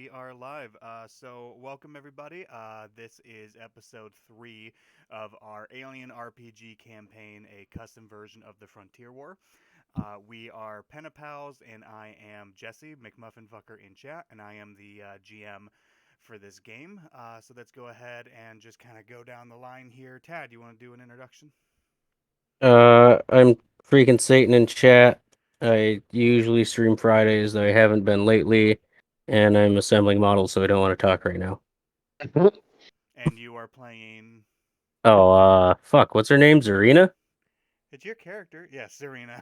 we are live. So, welcome everybody. This is episode 3 of our Alien RPG campaign, a custom version of the Frontier War. We are Penapals, and I am Jesse, McMuffinfucker in chat, and I am the GM for this game. So, let's go ahead and just kind of go down the line here. Tad, you want to do an introduction? I'm freaking Satan in chat. I usually stream Fridays, though I haven't been lately, and I'm assembling models, so I don't want to talk right now. And you are playing. Oh, fuck, what's her name? Zarina? It's your character? Yes, Serena.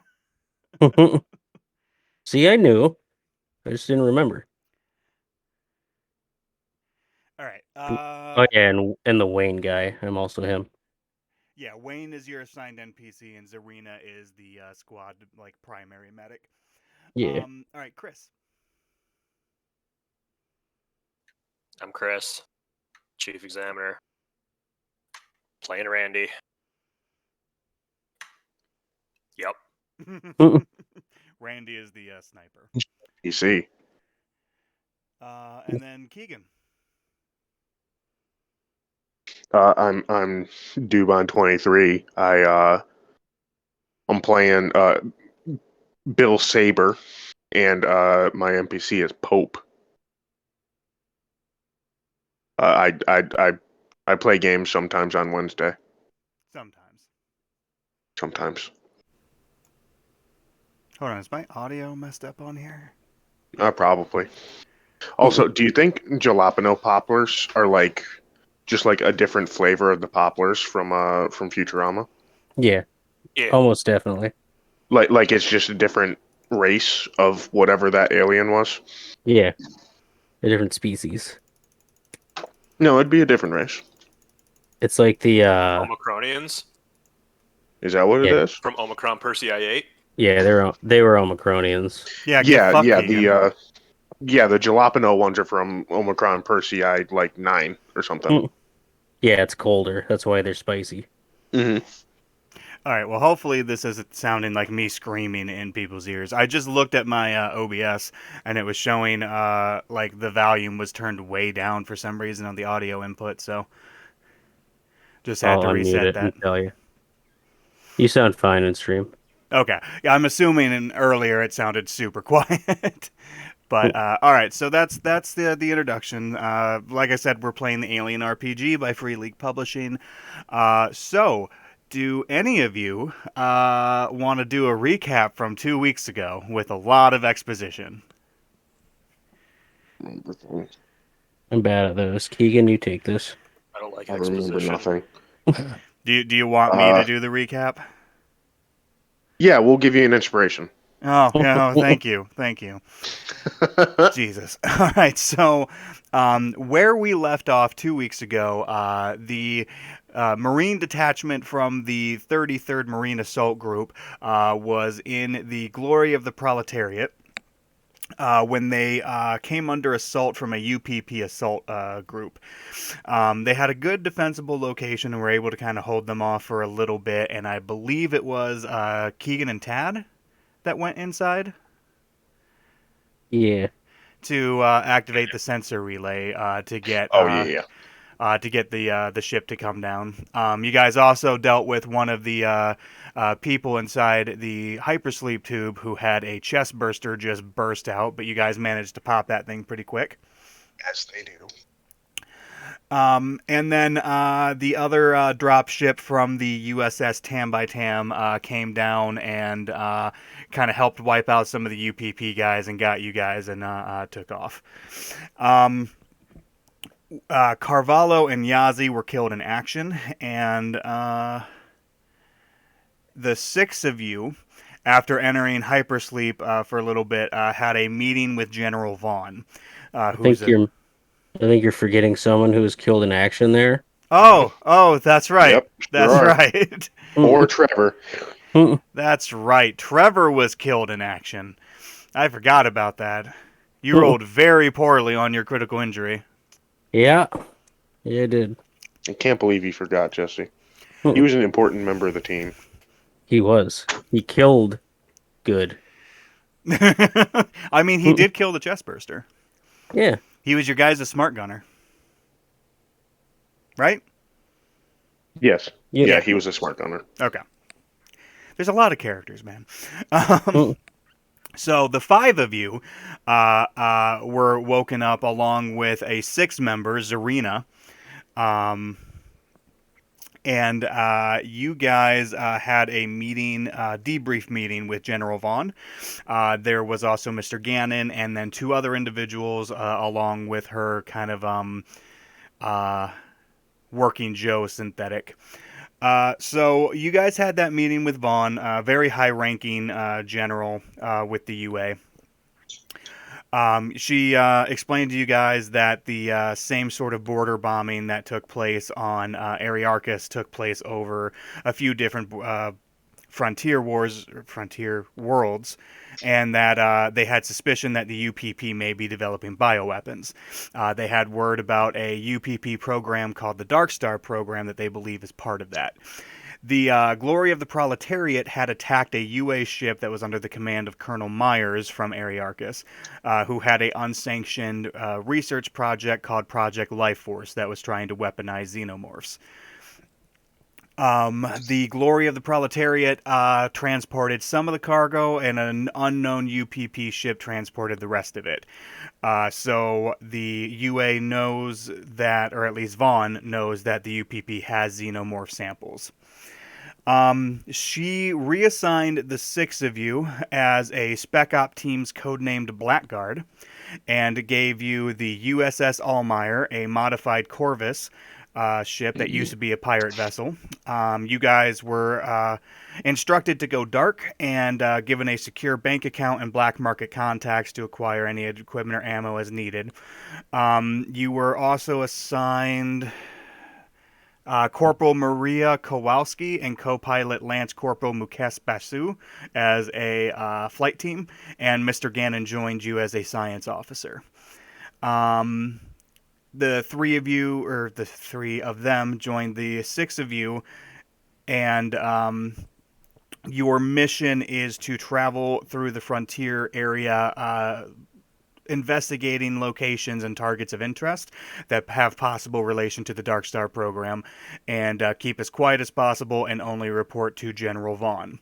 See, I knew. I just didn't remember. All right. Oh yeah, and the Wayne guy. I'm also him. Yeah, Wayne is your assigned NPC, and Zarina is the squad like primary medic. Yeah. All right, Chris. I'm Chris, Chief Examiner, playing Randy. Yep. Randy is the sniper. You see. And then Keegan. I'm Dubon 23. I'm playing Bill Saber, and my NPC is Pope. I play games sometimes on Wednesday. Sometimes. Hold on, is my audio messed up on here? Probably. Also, do you think jalapeno poplars are like just like a different flavor of the poplars from Futurama? Yeah, Yeah. almost definitely. Like it's just a different race of whatever that alien was? Yeah, a different species. No, it'd be a different race. It's like the Omicronians Is that what it is? from Omicron Persei 8. Yeah, they were Omicronians. Yeah, the jalapeno ones are from Omicron Persei like 9 or something. Yeah, it's colder. That's why they're spicy. Mm-hmm. All right, well, hopefully this isn't sounding like me screaming in people's ears. I just looked at my OBS, and it was showing like the volume was turned way down for some reason on the audio input, so just had I'll to unmute reset it that. and tell you. You sound fine in stream. Okay. Yeah, I'm assuming earlier it sounded super quiet. But all right, so that's the introduction. Like I said, we're playing the Alien RPG by Free League Publishing. So, do any of you want to do a recap from 2 weeks ago with a lot of exposition? I'm bad at those. Keegan, you take this. I don't like I remember exposition. nothing. Do you want me to do the recap? Yeah, we'll give you an inspiration. Oh, yeah, thank you. Jesus. All right, so where we left off 2 weeks ago, the Marine detachment from the 33rd Marine Assault Group was in the glory of the proletariat. When they came under assault from a UPP assault group. They had a good defensible location and were able to kind of hold them off for a little bit, and I believe it was Keegan and Tad that went inside. Yeah. To activate the sensor relay to get to get the ship to come down. You guys also dealt with one of the people inside the hypersleep tube who had a chest burster just burst out, but you guys managed to pop that thing pretty quick. Yes, they do. And then the other drop ship from the USS Tam by Tam came down and kind of helped wipe out some of the UPP guys and got you guys and took off. Carvalho and Yazi were killed in action, and the 6 of you, after entering hypersleep for a little bit, had a meeting with General Vaughn. I think you're forgetting someone who was killed in action there. Oh, that's right. Yep, that's sure right. Or Trevor. That's right. Trevor was killed in action. I forgot about that. You rolled very poorly on your critical injury. Yeah, I did. I can't believe you forgot, Jesse. He was an important member of the team. He was. He killed good. I mean, he did kill the chest burster. Yeah, He was your guys' smart gunner, right? Yes. Yep. Yeah, he was a smart gunner. Okay. There's a lot of characters, man. Mm. So the five of you were woken up along with a sixth member, Zarina. And you guys had a meeting, debrief meeting with General Vaughn. There was also Mr. Gannon, and then two other individuals along with her kind of working Joe synthetic. So you guys had that meeting with Vaughn, very high-ranking general with the UA. She explained to you guys that the same sort of border bombing that took place on Arearchus took place over a few different frontier worlds, and that they had suspicion that the UPP may be developing bioweapons. They had word about a UPP program called the Dark Star program that they believe is part of that. The Glory of the Proletariat had attacked a UA ship that was under the command of Colonel Myers from Arearchus, who had a unsanctioned research project called Project Life Force that was trying to weaponize xenomorphs. The Glory of the Proletariat transported some of the cargo, and an unknown UPP ship transported the rest of it. So the UA knows that, or at least Vaughn knows that the UPP has xenomorph samples. She reassigned the six of you as a Spec Op team's codenamed Blackguard, and gave you the USS Almayer, a modified Corvus ship that used to be a pirate vessel. You guys were instructed to go dark and given a secure bank account and black market contacts to acquire any equipment or ammo as needed. You were also assigned Corporal Maria Kowalski and co-pilot Lance Corporal Mukes Basu as a flight team, and Mr. Gannon joined you as a science officer. The three of you, or the three of them, joined the six of you, and your mission is to travel through the frontier area, investigating locations and targets of interest that have possible relation to the Dark Star program, and keep as quiet as possible and only report to General Vaughn.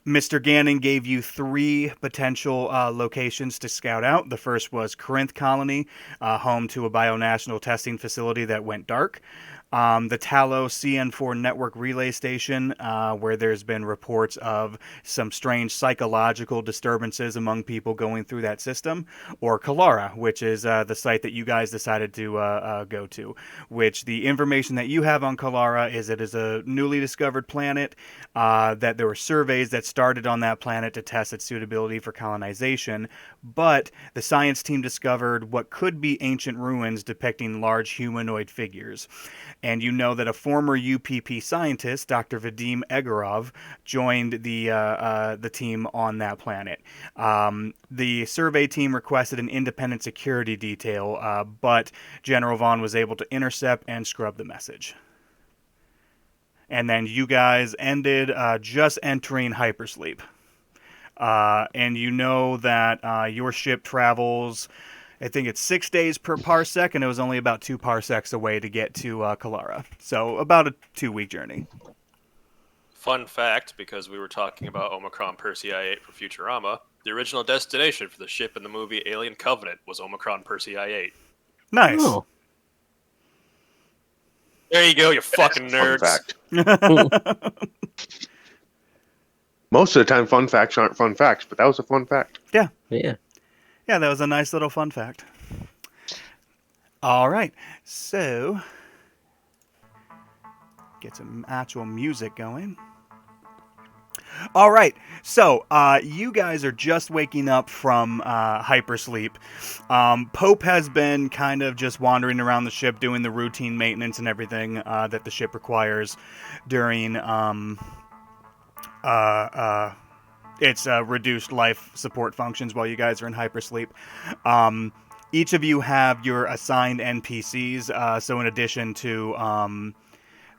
Mr. Gannon gave you three potential locations to scout out. The first was Corinth Colony, home to a bionational testing facility that went dark. The Talos CN4 network relay station, where there's been reports of some strange psychological disturbances among people going through that system, or Colara, which is the site that you guys decided to go to, which the information that you have on Colara is it is a newly discovered planet, that there were surveys that started on that planet to test its suitability for colonization, but the science team discovered what could be ancient ruins depicting large humanoid figures. And you know that a former UPP scientist, Dr. Vadim Egorov, joined the team on that planet. The survey team requested an independent security detail, but General Vaughn was able to intercept and scrub the message. And then you guys ended just entering hypersleep. And you know that your ship travels, I think it's 6 days per parsec, and it was only about 2 parsecs away to get to Colara. So about a 2-week journey. Fun fact, because we were talking about Omicron Persei 8 for Futurama, the original destination for the ship in the movie Alien Covenant was Omicron Persei 8. Nice. Oh. There you go, you fucking Fun nerds. fact. Most of the time, fun facts aren't fun facts, but that was a fun fact. Yeah. Yeah, that was a nice little fun fact. All right, so get some actual music going. All right, so you guys are just waking up from hypersleep. Pope has been kind of just wandering around the ship doing the routine maintenance and everything that the ship requires during its reduced life support functions while you guys are in hypersleep. Each of you have your assigned NPCs, so in addition to...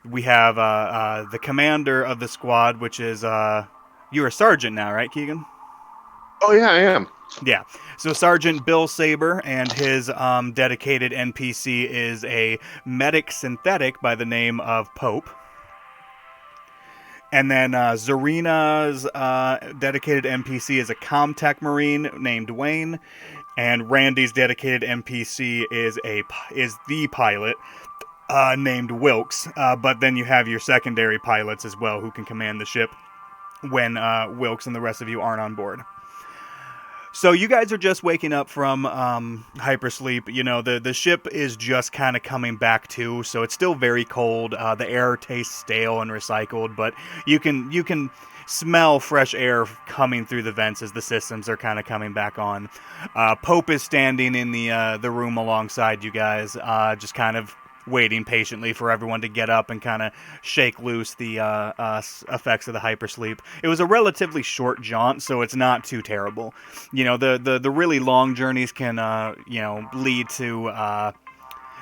we have the commander of the squad, which is... you're a sergeant now, right, Keegan? Oh yeah, I am. Yeah. So Sergeant Bill Saber and his dedicated NPC is a medic synthetic by the name of Pope. And then Zarina's dedicated NPC is a Comtech Marine named Wayne, and Randy's dedicated NPC is the pilot named Wilkes. But then you have your secondary pilots as well who can command the ship when Wilkes and the rest of you aren't on board. So you guys are just waking up from hypersleep. You know, the ship is just kind of coming back to, so it's still very cold. The air tastes stale and recycled, but you can smell fresh air coming through the vents as the systems are kind of coming back on. Pope is standing in the room alongside you guys, just kind of waiting patiently for everyone to get up and kind of shake loose the effects of the hypersleep. It was a relatively short jaunt, so it's not too terrible. You know, the really long journeys can lead to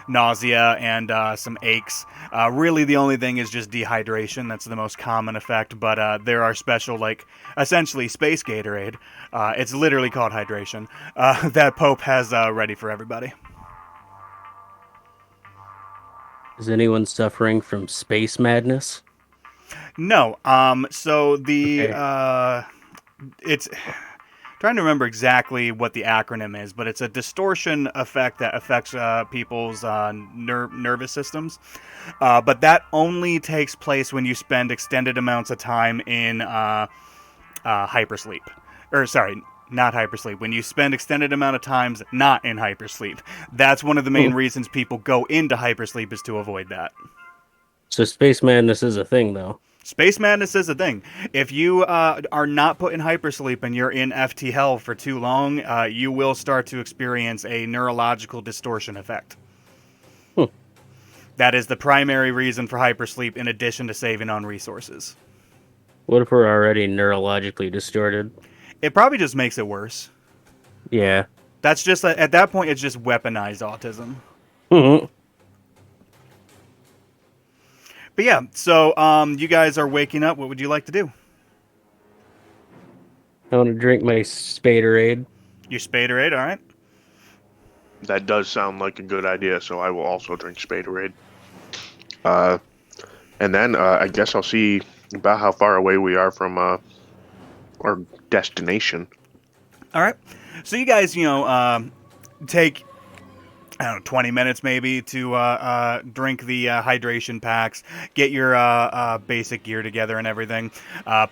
nausea and some aches. Really, the only thing is just dehydration. That's the most common effect, but there are special, like, essentially space Gatorade. It's literally called hydration, that Pope has ready for everybody. Is anyone suffering from space madness? No. So the Okay. it's trying to remember exactly what the acronym is, but it's a distortion effect that affects people's nervous systems. But that only takes place when you spend extended amounts of time in hypersleep. Or sorry, not hypersleep. When you spend extended amount of times not in hypersleep. That's one of the main reasons people go into hypersleep, is to avoid that. So space madness is a thing, though. Space madness is a thing. If you are not put in hypersleep and you're in FT hell for too long, you will start to experience a neurological distortion effect. Hmm. That is the primary reason for hypersleep, in addition to saving on resources. What if we're already neurologically distorted? It probably just makes it worse. Yeah. That's just, at that point, it's just weaponized autism. But yeah, so you guys are waking up. What would you like to do? I want to drink my Spaderade. Your Spaderade, all right? That does sound like a good idea, so I will also drink Spaderade. And then I guess I'll see about how far away we are from our destination. All right. So you guys, take, I don't know, 20 minutes maybe to drink the hydration packs, get your basic gear together and everything.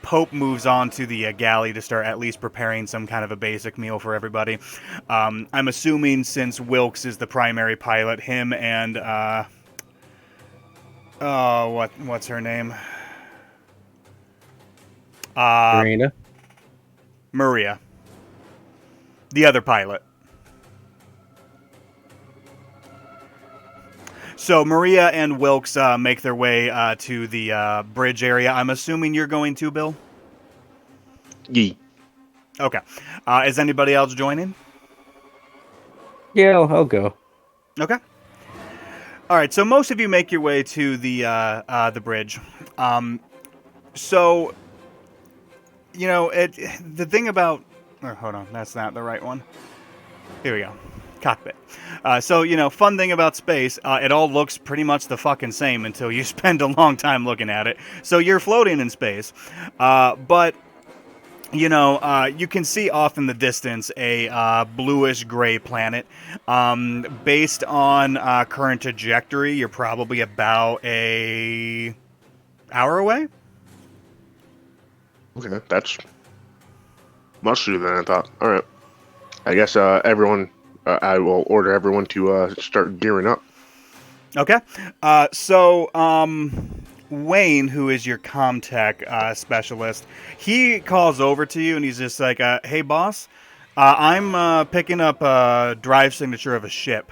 Pope moves on to the galley to start at least preparing some kind of a basic meal for everybody. I'm assuming, since Wilkes is the primary pilot, him and what's her name? Marina. Maria, the other pilot. So Maria and Wilkes make their way to the bridge area. I'm assuming you're going to, Bill? Yee. Okay. Is anybody else joining? Yeah, I'll go. Okay. All right. So most of you make your way to the bridge. So, the thing about... Oh, hold on. That's not the right one. Here we go. Cockpit. So, fun thing about space, it all looks pretty much the fucking same until you spend a long time looking at it. So you're floating in space. But, you can see off in the distance a bluish-gray planet. Based on current trajectory, you're probably about a hour away. Okay, that's much sooner than I thought. All right. I guess everyone... I will order everyone to start gearing up. Okay. So Wayne, who is your Comtech specialist, he calls over to you and he's just like, hey, boss, I'm picking up a drive signature of a ship.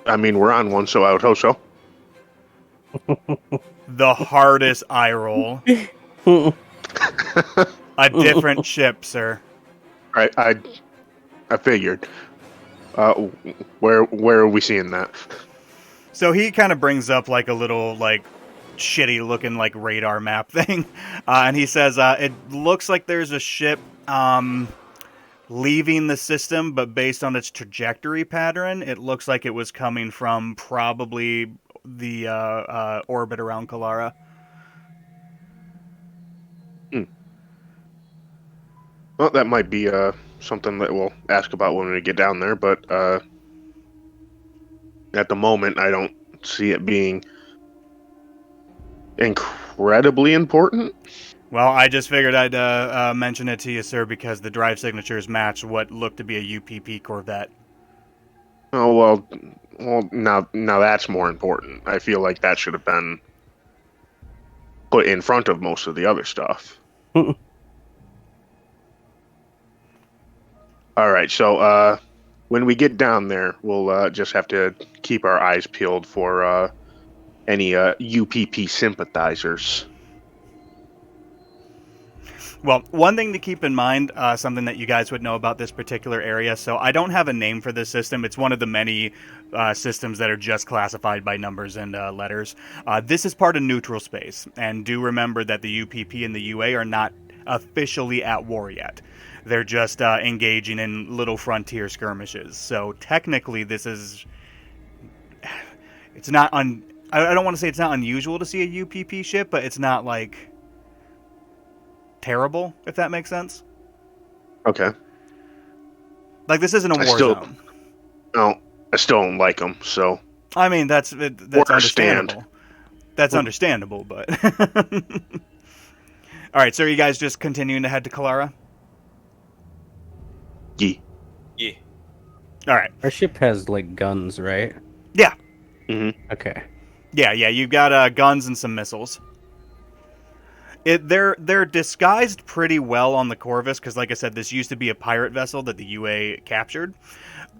I mean, we're on one, so I would hope so. The hardest eye roll. A different ship, sir. I figured. Where are we seeing that? So he kind of brings up like a little like shitty looking like radar map thing, and he says it looks like there's a ship leaving the system, but based on its trajectory pattern, it looks like it was coming from probably the orbit around Colara. Well, that might be something that we'll ask about when we get down there, but at the moment, I don't see it being incredibly important. Well, I just figured I'd mention it to you, sir, because the drive signatures match what looked to be a UPP Corvette. Oh well, now that's more important. I feel like that should have been put in front of most of the other stuff. All right, so when we get down there, we'll just have to keep our eyes peeled for any UPP sympathizers. Well, one thing to keep in mind, something that you guys would know about this particular area, so I don't have a name for this system. It's one of the many systems that are just classified by numbers and letters. This is part of neutral space, and do remember that the UPP and the UA are not officially at war yet. They're just engaging in little frontier skirmishes. So technically, this is... It's not... I don't want to say it's not unusual to see a UPP ship, but it's not, like... terrible, if that makes sense. Okay. Like, this isn't a war zone. No, I still don't like them, so... I mean, that's understandable. That's understandable, but... Alright, so are you guys just continuing to head to Colara? Yeah. Alright. Our ship has like guns, right? Yeah. Mm-hmm. Okay. Yeah, you've got guns and some missiles. They're disguised pretty well on the Corvus, because like I said, this used to be a pirate vessel that the UA captured.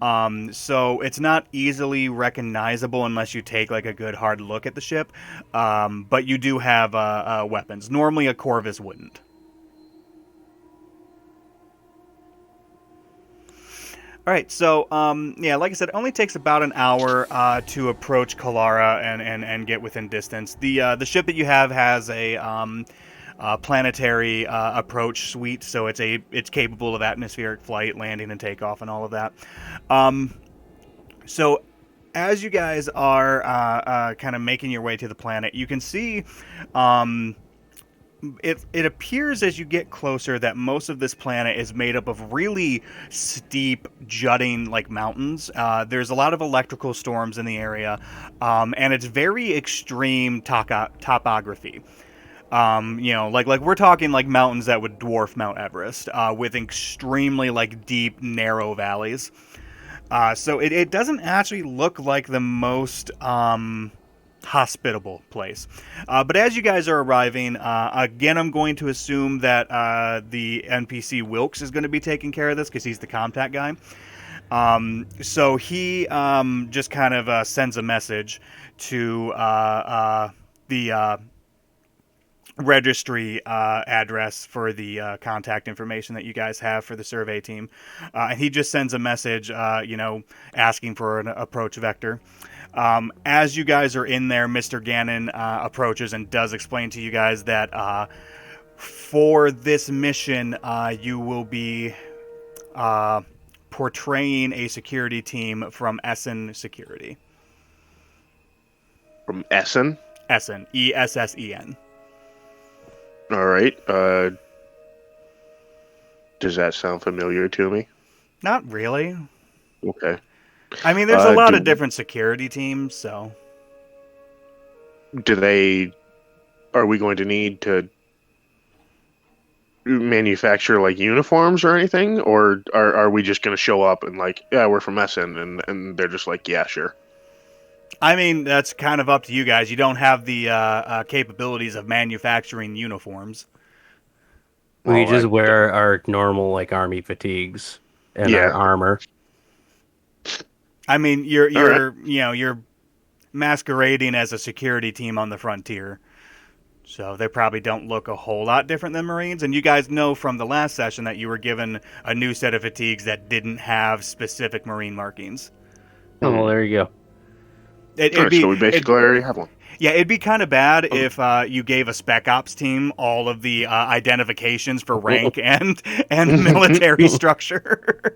So it's not easily recognizable unless you take like a good hard look at the ship. But you do have weapons. Normally a Corvus wouldn't. All right, so yeah, like I said, it only takes about an hour to approach Colara and get within distance. The ship that you have has a planetary approach suite, so it's capable of atmospheric flight, landing and takeoff, and all of that. So as you guys are kind of making your way to the planet, you can see. It appears as you get closer that most of this planet is made up of really steep, jutting like mountains. There's a lot of electrical storms in the area, and it's very extreme topography. Like we're talking like mountains that would dwarf Mount Everest, with extremely like deep, narrow valleys. So it doesn't actually look like the most hospitable place. But as you guys are arriving, again, I'm going to assume that the NPC Wilkes is going to be taking care of this because he's the contact guy. So he just kind of sends a message to the registry address for the contact information that you guys have for the survey team. And he just sends a message, asking for an approach vector. As you guys are in there, Mr. Gannon approaches and does explain to you guys that for this mission, you will be portraying a security team from Essen Security. From Essen? Essen. Essen. All right. Does that sound familiar to me? Not really. Okay. I mean, there's a lot of different security teams, so... Are we going to need to manufacture, like, uniforms or anything? Or are we just going to show up and, like, yeah, we're from Essen, and they're just like, yeah, sure. I mean, that's kind of up to you guys. You don't have the capabilities of manufacturing uniforms. We just wear our normal, like, army fatigues and our armor. I mean, you're masquerading as a security team on the frontier, so they probably don't look a whole lot different than Marines. And you guys know from the last session that you were given a new set of fatigues that didn't have specific Marine markings. Oh, well, there you go. So we basically already have one. Yeah, it'd be kind of bad if you gave a Spec Ops team all of the identifications for rank and military structure.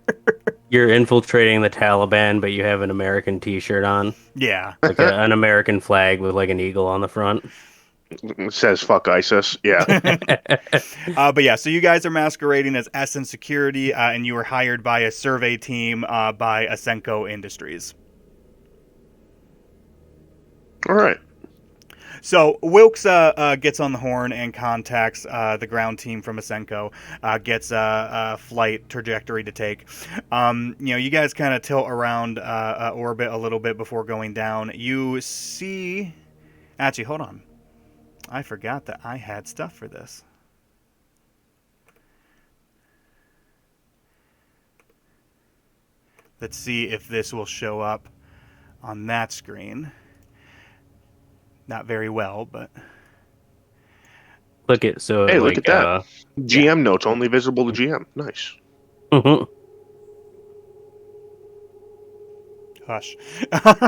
You're infiltrating the Taliban, but you have an American T-shirt on, Yeah. like an American flag with like an eagle on the front. It says fuck ISIS. Yeah. But yeah, so you guys are masquerading as Essen Security, and you were hired by a survey team by Asenko Industries. All right. So Wilkes gets on the horn and contacts the ground team from Asenko, gets a flight trajectory to take. You guys kind of tilt around orbit a little bit before going down. You see... Actually, hold on. I forgot that I had stuff for this. Let's see if this will show up on that screen. Not very well, but... Click it so Hey, like, look at that. GM notes only visible to GM. Nice. Mhm. Hush.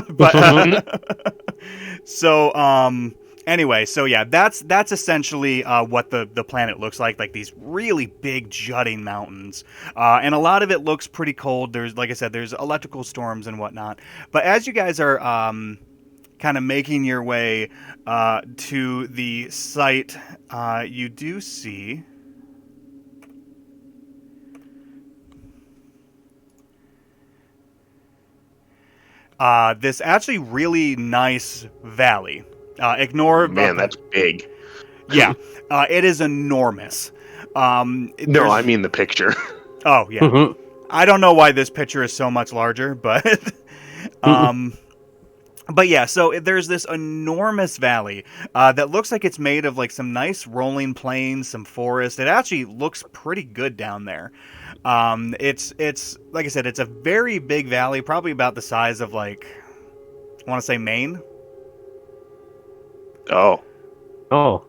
But so anyway, so yeah, that's essentially what the planet looks like these really big jutting mountains, and a lot of it looks pretty cold. There's, like I said, there's electrical storms and whatnot. But as you guys are kind of making your way to the site, you do see this actually really nice valley. Ignore... Man, that's big. Yeah, it is enormous. No, I mean the picture. Oh, yeah. Mhm. I don't know why this picture is so much larger, but... But yeah, so there's this enormous valley that looks like it's made of like some nice rolling plains, some forest. It actually looks pretty good down there. It's like I said, it's a very big valley, probably about the size of like, I want to say Maine. Oh. Oh,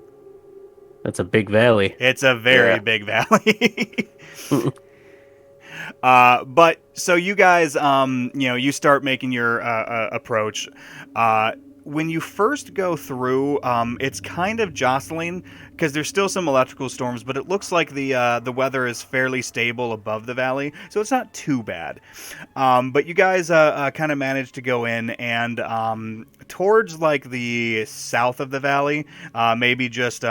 that's a big valley. It's a very big valley. But so you guys, you start making your approach. When you first go through, it's kind of jostling because there's still some electrical storms, but it looks like the weather is fairly stable above the valley, so it's not too bad. But you guys kind of managed to go in, and towards like the south of the valley, maybe just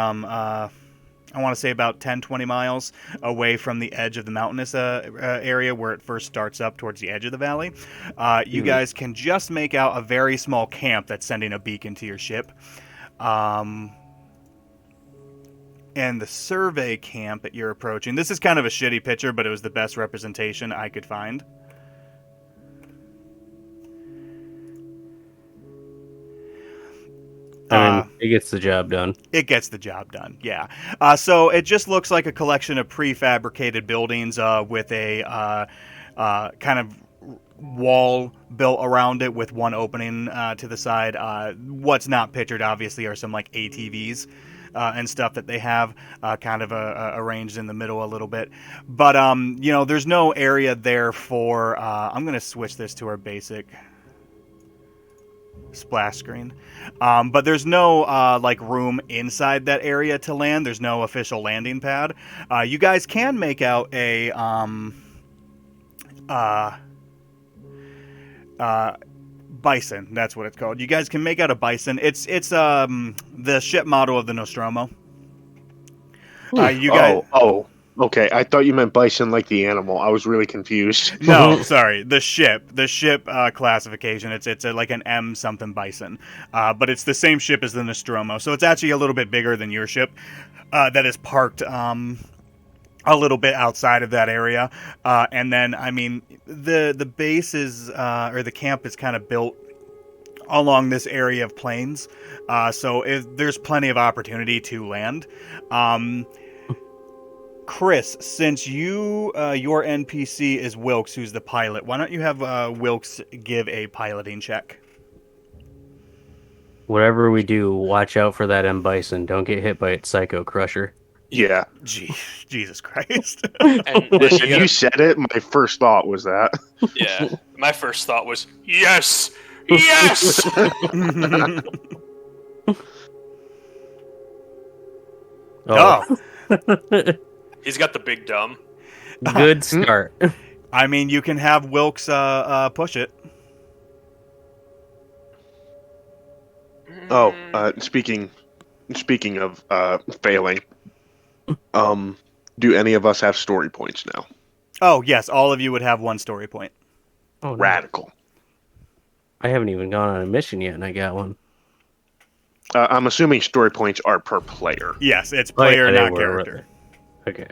I want to say about 10, 20 miles away from the edge of the mountainous area where it first starts up towards the edge of the valley. You guys can just make out a very small camp that's sending a beacon to your ship. And the survey camp that you're approaching, this is kind of a shitty picture, but it was the best representation I could find. I mean, it gets the job done. It gets the job done, yeah. So it just looks like a collection of prefabricated buildings with a kind of wall built around it with one opening to the side. What's not pictured, obviously, are some like ATVs and stuff that they have kind of arranged in the middle a little bit. But, there's no area there for... I'm going to switch this to our basic splash screen, but there's no like room inside that area to land. There's no official landing pad. You guys can make out a bison. That's what it's called. You guys can make out a bison. It's the ship model of the Nostromo. You guys. Okay, I thought you meant bison like the animal. I was really confused. No, sorry, the ship classification. It's like an M something bison, but it's the same ship as the Nostromo. So it's actually a little bit bigger than your ship that is parked a little bit outside of that area. And then, I mean, the base is or the camp is kind of built along this area of plains, so there's plenty of opportunity to land. Chris, since your NPC is Wilkes, who's the pilot, why don't you have Wilkes give a piloting check? Whatever we do, watch out for that M. Bison. Don't get hit by its Psycho Crusher. Yeah. Jesus Christ. And Listen, you said it. My first thought was that. yeah, my first thought was yes, yes. Oh. He's got the big dumb. Good start. I mean, you can have Wilkes push it. Oh, speaking of failing, do any of us have story points now? Oh, yes, all of you would have 1 story point. Oh, no. Radical. I haven't even gone on a mission yet, and I got one. I'm assuming story points are per player. Yes, it's Oh, yeah, player, they not were, character. Okay.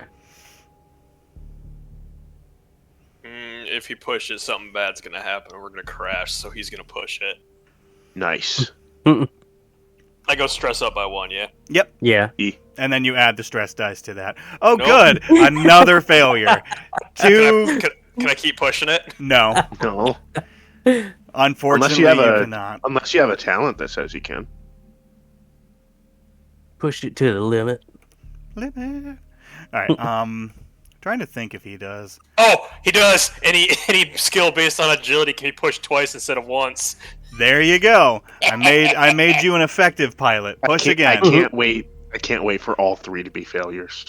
If he pushes, something bad's gonna happen. We're gonna crash, so he's gonna push it. Nice. I go stress up by 1, yeah? Yep. Yeah. And then you add the stress dice to that. Oh, Nope. good. Another failure. 2. Can I keep pushing it? No. No. Unfortunately, you cannot. Unless you have a talent that says you can. Pushed it to the limit. Limit. All right. Trying to think if he does. Oh, he does. Any skill based on agility can be pushed twice instead of once. There you go. I made you an effective pilot. Push again. I can't wait. I can't wait for all 3 to be failures.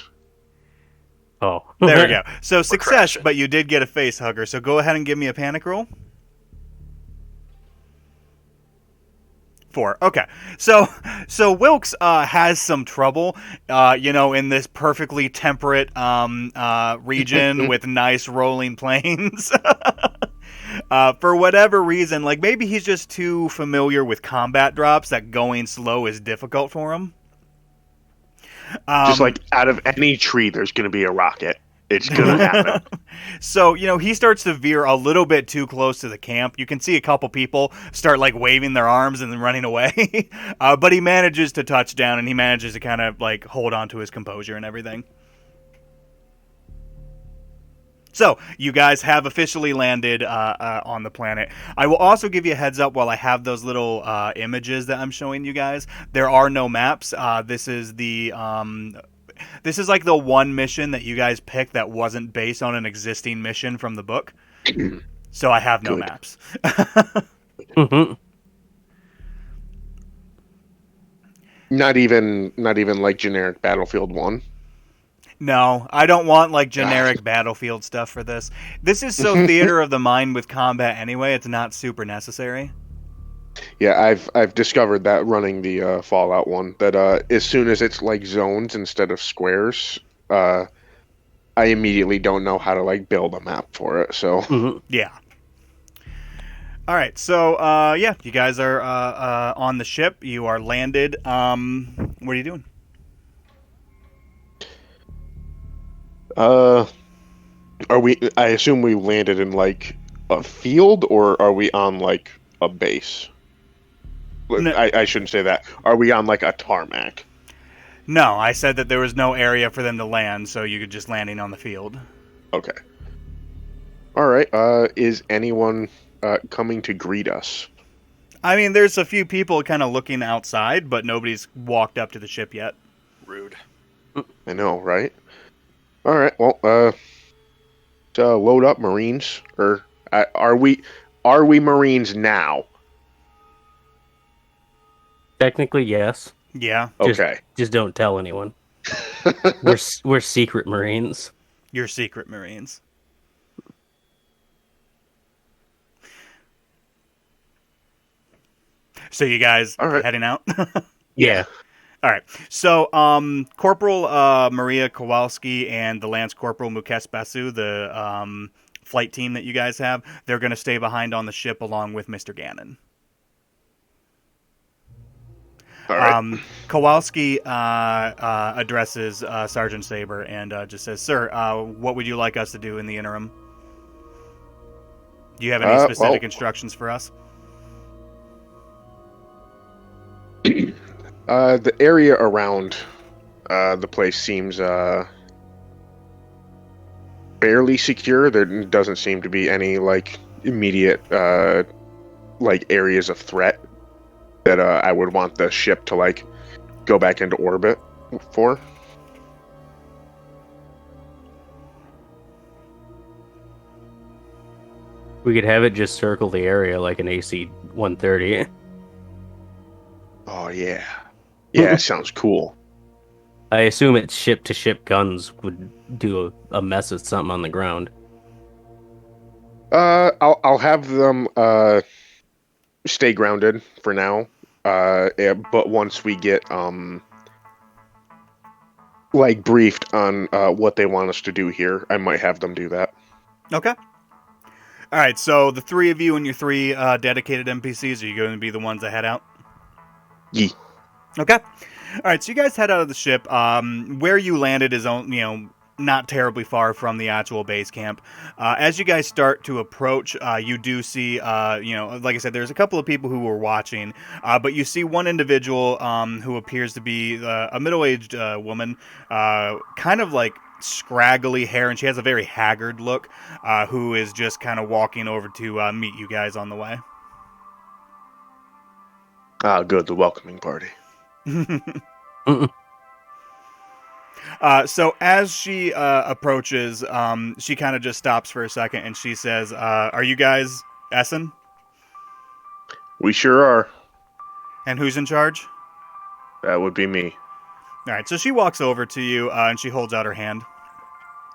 Oh. There we go. So success, crashing. but you did get a face hugger. So go ahead and give me a panic roll. 4. Okay. So Wilkes has some trouble, in this perfectly temperate region with nice rolling plains. For whatever reason, like maybe he's just too familiar with combat drops that going slow is difficult for him. Just like out of any tree, there's going to be a rocket. It's going to happen. So, he starts to veer a little bit too close to the camp. You can see a couple people start like waving their arms and then running away. But he manages to touch down and he manages to kind of like hold on to his composure and everything. So, you guys have officially landed on the planet. I will also give you a heads up while I have those little images that I'm showing you guys. There are no maps. This is like the one mission that you guys picked that wasn't based on an existing mission from the book. So I have no Good. maps. Not even like generic Battlefield 1. No, I don't want like generic Battlefield stuff for this. This is so theater of the mind with combat anyway. It's not super necessary. Yeah, I've discovered that running the Fallout one, that as soon as it's like zones instead of squares, I immediately don't know how to like build a map for it. So Yeah. All right, so you guys are on the ship. You are landed. What are you doing? are we? I assume we landed in like a field, or are we on like a base? No. I shouldn't say that. Are we on like a tarmac? No, I said that there was no area for them to land, so you could just landing on the field. Okay. All right. Is anyone coming to greet us? I mean, there's a few people kind of looking outside, but nobody's walked up to the ship yet. Rude. I know, right? All right. Well, load up, Marines. Or are we Marines now? Technically, yes. Yeah, Okay. Just don't tell anyone. We're secret Marines. you're secret Marines. So you guys All right. heading out? Yeah. All right. So Corporal Maria Kowalski and the Lance Corporal Mukes Basu, the flight team that you guys have, they're going to stay behind on the ship along with Mr. Gannon. All right. Kowalski addresses Sergeant Saber and just says, "Sir, what would you like us to do in the interim? Do you have any specific instructions for us?" The area around the place seems fairly secure. There doesn't seem to be any like immediate like areas of threat that I would want the ship to like go back into orbit for. We could have it just circle the area like an AC-130. Oh yeah, yeah, sounds cool. I assume it's ship-to-ship guns would do a mess with something on the ground. I'll have them stay grounded for now. Yeah, but once we get like briefed on what they want us to do here, I might have them do that. Okay. All right, so the three of you and your three dedicated NPCs, are you going to be the ones that head out? Yee. Okay. All right, so you guys head out of the ship. Where you landed is, not terribly far from the actual base camp. As you guys start to approach, you do see, like I said, there's a couple of people who were watching, but you see one individual who appears to be a middle-aged woman, kind of like scraggly hair, and she has a very haggard look, who is just kind of walking over to meet you guys on the way. Ah, good, the welcoming party. So as she approaches, she kind of just stops for a second and she says, "Are you guys Essen? We sure are. And who's in charge?" That would be me. All right. So she walks over to you and she holds out her hand.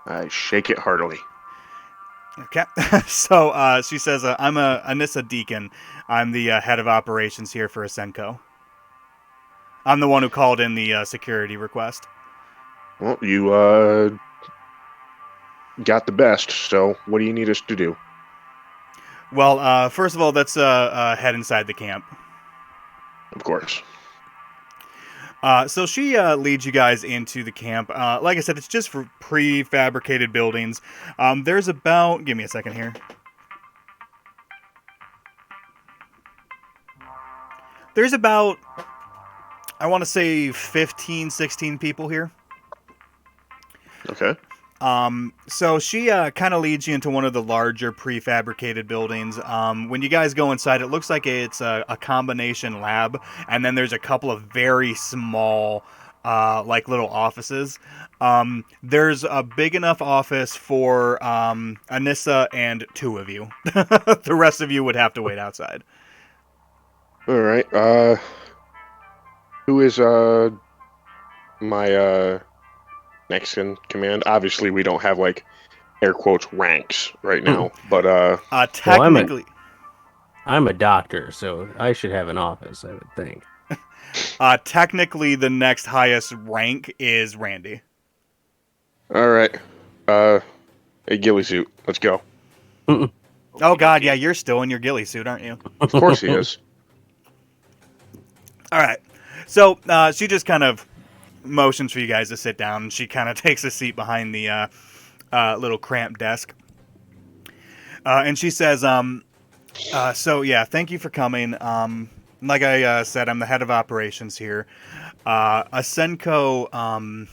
I shake it heartily. Okay. So she says, "I'm Anissa Deacon. I'm the head of operations here for Asenko. I'm the one who called in the security request." Well, you got the best. So, what do you need us to do? Well, first of all, let's head inside the camp. Of course. So she leads you guys into the camp. Like I said, it's just for prefabricated buildings. There's about... Give me a second here. There's about, I want to say 15, 16 people here. Okay. So she kind of leads you into one of the larger prefabricated buildings. When you guys go inside, it looks like it's a combination lab, and then there's a couple of very small, like little offices. There's a big enough office for Anissa and two of you. The rest of you would have to wait outside. All right. Who is my next in command? Obviously, we don't have like air quotes ranks right now, but Technically, I'm a doctor, so I should have an office, I would think. technically, the next highest rank is Randy. all right. A ghillie suit. Let's go. Oh God, yeah, you're still in your ghillie suit, aren't you? Of course he is. All right. So she just kind of motions for you guys to sit down. She kind of takes a seat behind the little cramped desk. And she says, so yeah, thank you for coming. Like I said, I'm the head of operations here. Asenko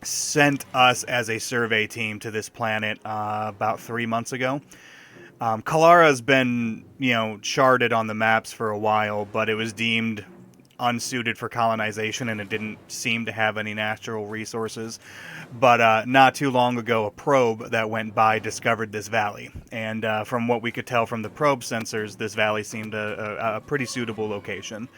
sent us as a survey team to this planet about 3 months ago. Colara has been, charted on the maps for a while, but it was deemed unsuited for colonization, and it didn't seem to have any natural resources. But not too long ago, a probe that went by discovered this valley, and from what we could tell from the probe sensors, this valley seemed a pretty suitable location.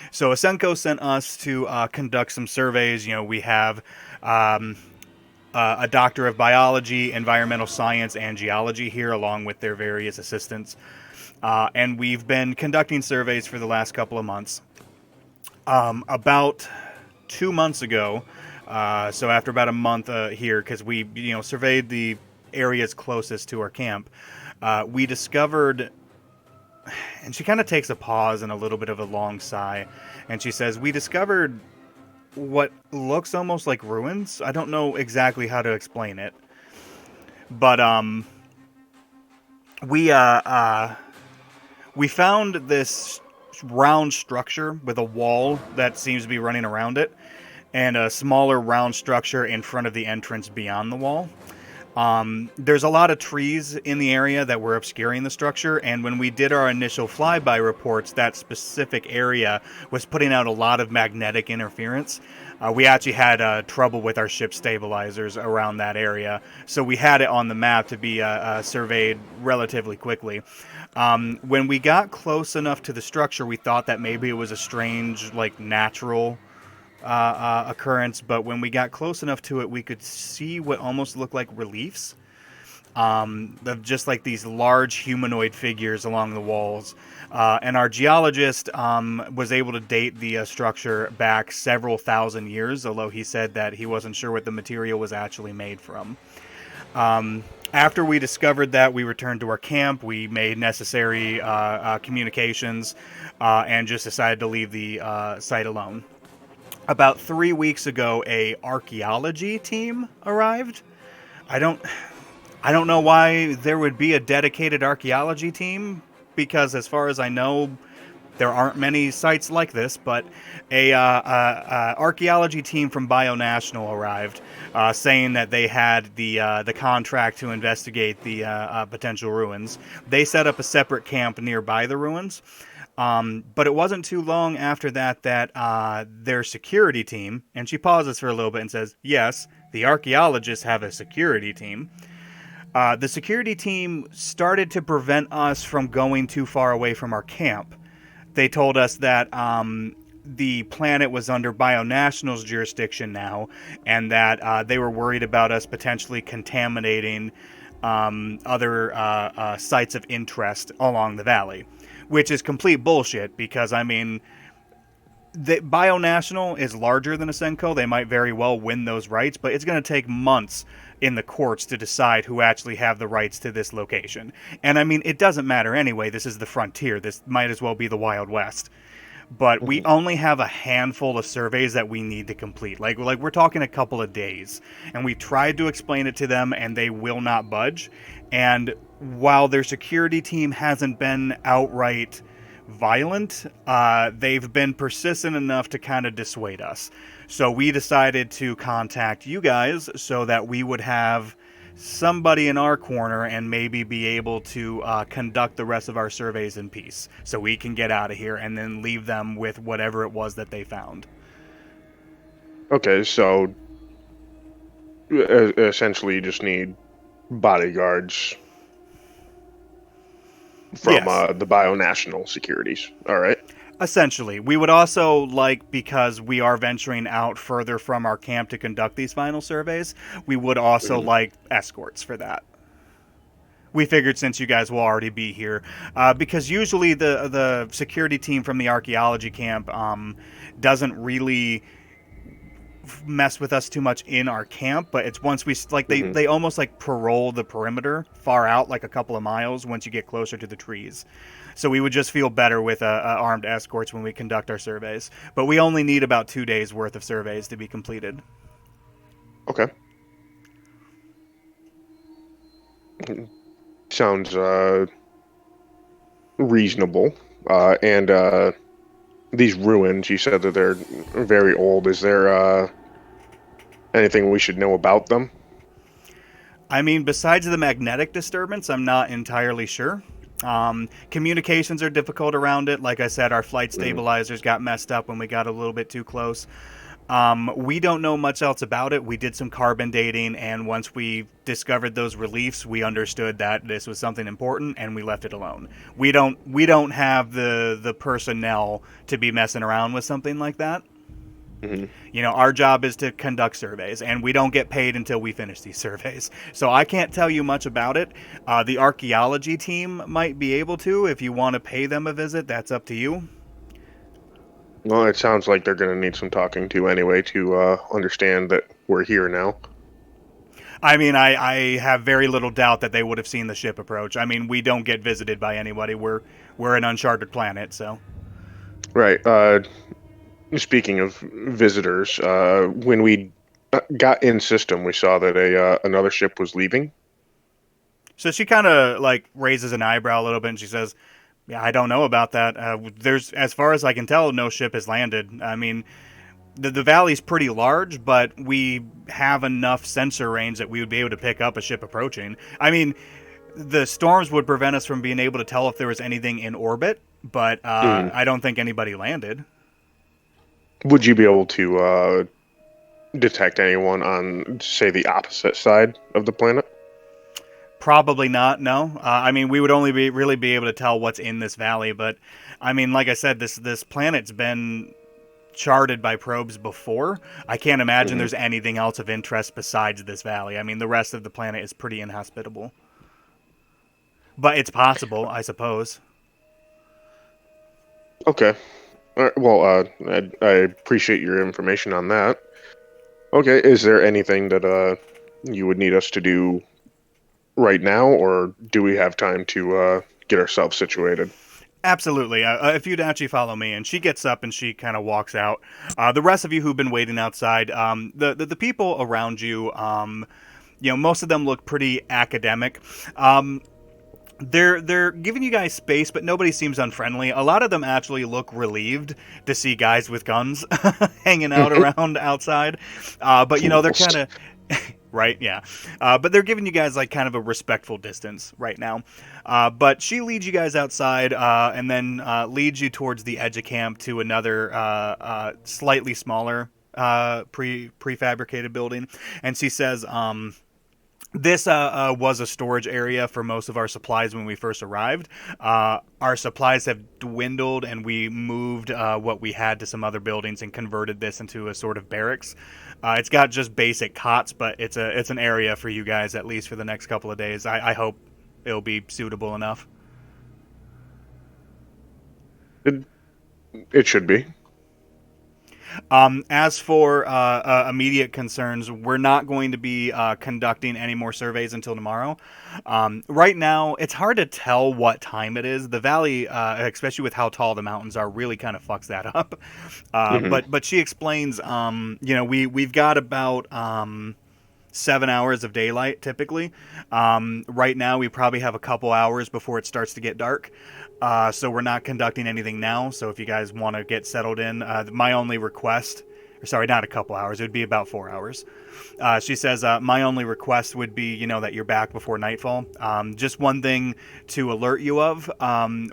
So Asenko sent us to conduct some surveys. We have a doctor of biology, environmental science, and geology here, along with their various assistants. And we've been conducting surveys for the last couple of months. About 2 months ago, so after about a month here, because we, surveyed the areas closest to our camp, we discovered, and she kind of takes a pause and a little bit of a long sigh, and she says, we discovered what looks almost like ruins. I don't know exactly how to explain it, but we found this round structure with a wall that seems to be running around it, and a smaller round structure in front of the entrance beyond the wall. There's a lot of trees in the area that were obscuring the structure, and when we did our initial flyby reports, that specific area was putting out a lot of magnetic interference. We actually had trouble with our ship stabilizers around that area, so we had it on the map to be surveyed relatively quickly. When we got close enough to the structure, we thought that maybe it was a strange, natural occurrence, but when we got close enough to it, we could see what almost looked like reliefs of just like these large humanoid figures along the walls. And our geologist was able to date the structure back several thousand years, although he said that he wasn't sure what the material was actually made from. After we discovered that, we returned to our camp. We made necessary communications and just decided to leave the site alone. About 3 weeks ago, a archaeology team arrived. I don't know why there would be a dedicated archaeology team, because as far as I know, there aren't many sites like this, but a archaeology team from BioNational arrived, saying that they had the contract to investigate the potential ruins. They set up a separate camp nearby the ruins, but it wasn't too long after that that their security team, and she pauses for a little bit and says, yes, the archaeologists have a security team. The security team started to prevent us from going too far away from our camp. They told us that the planet was under BioNational's jurisdiction now, and that they were worried about us potentially contaminating other sites of interest along the valley, which is complete bullshit because, I mean, BioNational is larger than Asenko. They might very well win those rights, but it's going to take months in the courts to decide who actually have the rights to this location. And I mean, it doesn't matter anyway. This is the frontier. This might as well be the Wild West. But we only have a handful of surveys that we need to complete. Like we're talking a couple of days. And we tried to explain it to them, and they will not budge. And while their security team hasn't been outright violent, they've been persistent enough to kind of dissuade us. So we decided to contact you guys so that we would have somebody in our corner and maybe be able to conduct the rest of our surveys in peace, so we can get out of here and then leave them with whatever it was that they found. Okay, so essentially you just need bodyguards from Yes. the BioNational securities. All right. Essentially. We would also like, because we are venturing out further from our camp to conduct these final surveys, we would also like escorts for that. We figured since you guys will already be here, because usually the security team from the archaeology camp doesn't really mess with us too much in our camp, but it's once we like they almost like parole the perimeter far out, like a couple of miles once you get closer to the trees. So we would just feel better with armed escorts when we conduct our surveys. But we only need about 2 days worth of surveys to be completed. Okay. Sounds reasonable. And these ruins, you said that they're very old. Is there anything we should know about them? I mean, besides the magnetic disturbance, I'm not entirely sure. Communications are difficult around it. Like I said, our flight stabilizers got messed up when we got a little bit too close. We don't know much else about it. We did some carbon dating, and once we discovered those reliefs, we understood that this was something important, and we left it alone. We don't have the personnel to be messing around with something like that. You know, our job is to conduct surveys, and we don't get paid until we finish these surveys. So I can't tell you much about it. The archaeology team might be able to. If you want to pay them a visit, that's up to you. Well, it sounds like they're going to need some talking to anyway to understand that we're here now. I mean, I have very little doubt that they would have seen the ship approach. I mean, we don't get visited by anybody. We're an uncharted planet, so. Right. Speaking of visitors, when we got in system, we saw that another ship was leaving. So she kind of like raises an eyebrow a little bit, and she says, "Yeah, I don't know about that. There's, as far as I can tell, no ship has landed. I mean, the valley's pretty large, but we have enough sensor range that we would be able to pick up a ship approaching. I mean, the storms would prevent us from being able to tell if there was anything in orbit, but I don't think anybody landed." Would you be able to detect anyone on, say, the opposite side of the planet? Probably not, no. I mean, we would only be able to tell what's in this valley, but I mean, like I said, this planet's been charted by probes before. I can't imagine Mhm. there's anything else of interest besides this valley. I mean, the rest of the planet is pretty inhospitable. But it's possible, I suppose. Okay. All right, well, I appreciate your information on that. Okay, is there anything that you would need us to do right now, or do we have time to get ourselves situated? Absolutely. If you'd actually follow me, and she gets up and she kind of walks out. The rest of you who've been waiting outside, the people around you, most of them look pretty academic. They're giving you guys space, but nobody seems unfriendly. A lot of them actually look relieved to see guys with guns hanging out around outside. But they're kind of right, yeah. But they're giving you guys like kind of a respectful distance right now. But she leads you guys outside, and then leads you towards the edge of camp to another slightly smaller prefabricated building, and she says, this was a storage area for most of our supplies when we first arrived. Our supplies have dwindled, and we moved what we had to some other buildings and converted this into a sort of barracks. It's got just basic cots, but it's an area for you guys, at least for the next couple of days. I hope it'll be suitable enough. It should be. As for immediate concerns, we're not going to be conducting any more surveys until tomorrow. Right now, it's hard to tell what time it is. The valley, especially with how tall the mountains are, really kind of fucks that up. But she explains, we've got about 7 hours of daylight typically. Right now, we probably have a couple hours before it starts to get dark. So we're not conducting anything now. So if you guys want to get settled in, my only request, or sorry, not a couple hours, it would be about 4 hours. She says, my only request would be, that you're back before nightfall. Just one thing to alert you of,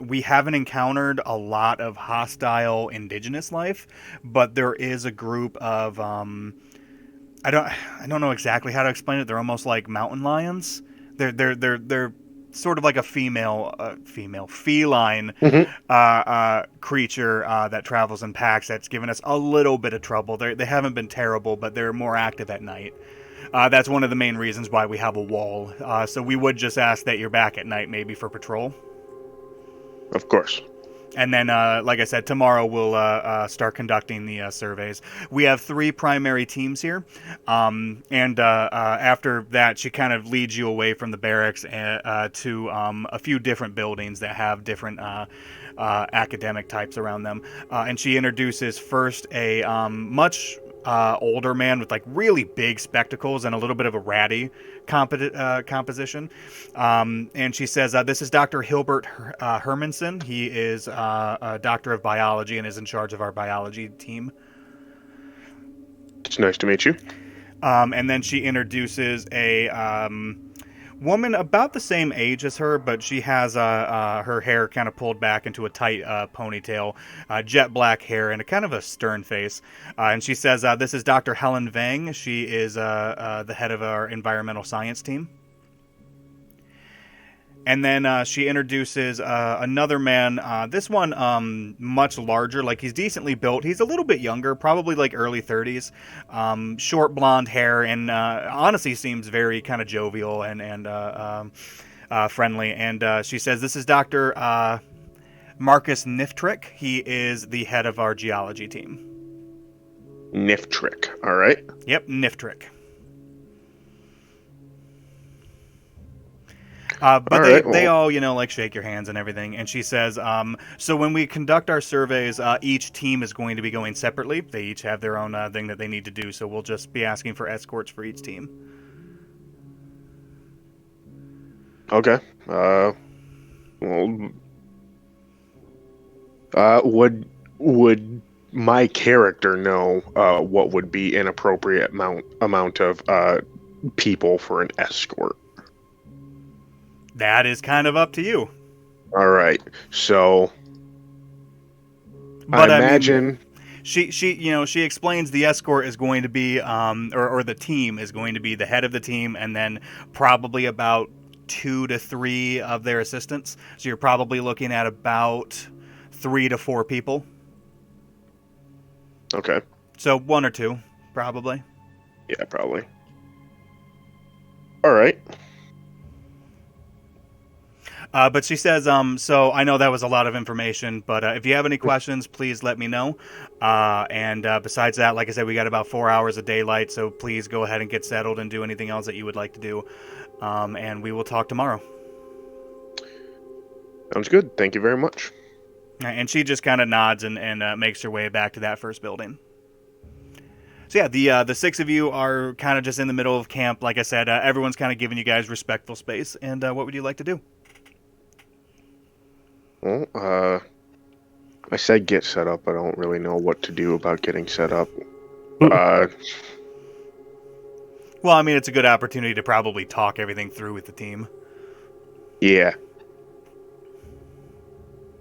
we haven't encountered a lot of hostile indigenous life, but there is a group of, I don't know exactly how to explain it. They're almost like mountain lions. They're sort of like a feline creature that travels in packs that's given us a little bit of trouble. They haven't been terrible, but they're more active at night. That's one of the main reasons why we have a wall. So we would just ask that you're back at night, maybe for patrol. Of course. And then, like I said, tomorrow we'll start conducting the surveys. We have 3 primary teams here. And after that, she kind of leads you away from the barracks to a few different buildings that have different academic types around them. And she introduces first a much older man with like really big spectacles and a little bit of a ratty composition. And she says, this is Dr. Hilbert Hermanson. He is a doctor of biology and is in charge of our biology team. It's nice to meet you. And then she introduces a woman about the same age as her, but she has her hair kind of pulled back into a tight ponytail, jet black hair, and a kind of a stern face. And she says, this is Dr. Helen Vang. She is the head of our environmental science team. And then she introduces another man. This one much larger, like he's decently built. He's a little bit younger, probably like early 30s. Short blonde hair, and honestly seems very kind of jovial and friendly. And she says, this is Dr. Marcus Niftrick. He is the head of our geology team. Niftrick, all right. Yep, Niftrick. But they all, like shake your hands and everything. And she says, so when we conduct our surveys, each team is going to be going separately. They each have their own thing that they need to do. So we'll just be asking for escorts for each team. Okay. Would my character know what would be an appropriate amount of people for an escort? That is kind of up to you. All right. So but I imagine she explains the escort is going to be or the team is going to be the head of the team, and then probably about 2 to 3 of their assistants. So you're probably looking at about 3 to 4 people. Okay. So 1 or 2, probably. Yeah, probably. All right. But she says, so I know that was a lot of information, but if you have any questions, please let me know. And besides that, like I said, we got about 4 hours of daylight, so please go ahead and get settled and do anything else that you would like to do. And we will talk tomorrow. Sounds good. Thank you very much. And she just kind of nods and makes her way back to that first building. So yeah, the 6 of you are kind of just in the middle of camp. Like I said, everyone's kind of giving you guys respectful space. And what would you like to do? Well, I said get set up. I don't really know what to do about getting set up. Uh, Well, I mean, it's a good opportunity to probably talk everything through with the team. yeah.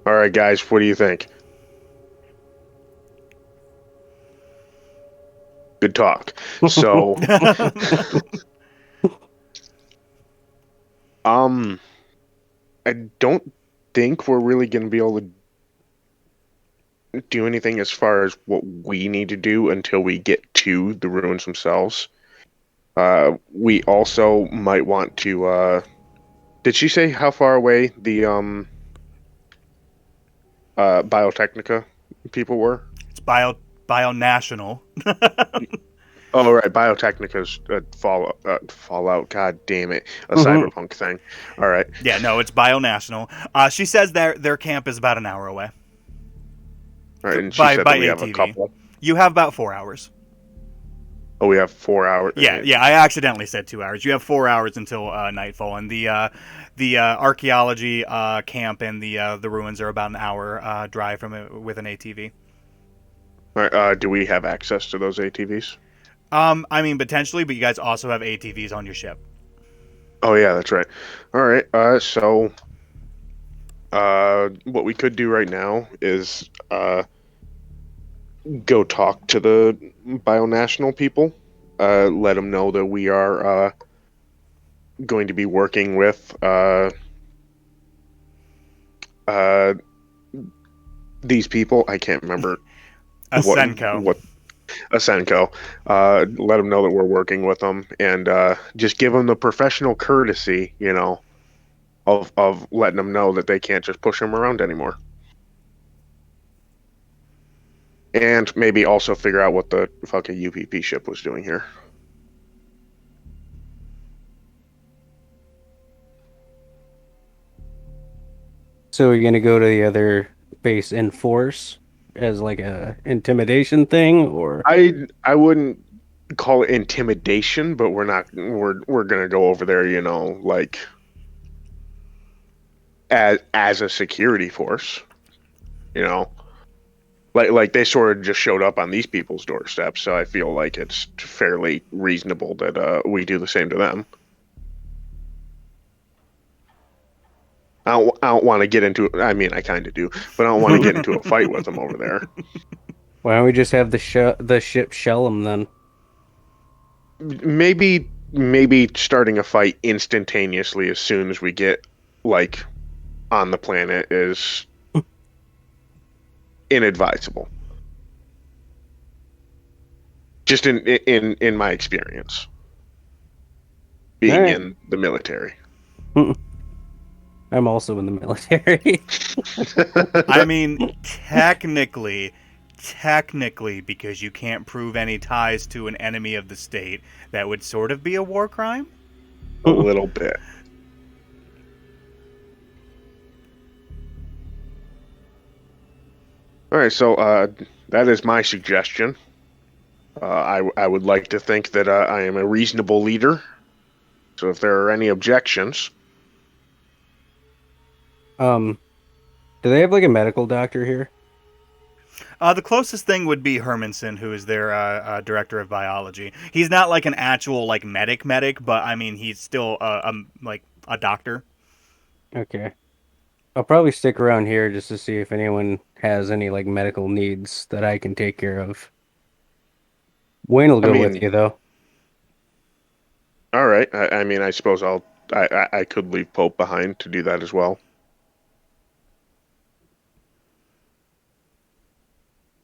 All right, guys. What do you think? Good talk. So, I don't think we're really going to be able to do anything as far as what we need to do until we get to the ruins themselves. We also might want to. Did she say how far away the Biotechnica people were? It's bio national. Oh, right, Biotechnica's Fallout. God damn it, a Mhm. cyberpunk thing. All right, Yeah, no, it's bio national. She says their camp is about an hour away. all right, and she by said by that we have a ATV. couple. You have about 4 hours. Oh, we have 4 hours. Yeah. I accidentally said 2 hours. You have 4 hours until nightfall, and the archaeology camp and the ruins are about an hour drive from it with an ATV. All right, do we have access to those ATVs? I mean potentially, but you guys also have ATVs on your ship. Oh yeah, that's right. All right. So what we could do right now is go talk to the bionational people. Let them know that we are going to be working with uh, these people. I can't remember Asenko. what Asenko. Let them know that we're working with them, and just give them the professional courtesy, of letting them know that they can't just push them around anymore. And maybe also figure out what the fucking UPP ship was doing here. So we're gonna go to the other base in force as like a intimidation thing, or I wouldn't call it intimidation, but we're gonna go over there, like as a security force, you know. Like they sort of just showed up on these people's doorsteps, so I feel like it's fairly reasonable that we do the same to them. I don't want to get into. I mean, I kind of do, but I don't want to get into a fight with them over there. why don't we just have the ship shell them then? Maybe starting a fight instantaneously as soon as we get like on the planet is inadvisable. Just in my experience, being All right. in the military. I'm also in the military. I mean, technically, because you can't prove any ties to an enemy of the state, that would sort of be a war crime. A little bit. All right, so that is my suggestion. I would like to think that I am a reasonable leader. So if there are any objections, Do they have like a medical doctor here? The closest thing would be Hermanson, who is their director of biology. He's not like an actual like medic, but I mean he's still like a doctor. Okay. I'll probably stick around here just to see if anyone has any like medical needs that I can take care of. Wayne will I go with mean, you though. all right. I mean, I suppose I could leave Pope behind to do that as well.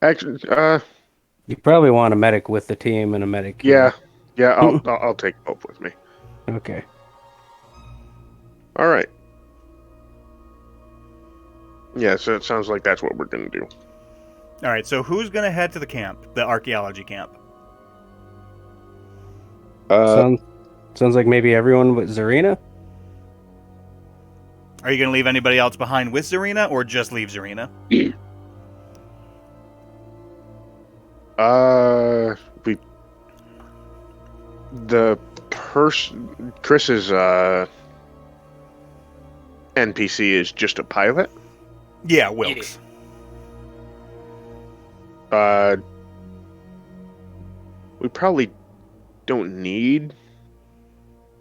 Actually, You probably want a medic with the team and a medic Yeah, here. yeah. I'll take both with me. Okay. All right. Yeah, so it sounds like that's what we're gonna do. All right, so who's going to head to the camp, the archaeology camp? Sounds like maybe everyone with Zarina. Are you going to leave anybody else behind with Zarina, or just leave Zarina? We the Chris's NPC is just a pilot. Yeah, Wilkes. We probably don't need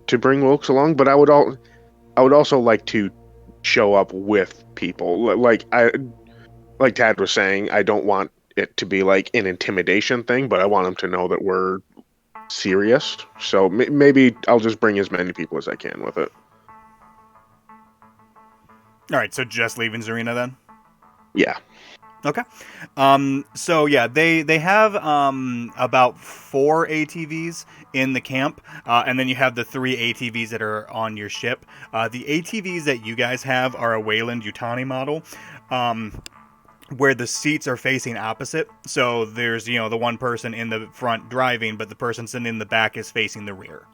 to bring Wilkes along, but I would also like to show up with people. Like Tad was saying, I don't want it to be like an intimidation thing, but I want them to know that we're serious. So maybe I'll just bring as many people as I can with it. All right, so just leaving Zarina then? Yeah. Okay. So yeah, they have about 4 ATVs in the camp, and then you have the 3 ATVs that are on your ship. The ATVs that you guys have are a Wayland Yutani model, where the seats are facing opposite. So there's the one person in the front driving, but the person sitting in the back is facing the rear.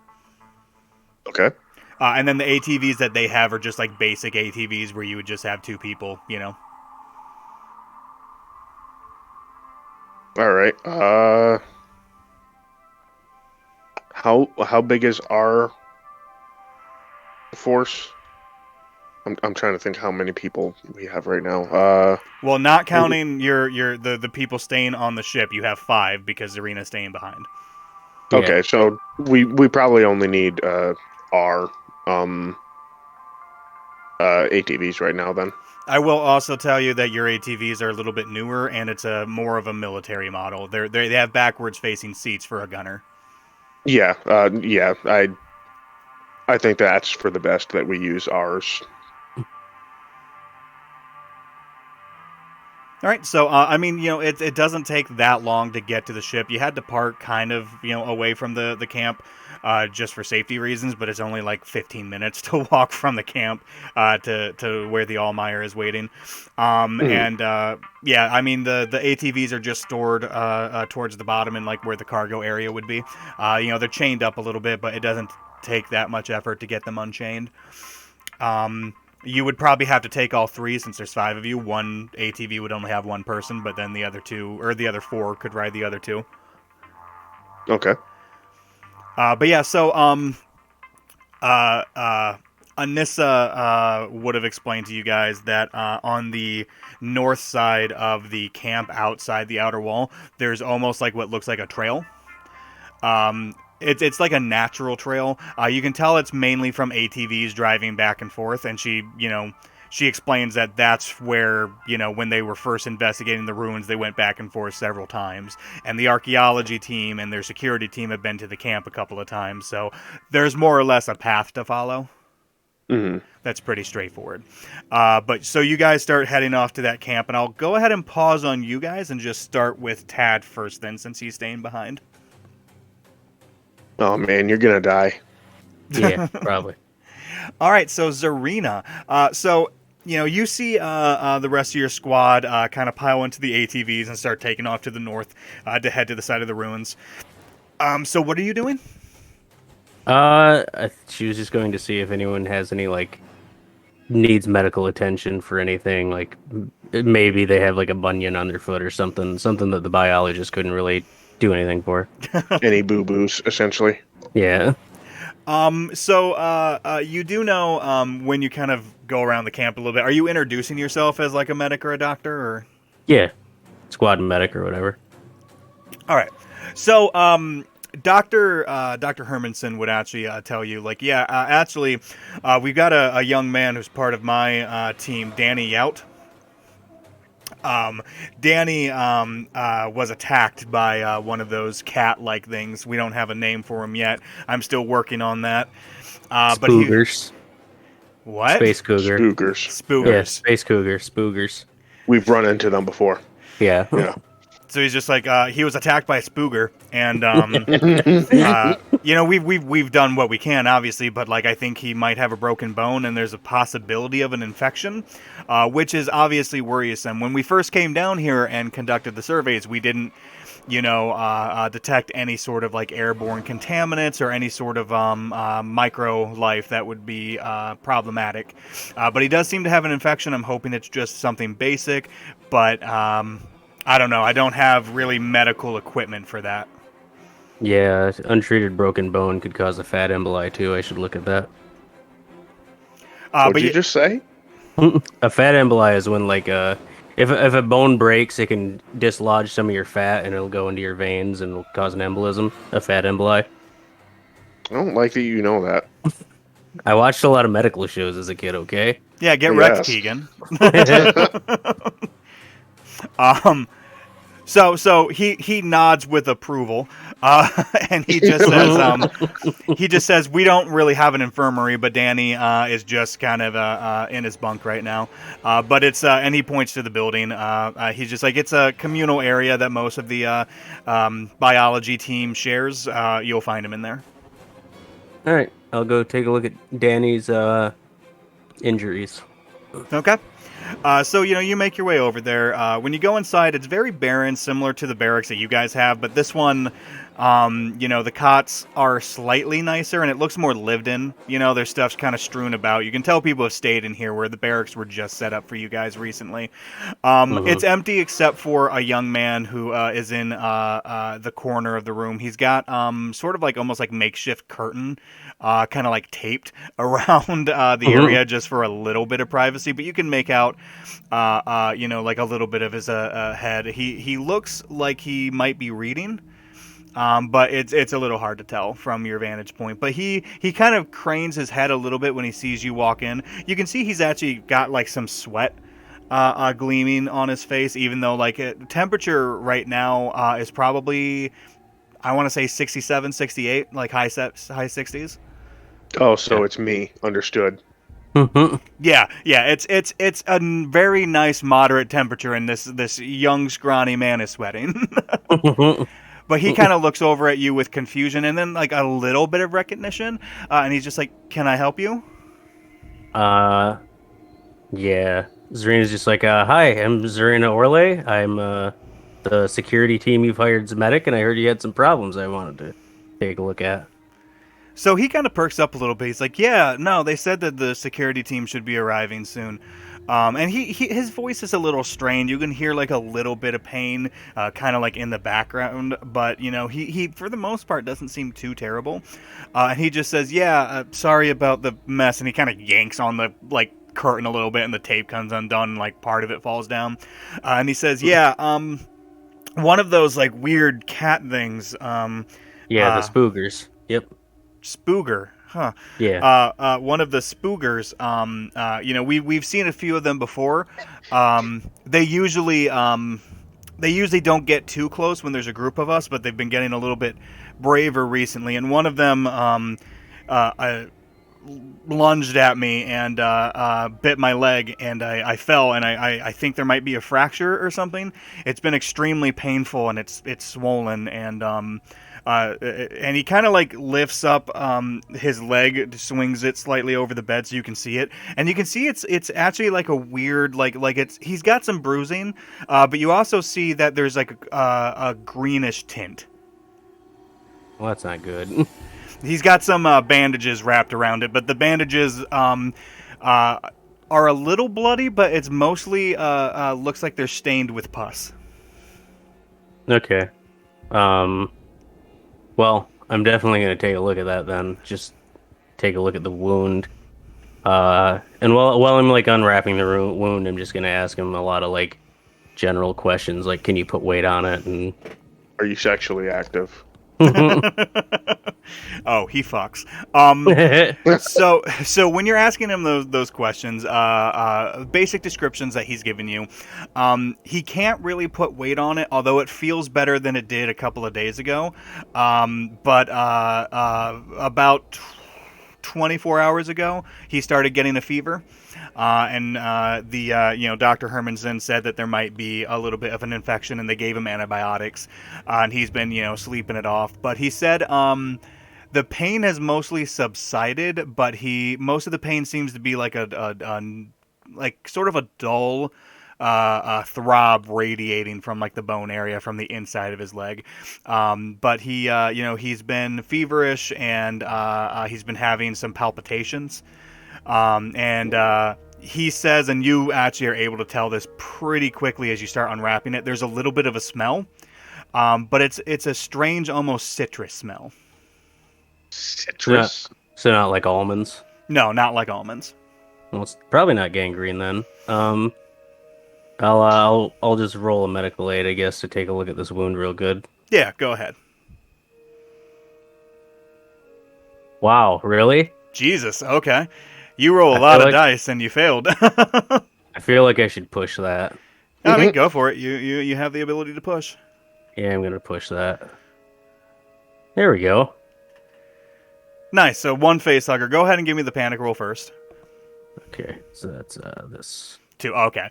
Okay. And then the ATVs that they have are just like basic ATVs where you would just have 2 people. All right. How big is our force? I'm trying to think how many people we have right now. Well, not counting the people staying on the ship, you have 5 because Zarina's staying behind. Yeah. Okay, so we probably only need our ATVs right now then. I will also tell you that your ATVs are a little bit newer, and it's a more of a military model. They have backwards facing seats for a gunner. Yeah, yeah. I think that's for the best that we use ours. All right, so I mean, it doesn't take that long to get to the ship. You had to park kind of away from the camp, just for safety reasons, but it's only like 15 minutes to walk from the camp to where the Allmeyer is waiting. And yeah, I mean the ATVs are just stored towards the bottom in like where the cargo area would be. They're chained up a little bit, but it doesn't take that much effort to get them unchained. You would probably have to take all 3 since there's 5 of you. One ATV would only have 1 person, but then the other 4 could ride the other 2. Okay. But yeah, so Anissa would have explained to you guys that on the north side of the camp, outside the outer wall, there's almost like what looks like a trail. It's like a natural trail. You can tell it's mainly from ATVs driving back and forth, and she explains that that's where, when they were first investigating the ruins, they went back and forth several times. And the archaeology team and their security team have been to the camp a couple of times, so there's more or less a path to follow. Mm-hmm. That's pretty straightforward. But so you guys start heading off to that camp, and I'll go ahead and pause on you guys and just start with Tad first then, since he's staying behind. Oh man, you're gonna die. Yeah, probably. All right, so Zarina. You see the rest of your squad kind of pile into the ATVs and start taking off to the north to head to the side of the ruins. So what are you doing? She was just going to see if anyone has any needs medical attention for anything. Like maybe they have like a bunion on their foot or something that the biologist couldn't really do anything for. Any boo-boos, essentially. Yeah. So you do know when you kind of go around the camp a little bit, are you introducing yourself as like a medic or a doctor, or? Yeah. Squad medic or whatever. All right. So Dr. Hermanson would actually tell you, we've got a young man who's part of my team, Danny Yout. Danny was attacked by one of those cat-like things. We don't have a name for him yet. I'm still working on that. Spoogers. What? Space cougar. Spoogers. Spoogers. Yeah, space cougar. Spoogers. We've run into them before. Yeah. Yeah. So he's just like, he was attacked by a spooger, and we've done what we can, obviously, but like I think he might have a broken bone, and there's a possibility of an infection, which is obviously worrisome. When we first came down here and conducted the surveys, we didn't, detect any sort of like airborne contaminants or any sort of micro life that would be problematic. But he does seem to have an infection. I'm hoping it's just something basic, but I don't know. I don't have really medical equipment for that. Yeah, untreated broken bone could cause a fat emboli too. I should look at that. What did you just say? A fat emboli is when if a bone breaks, it can dislodge some of your fat and it'll go into your veins and it'll cause an embolism. A fat emboli. I don't like that you know that. I watched a lot of medical shows as a kid. Okay. Yeah, get Yes. wrecked, Keegan. So he nods with approval, and he just says we don't really have an infirmary, but Danny is just kind of in his bunk right now. But it's and he points to the building. He's just like, it's a communal area that most of the biology team shares. You'll find him in there. All right, I'll go take a look at Danny's injuries. Okay. So, you make your way over there. When you go inside, it's very barren, similar to the barracks that you guys have, but this one, the cots are slightly nicer, and it looks more lived in. There's stuff's kind of strewn about. You can tell people have stayed in here, where the barracks were just set up for you guys recently. It's empty except for a young man who is in the corner of the room. He's got sort of like almost like makeshift curtain, kind of like taped around the area just for a little bit of privacy, but you can make out like a little bit of his head. He looks like he might be reading, but it's a little hard to tell from your vantage point. But he kind of cranes his head a little bit when he sees you walk in. You can see he's actually got like some sweat gleaming on his face, even though like temperature right now is probably, I want to say 67, 68, like high 60s. Oh, so it's me. Understood. Yeah, it's a very nice moderate temperature, and this young scrawny man is sweating. But he kind of looks over at you with confusion and then like a little bit of recognition, and he's just like, "Can I help you?" Yeah. Zarina's just like, hi, I'm Zarina Orle. I'm the security team you've hired as a medic, and I heard you had some problems I wanted to take a look at. So he kind of perks up a little bit. He's like, "Yeah, no, they said that the security team should be arriving soon." And his voice is a little strained. You can hear like a little bit of pain, kind of like in the background. But he for the most part doesn't seem too terrible. And he just says, "Yeah, sorry about the mess." And he kind of yanks on the like curtain a little bit, and the tape comes undone. And, like part of it falls down. And he says, "Yeah, one of those like weird cat things." Yeah, the spoogers. Yep. Spooger, huh? Yeah. One of the spoogers. We've seen a few of them before. They usually don't get too close when there's a group of us, but they've been getting a little bit braver recently. And one of them lunged at me and bit my leg, and I fell, and I think there might be a fracture or something. It's been extremely painful, and it's swollen, and he kind of like lifts up his leg, swings it slightly over the bed so you can see it, and you can see it's actually like a weird he's got some bruising, but you also see that there's like a greenish tint. Well, that's not good. He's got some bandages wrapped around it, but the bandages are a little bloody, but it's mostly looks like they're stained with pus. Okay. Well, I'm definitely going to take a look at that then. Just take a look at the wound. And while I'm like unwrapping the wound, I'm just going to ask him a lot of like general questions, like, can you put weight on it? And Are you sexually active? Oh, he fucks. So when you're asking him those questions, basic descriptions that he's given you, he can't really put weight on it, although it feels better than it did a couple of days ago. But about 24 hours ago, he started getting a fever. and Dr. Hermanson said that there might be a little bit of an infection, and they gave him antibiotics, and he's been sleeping it off. But he said the pain has mostly subsided, but most of the pain seems to be like like sort of a dull throb radiating from like the bone area from the inside of his leg. But he's been feverish, and he's been having some palpitations. And he says, and you actually are able to tell this pretty quickly as you start unwrapping it, there's a little bit of a smell, but it's a strange, almost citrus smell. Citrus. So not like almonds. No, not like almonds. Well, it's probably not gangrene then. I'll just roll a medical aid, I guess, to take a look at this wound real good. Yeah, go ahead. Wow, really? Jesus, okay. You roll a lot of dice and you failed. I feel like I should push that. I mean, go for it. You have the ability to push. Yeah, I'm gonna push that. There we go. Nice. So one face hugger. Go ahead and give me the panic roll first. Okay, so that's this. 2. Okay.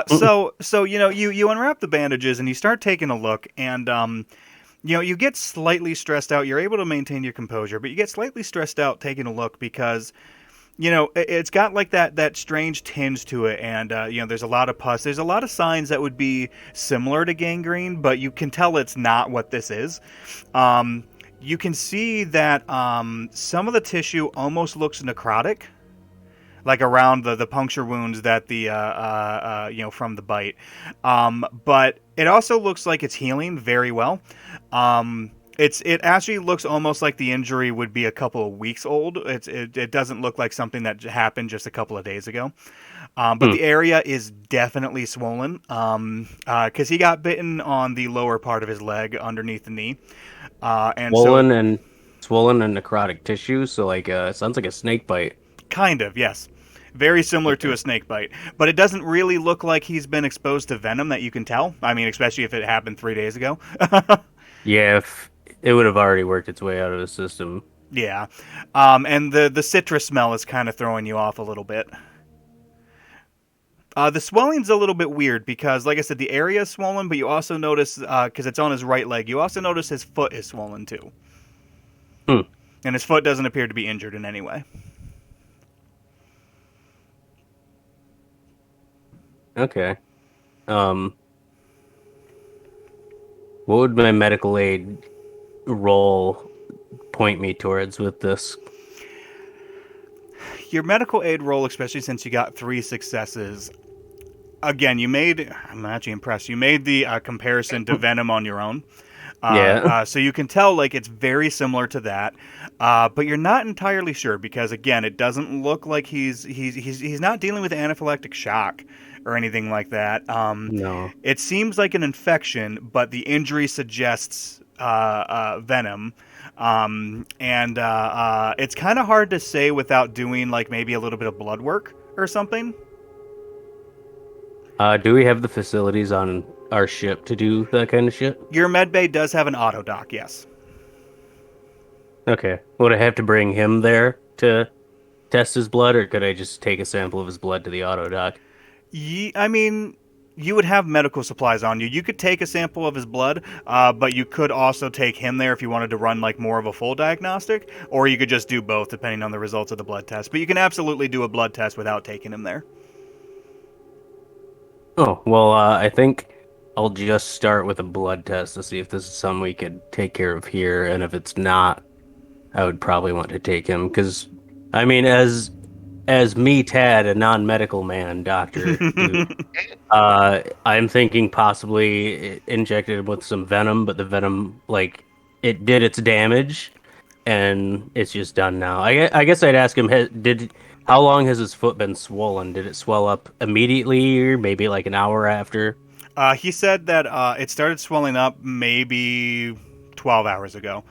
So you unwrap the bandages and you start taking a look, and you get slightly stressed out. You're able to maintain your composure, but you get slightly stressed out taking a look because it's got like that strange tinge to it, and there's a lot of pus. There's a lot of signs that would be similar to gangrene, but you can tell it's not what this is. You can see that some of the tissue almost looks necrotic, like around the puncture wounds that from the bite. But it also looks like it's healing very well. It actually looks almost like the injury would be a couple of weeks old. It doesn't look like something that happened just a couple of days ago. But the area is definitely swollen because he got bitten on the lower part of his leg underneath the knee. Swollen and necrotic tissue, so like it sounds like a snake bite. Kind of, yes. Very similar to a snake bite. But it doesn't really look like he's been exposed to venom that you can tell. I mean, especially if it happened 3 days ago. Yeah, if it would have already worked its way out of the system. Yeah. And the citrus smell is kind of throwing you off a little bit. The swelling's a little bit weird because, like I said, the area is swollen, but you also notice, because it's on his right leg, you also notice his foot is swollen too. And his foot doesn't appear to be injured in any way. Okay. What would my medical aid roll point me towards with this? Your medical aid roll, especially since you got 3 successes, again, I'm actually impressed. You made the comparison to Venom on your own. So you can tell like it's very similar to that, but you're not entirely sure because again, it doesn't look like he's not dealing with anaphylactic shock or anything like that. No. It seems like an infection, but the injury suggests venom. It's kind of hard to say without doing like maybe a little bit of blood work or something. Do we have the facilities on our ship to do that kind of shit? Your medbay does have an auto dock, yes. Okay. Would I have to bring him there to test his blood, or could I just take a sample of his blood to the auto dock? I mean, you would have medical supplies on you. You could take a sample of his blood, but you could also take him there if you wanted to run like more of a full diagnostic, or you could just do both depending on the results of the blood test. But you can absolutely do a blood test without taking him there. Oh, well, I think I'll just start with a blood test to see if this is something we could take care of here, and if it's not, I would probably want to take him, because, I mean, as me, Tad, a non-medical man, doctor, I'm thinking possibly injected him with some venom, but the venom, like, it did its damage, and it's just done now. I guess I'd ask him, how long has his foot been swollen? Did it swell up immediately, or maybe like an hour after? He said that it started swelling up maybe 12 hours ago.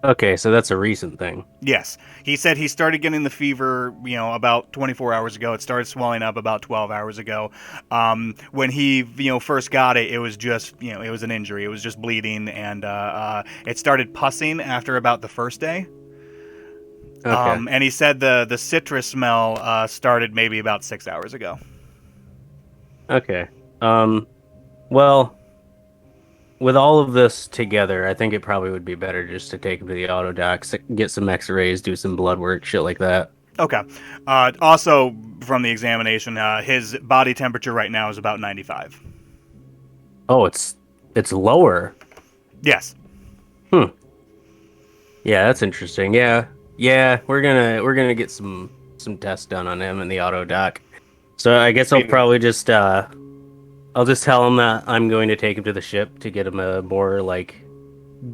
Okay, so that's a recent thing. Yes. He said he started getting the fever, about 24 hours ago. It started swelling up about 12 hours ago. When he, first got it, it was just, it was an injury. It was just bleeding, and it started pussing after about the first day. Okay. And he said the citrus smell started maybe about 6 hours ago. Okay. Well, with all of this together, I think it probably would be better just to take him to the auto doc, get some X-rays, do some blood work, shit like that. Okay. Also, from the examination, his body temperature right now is about 95. Oh, it's lower. Yes. Hmm. Yeah, that's interesting. Yeah, we're gonna get some tests done on him in the auto doc. So I guess I'll probably just I'll just tell him that I'm going to take him to the ship to get him a more like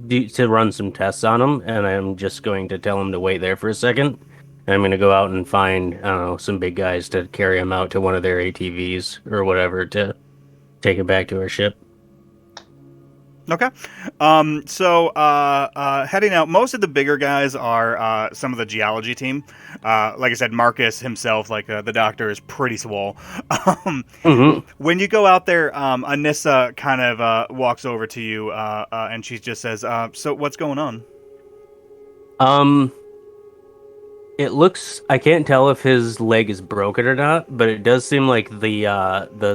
to run some tests on him, and I'm just going to tell him to wait there for a second. And I'm gonna go out and find I don't know some big guys to carry him out to one of their ATVs or whatever to take him back to our ship. Okay. So heading out, most of the bigger guys are some of the geology team. Like I said, Marcus himself, like the doctor, is pretty swole. When you go out there, Anissa kind of walks over to you and she just says, so what's going on? It looks I can't tell if his leg is broken or not, but it does seem like the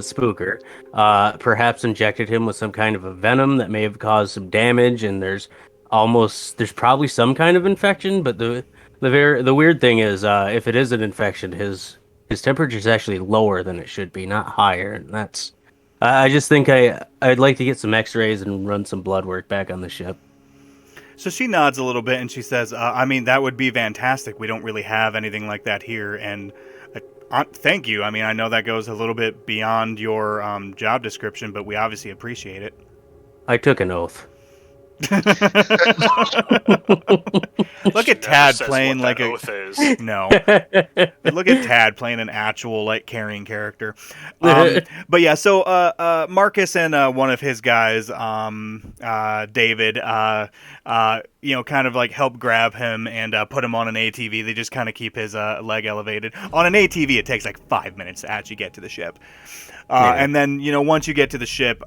spooker perhaps injected him with some kind of a venom that may have caused some damage, and there's probably some kind of infection, but the weird thing is if it is an infection, his temperature is actually lower than it should be, not higher, and that's I just think I'd like to get some x-rays and run some blood work back on the ship. So she nods a little bit and she says, I mean, that would be fantastic. We don't really have anything like that here. And thank you. I mean, I know that goes a little bit beyond your job description, but we obviously appreciate it. I took an oath. Look at Tad playing like a oath is. no. Look at Tad playing an actual like carrying character. But yeah, so Marcus and one of his guys, David, kind of like help grab him and put him on an ATV. They just kind of keep his leg elevated. On an ATV, it takes like 5 minutes to actually get to the ship. And then once you get to the ship,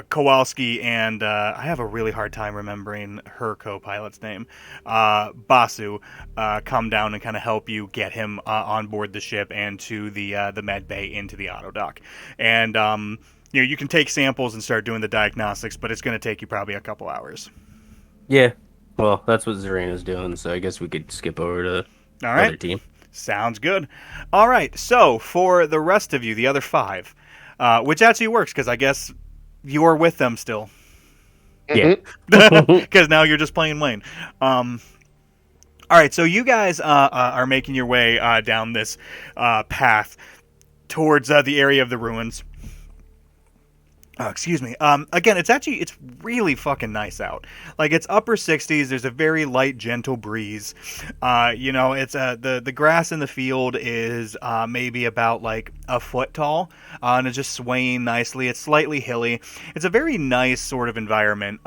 Kowalski and I have a really hard time remembering her co-pilot's name. Basu come down and kind of help you get him on board the ship and to the med bay into the auto dock. And you can take samples and start doing the diagnostics, but it's going to take you probably a couple hours. Yeah, well, that's what Zarina's doing, so I guess we could skip over to the other team. Sounds good. All right, so for the rest of you, the other 5, which actually works because I guess you're with them still. Yeah. Because now you're just playing Wayne. All right, so you guys are making your way down this path towards the area of the ruins. Excuse me. Again, it's really fucking nice out. Like, it's upper 60s. There's a very light, gentle breeze. It's the grass in the field is maybe about like a foot tall, and it's just swaying nicely. It's slightly hilly. It's a very nice sort of environment.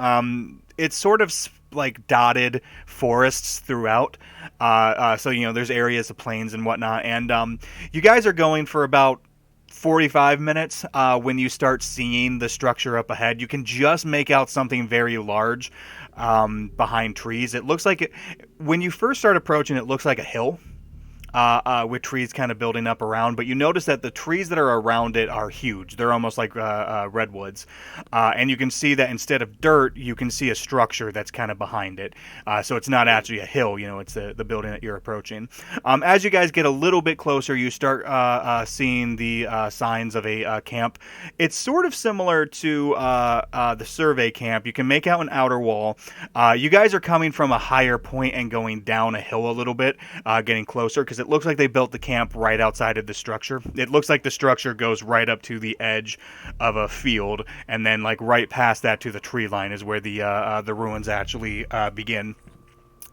It's sort of like dotted forests throughout. So there's areas of plains and whatnot. And you guys are going for about 45 minutes when you start seeing the structure up ahead. You can just make out something very large behind trees. It looks like when you first start approaching, it looks like a hill with trees kind of building up around. But you notice that the trees that are around it are huge. They're almost like redwoods. And you can see that instead of dirt, you can see a structure that's kind of behind it. So it's not actually a hill, it's the building that you're approaching. As you guys get a little bit closer, you start seeing the signs of a camp. It's sort of similar to the survey camp. You can make out an outer wall. You guys are coming from a higher point and going down a hill a little bit, getting closer, because it looks like they built the camp right outside of the structure. It looks like the structure goes right up to the edge of a field, and then like right past that to the tree line is where the ruins actually begin.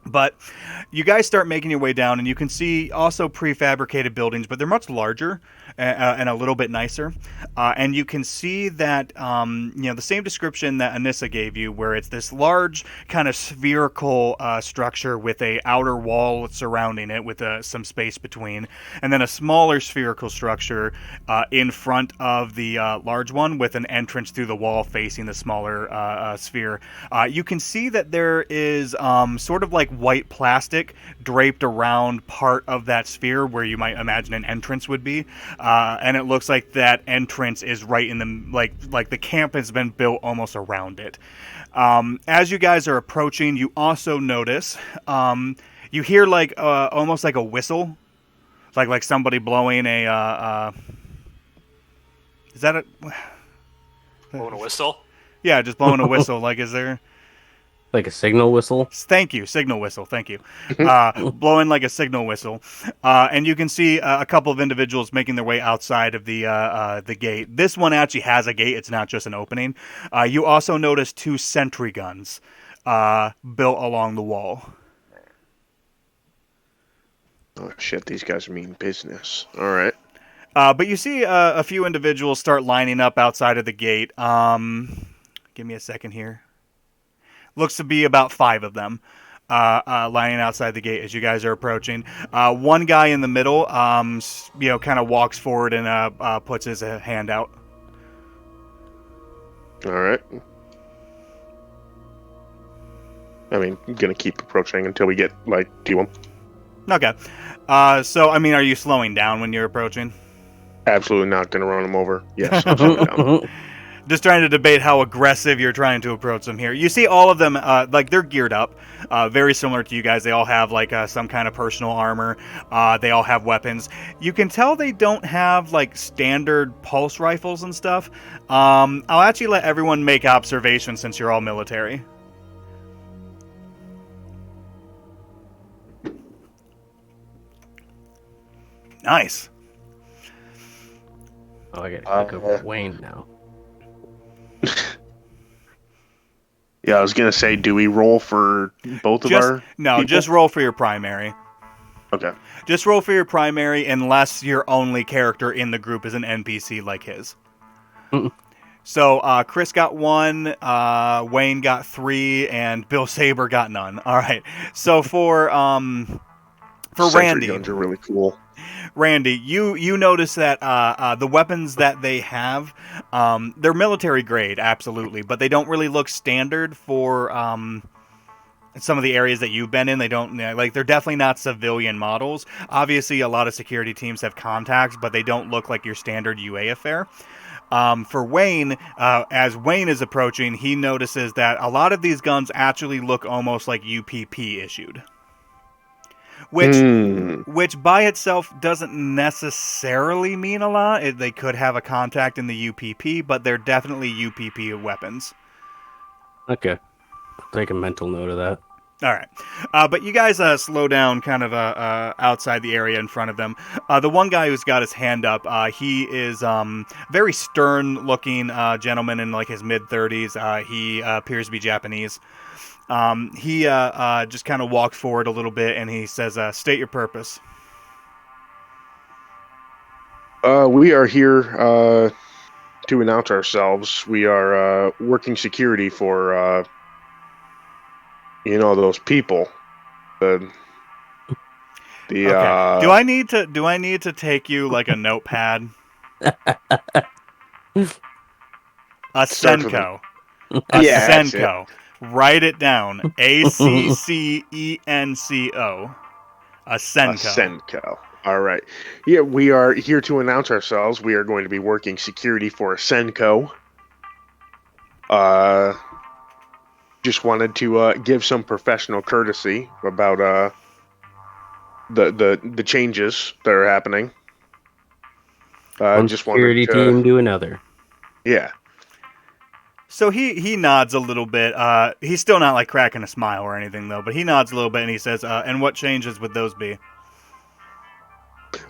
But you guys start making your way down, and you can see also prefabricated buildings, but they're much larger and a little bit nicer. And you can see that, the same description that Anissa gave you, where it's this large kind of spherical structure with a outer wall surrounding it with some space between, and then a smaller spherical structure in front of the large one with an entrance through the wall facing the smaller sphere. You can see that there is sort of like white plastic draped around part of that sphere where you might imagine an entrance would be, and it looks like that entrance is right in the like the camp has been built almost around it. As you guys are approaching, you also notice you hear like almost like a whistle, like somebody blowing a. Is that a? Blowing a whistle. Yeah, just blowing a whistle. Like, is there? Like a signal whistle. Thank you, signal whistle. Thank you. Blowing like a signal whistle, and you can see a couple of individuals making their way outside of the gate. This one actually has a gate; it's not just an opening. You also notice 2 sentry guns built along the wall. Oh shit! These guys mean business. All right. But you see a few individuals start lining up outside of the gate. Give me a second here. Looks to be about 5 of them lining outside the gate as you guys are approaching. One guy in the middle, kind of walks forward and puts his hand out. All right. I mean, I'm gonna keep approaching until we get to him. Okay. So, I mean, are you slowing down when you're approaching? Absolutely not gonna run him over. Yes, I'm slowing down. Just trying to debate how aggressive you're trying to approach them here. You see all of them, they're geared up, very similar to you guys. They all have, some kind of personal armor. They all have weapons. You can tell they don't have, standard pulse rifles and stuff. I'll actually let everyone make observations since you're all military. Nice. Oh, I gotta look over Wayne now. Yeah, I was gonna say, do we roll for both of our? No, people? just roll for your primary. Okay. Just roll for your primary unless your only character in the group is an NPC like his. So Chris got 1, Wayne got 3, and Bill Saber got none. All right. So for Sentry Randy, guns are really cool. Randy, you notice that the weapons that they have, they're military grade, absolutely, but they don't really look standard for some of the areas that you've been in. They don't they're definitely not civilian models. Obviously, a lot of security teams have contacts, but they don't look like your standard UA affair. For Wayne, as Wayne is approaching, he notices that a lot of these guns actually look almost like UPP issued. Which by itself doesn't necessarily mean a lot. They could have a contact in the UPP, but they're definitely UPP weapons. Okay. Take a mental note of that. All right. But you guys slow down kind of outside the area in front of them. The one guy who's got his hand up, he is very stern-looking gentleman in his mid-30s. He appears to be Japanese. He just kind of walks forward a little bit, and he says, state your purpose. We are here to announce ourselves. We are working security for, those people. The Okay. Do I need to take you a notepad? A Senko. A Senko. Write it down. ACCENCO. A Senko. A Senko. All right. Yeah, we are here to announce ourselves. We are going to be working security for a Senko. Just wanted to give some professional courtesy about the changes that are happening. One just security wanted to, team to another. Yeah. So he nods a little bit. He's still not cracking a smile or anything though, but he nods a little bit and he says, "And what changes would those be?"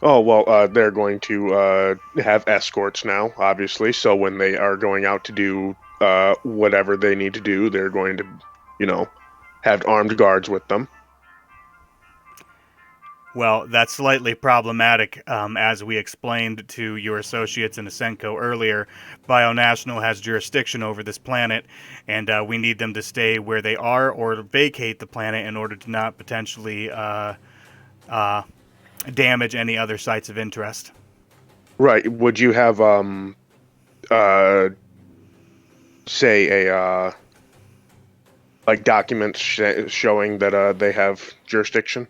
Oh well, they're going to have escorts now, obviously. So when they are going out to do whatever they need to do, they're going to, have armed guards with them. Well, that's slightly problematic, as we explained to your associates in Asenko earlier. Bionational has jurisdiction over this planet, and we need them to stay where they are or vacate the planet in order to not potentially damage any other sites of interest. Right. Would you have, say, like documents showing that they have jurisdiction?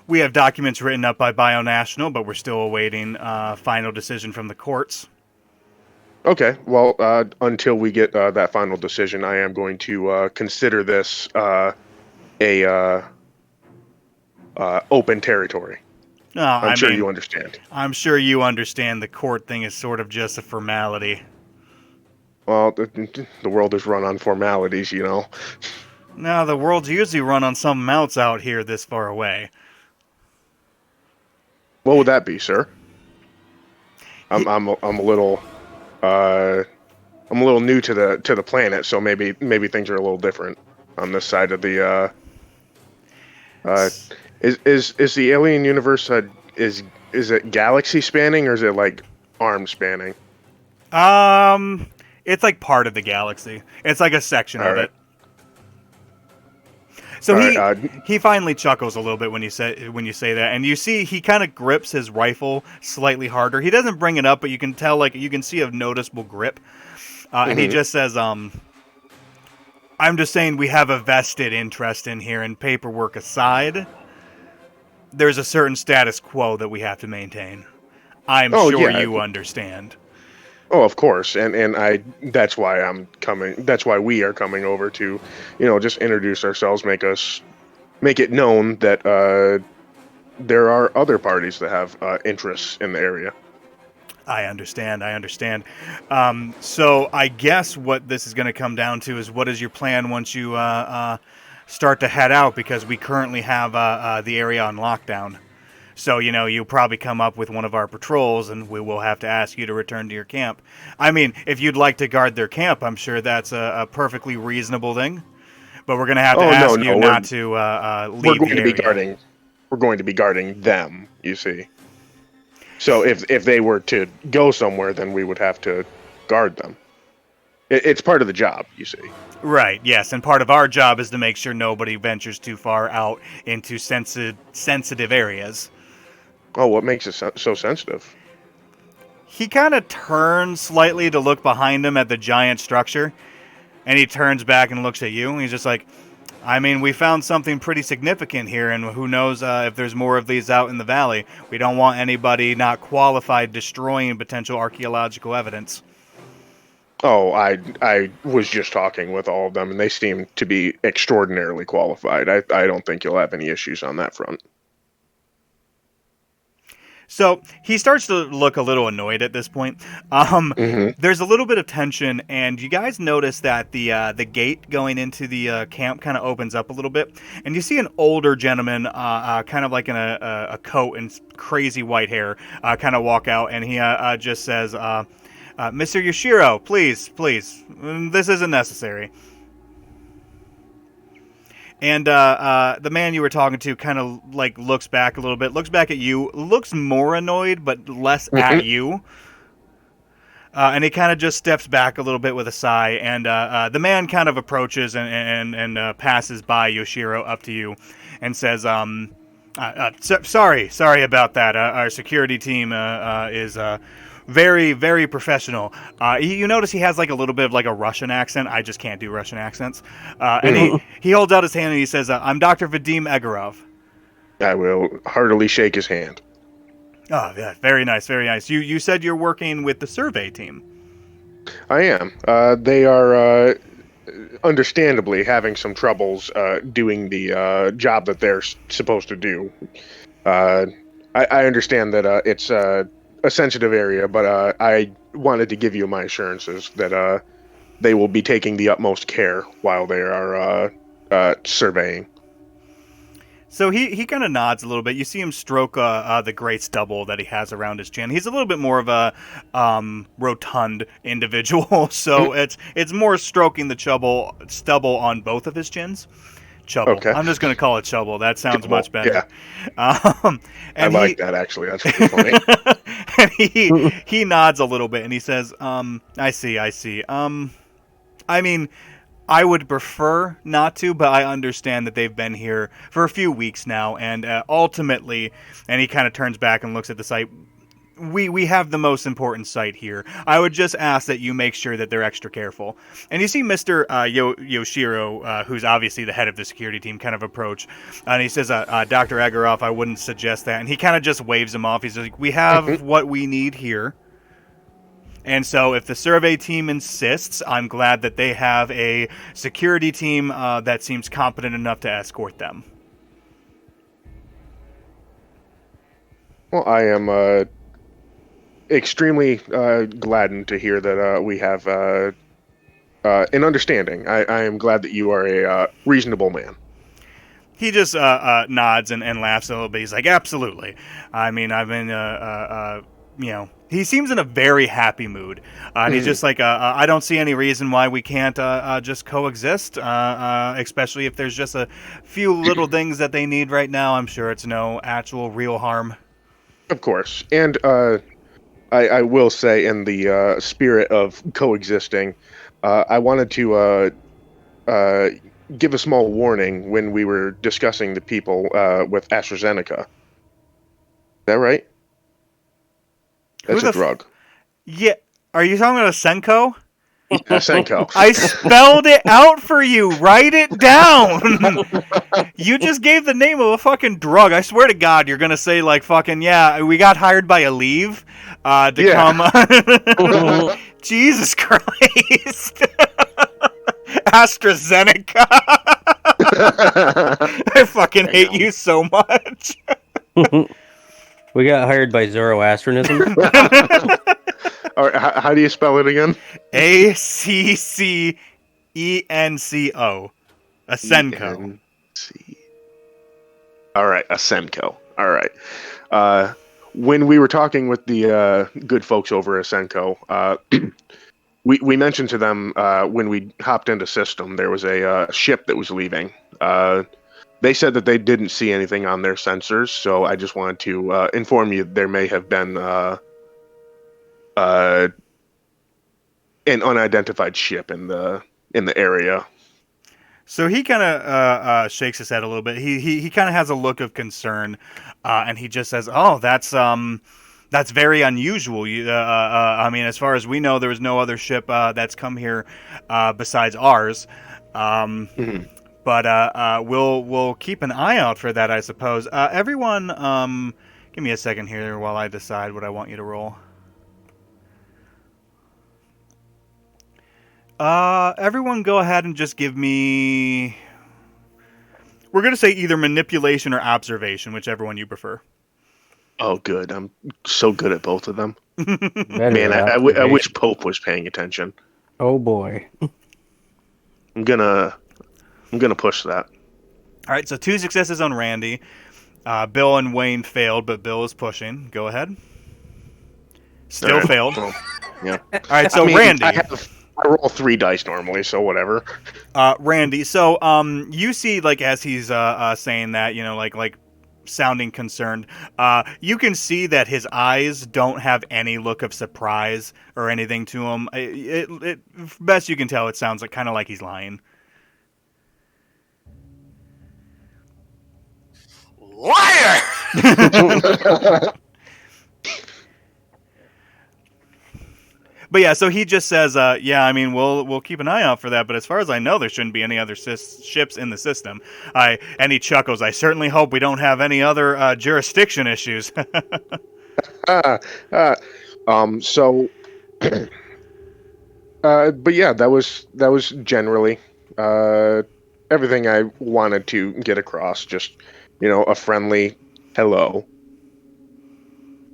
We have documents written up by Bionational, but we're still awaiting final decision from the courts. Okay, well, until we get that final decision, I am going to consider this a open territory. I'm sure you understand. I'm sure you understand the court thing is sort of just a formality. Well, the world is run on formalities, you know. No, the world's usually run on something else out here this far away. What would that be, sir? I'm a little I'm a little new to the planet, so maybe things are a little different on this side of the. Is the alien universe is it galaxy spanning or is it like arm spanning? It's like part of the galaxy. It's like a section All of right. it. So All he finally chuckles a little bit when you say that, and you see he kind of grips his rifle slightly harder. He doesn't bring it up, but you can tell, like, you can see a noticeable grip. And he just says, "I'm just saying we have a vested interest in here, and paperwork aside, there's a certain status quo that we have to maintain. I'm sure yeah. you understand." Oh, of course, and that's why I'm coming. That's why we are coming over to, just introduce ourselves, make it known that there are other parties that have interests in the area. I understand. So I guess what this is going to come down to is, what is your plan once you start to head out? Because we currently have the area on lockdown. So, you'll probably come up with one of our patrols, and we will have to ask you to return to your camp. I mean, if you'd like to guard their camp, I'm sure that's a perfectly reasonable thing. But we're going to have to ask you not to leave the area. We're going to be guarding them, you see. So if they were to go somewhere, then we would have to guard them. It's part of the job, you see. Right, yes, and part of our job is to make sure nobody ventures too far out into sensitive areas. Oh, what makes it so sensitive? He kind of turns slightly to look behind him at the giant structure, and he turns back and looks at you, and he's just like, I mean, we found something pretty significant here, and who knows if there's more of these out in the valley. We don't want anybody not qualified destroying potential archaeological evidence. Oh, I was just talking with all of them, and they seem to be extraordinarily qualified. I don't think you'll have any issues on that front. So he starts to look a little annoyed at this point. There's a little bit of tension, and you guys notice that the gate going into the camp kind of opens up a little bit, and you see an older gentleman, kind of like in a coat and crazy white hair, kind of walk out, and he just says, "Mr. Yoshiro, please, this isn't necessary." And the man you were talking to kind of like looks back a little bit, looks back at you, looks more annoyed but less at you. And he kind of just steps back a little bit with a sigh. And the man kind of approaches and passes by Yoshiro up to you and says, sorry about that. Our security team is very, very professional. You notice he has like a little bit of like a Russian accent. I just can't do Russian accents. And he holds out his hand and he says, I'm Dr. Vadim Egorov. I will heartily shake his hand. Oh, yeah, very nice, very nice. You said you're working with the survey team. I am. They are understandably having some troubles doing the job that they're supposed to do. I understand that it's a sensitive area, but I wanted to give you my assurances that they will be taking the utmost care while they are surveying. So he kind of nods a little bit. You see him stroke the great stubble that he has around his chin. He's a little bit more of a rotund individual, so it's more stroking the stubble on both of his chins. Chubble. Okay. I'm just going to call it Chubble. That sounds much better. Yeah. I like that, actually. That's pretty funny. And he nods a little bit, and he says, I see. I mean, I would prefer not to, but I understand that they've been here for a few weeks now, and ultimately, and he kind of turns back and looks at the site, we have the most important site here. I would just ask that you make sure that they're extra careful. And you see Mr. Yoshiro, who's obviously the head of the security team, kind of approach, and he says, Dr. Agaroff, I wouldn't suggest that. And he kind of just waves him off. He's like, we have what we need here. And so if the survey team insists, I'm glad that they have a security team that seems competent enough to escort them. Well, I am extremely gladdened to hear that we have an understanding. I am glad that you are a reasonable man. He just nods and laughs a little bit. He's like, absolutely. I mean, I've been, he seems in a very happy mood. And he's just like, I don't see any reason why we can't just coexist, especially if there's just a few little things that they need right now. I'm sure it's no actual real harm. Of course. And I will say, in the spirit of coexisting, I wanted to give a small warning when we were discussing the people with AstraZeneca. Is that right? That's a drug. Yeah. Are you talking about a Senko? Yeah, Senko. I spelled it out for you. Write it down. You just gave the name of a fucking drug. I swear to God, you're going to say, like, fucking, yeah, we got hired by Aleve to come. Jesus Christ. AstraZeneca. I fucking hate you so much. We got hired by Zoroastrianism. All right, how do you spell it again? ACCENCO. A Senko. All right, a Senko. All right. When we were talking with the good folks over at Senko, we mentioned to them when we hopped into system, there was a ship that was leaving. They said that they didn't see anything on their sensors, so I just wanted to inform you there may have been an unidentified ship in the area. So he kind of shakes his head a little bit. He kind of has a look of concern, and he just says, "Oh, that's very unusual. I mean, as far as we know, there was no other ship that's come here besides ours. But we'll keep an eye out for that, I suppose. Everyone, give me a second here while I decide what I want you to roll. Everyone go ahead and just give me... We're going to say either manipulation or observation, whichever one you prefer. Oh, good. I'm so good at both of them. Man, I wish Pope was paying attention. Oh, boy. I'm gonna push that. All right, so 2 successes on Randy. Bill and Wayne failed, but Bill is pushing. Go ahead. Still right. failed. Well, yeah. All right, so Randy. I roll 3 dice normally, so whatever. Randy, so you see, like, as he's saying that, you know, like sounding concerned, you can see that his eyes don't have any look of surprise or anything to him. It best you can tell, it sounds like kind of like he's lying. Liar! But yeah, so he just says, yeah, I mean, we'll keep an eye out for that, but as far as I know, there shouldn't be any other ships in the system. And he chuckles, I certainly hope we don't have any other jurisdiction issues. But yeah, that was generally everything I wanted to get across. Just, a friendly hello.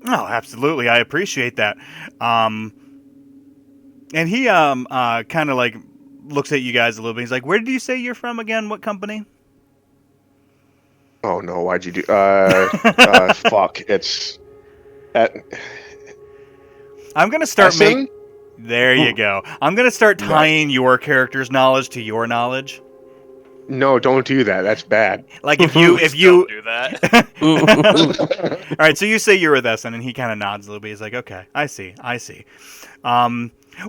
Oh, absolutely. I appreciate that. And he kind of like looks at you guys a little bit. He's like, "Where did you say you're from again? What company?" Oh no, why'd you do fuck. It's at I'm gonna start Essen? There you go. I'm gonna start tying your character's knowledge to your knowledge. No, don't do that. That's bad. Like if you Please don't do that. All right, so you say you're with Essen, and he kind of nods a little bit. He's like, okay, I see.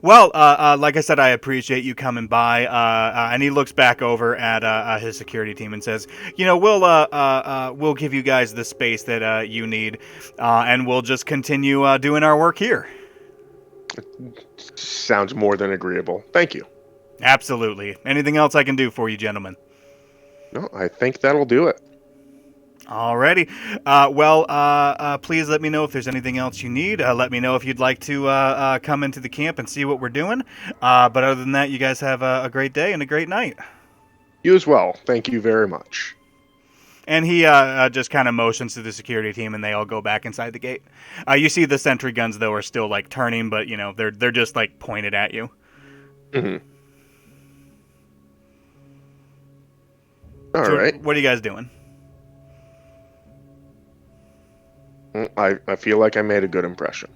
Well, like I said, I appreciate you coming by. And he looks back over at his security team and says, we'll give you guys the space that you need, and we'll just continue doing our work here. Sounds more than agreeable. Thank you. Absolutely. Anything else I can do for you, gentlemen? No, I think that'll do it. Alrighty. Please let me know if there's anything else you need. Let me know if you'd like to come into the camp and see what we're doing. But other than that, you guys have a great day and a great night. You as well. Thank you very much. And he just kind of motions to the security team, and they all go back inside the gate. You see the sentry guns, though, are still, like, turning, but, they're just, like, pointed at you. Mm-hmm. So All right. what are you guys doing? I feel like I made a good impression.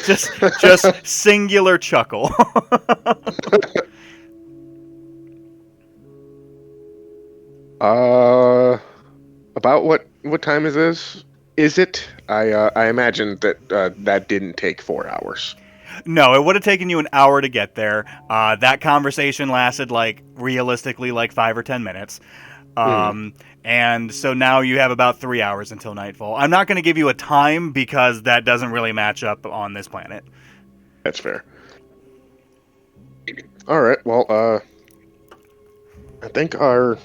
just singular chuckle. About what time is this? Is it? I imagine that that didn't take 4 hours. No, it would have taken you an hour to get there. That conversation lasted, like, realistically, like 5 or 10 minutes. And so now you have about 3 hours until nightfall. I'm not going to give you a time because that doesn't really match up on this planet. That's fair. All right. Well, I think our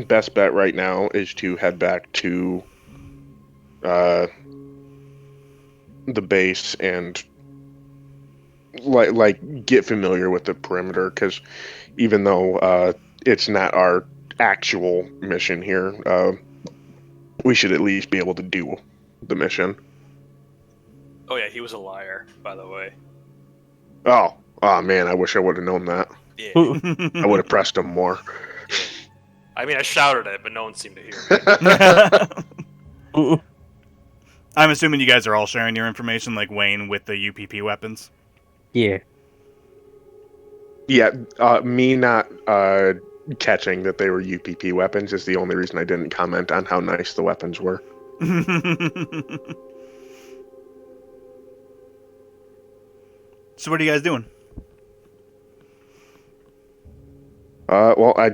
best bet right now is to head back to the base and like get familiar with the perimeter, because even though it's not our actual mission here, we should at least be able to do the mission. Oh yeah, he was a liar, by the way. Oh man, I wish I would have known that. Yeah. I would have pressed him more. I mean, I shouted it, but no one seemed to hear me. I'm assuming you guys are all sharing your information, like Wayne with the UPP weapons. Yeah. Yeah, me not catching that they were UPP weapons is the only reason I didn't comment on how nice the weapons were. So what are you guys doing? Well, I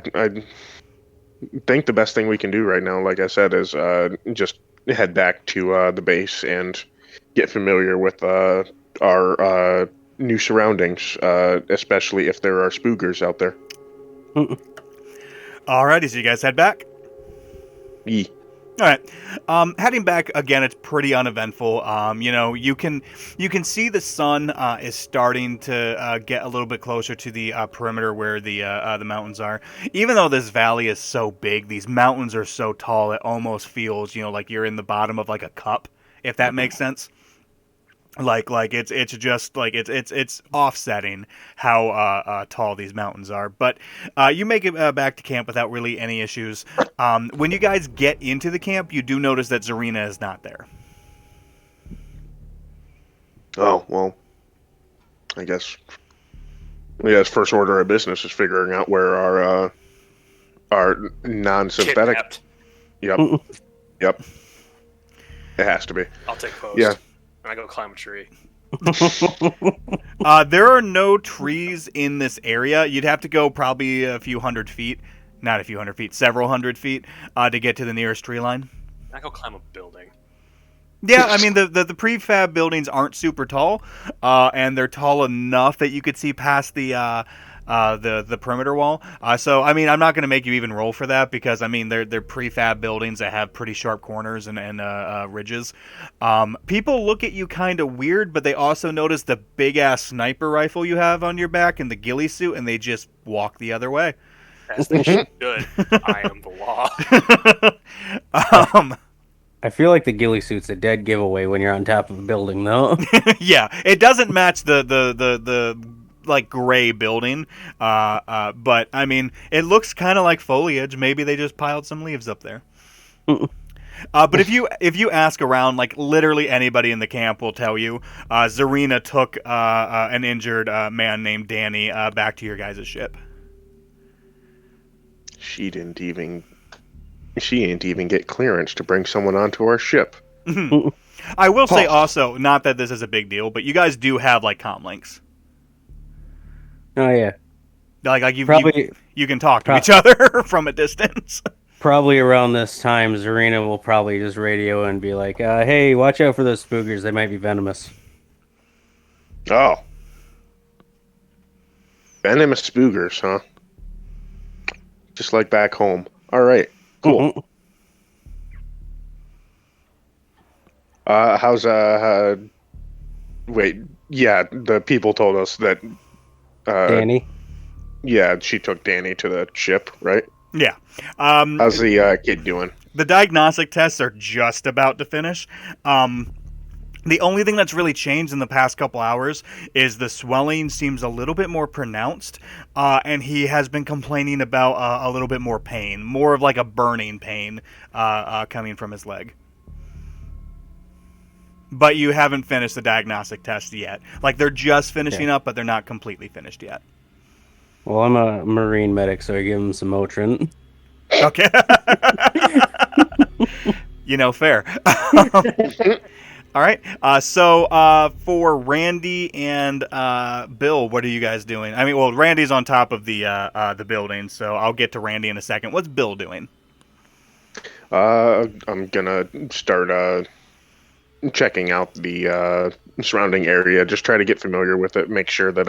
think the best thing we can do right now, like I said, is just head back to the base and get familiar with our new surroundings, especially if there are spookers out there. Alrighty, so you guys head back? Yee. All right. Heading back again, it's pretty uneventful. You can see the sun is starting to get a little bit closer to the perimeter where the mountains are. Even though this valley is so big, these mountains are so tall, it almost feels like you're in the bottom of like a cup, if that makes sense. Like it's just like it's offsetting how tall these mountains are, but you make it back to camp without really any issues. When you guys get into the camp, you do notice that Zarina is not there. Oh, well, I guess first order of business is figuring out where our non-synthetic. Kidnapped. Yep. It has to be. I'll take post. Yeah. And I go climb a tree. There are no trees in this area. You'd have to go probably a few hundred feet. Not a few hundred feet, several hundred feet to get to the nearest tree line. I go climb a building. Yeah, I mean, the prefab buildings aren't super tall, and they're tall enough that you could see past the perimeter wall. So, I mean, I'm not going to make you even roll for that because, I mean, they're prefab buildings that have pretty sharp corners and ridges. People look at you kind of weird, but they also notice the big-ass sniper rifle you have on your back and the ghillie suit, and they just walk the other way. As they should. I am the law. I feel like the ghillie suit's a dead giveaway when you're on top of a building, though. Yeah, it doesn't match the like gray building, but I mean, it looks kind of like foliage. Maybe they just piled some leaves up there. But if you ask around, like literally anybody in the camp will tell you, Zarina took an injured man named Danny back to your guys' ship. She didn't even get clearance to bring someone onto our ship. I will say Oh. also, not that this is a big deal, but you guys do have like comm links. Oh yeah, Like probably you can talk to pro- each other from a distance. probably around this time, Zarina will probably just radio and be like, "Hey, watch out for those spookers. They might be venomous." Oh. Venomous spoogers, huh? Just like back home. All right. Cool. Mhm. How's wait, yeah, the people told us that Danny. yeah, she took Danny to the ship, right? Yeah. How's the kid doing? The diagnostic tests are just about to finish. The only thing that's really changed in the past couple hours is the swelling seems a little bit more pronounced, and he has been complaining about a little bit more pain, more of like a burning pain coming from his leg. But you haven't finished the diagnostic test yet. Like they're just finishing up, but they're not completely finished yet. Well, I'm a marine medic, so I give him some Motrin. Okay. Fair. All right. So for Randy and Bill, what are you guys doing? I mean, well, Randy's on top of the building, so I'll get to Randy in a second. What's Bill doing? I'm gonna start checking out the surrounding area, just try to get familiar with it, make sure that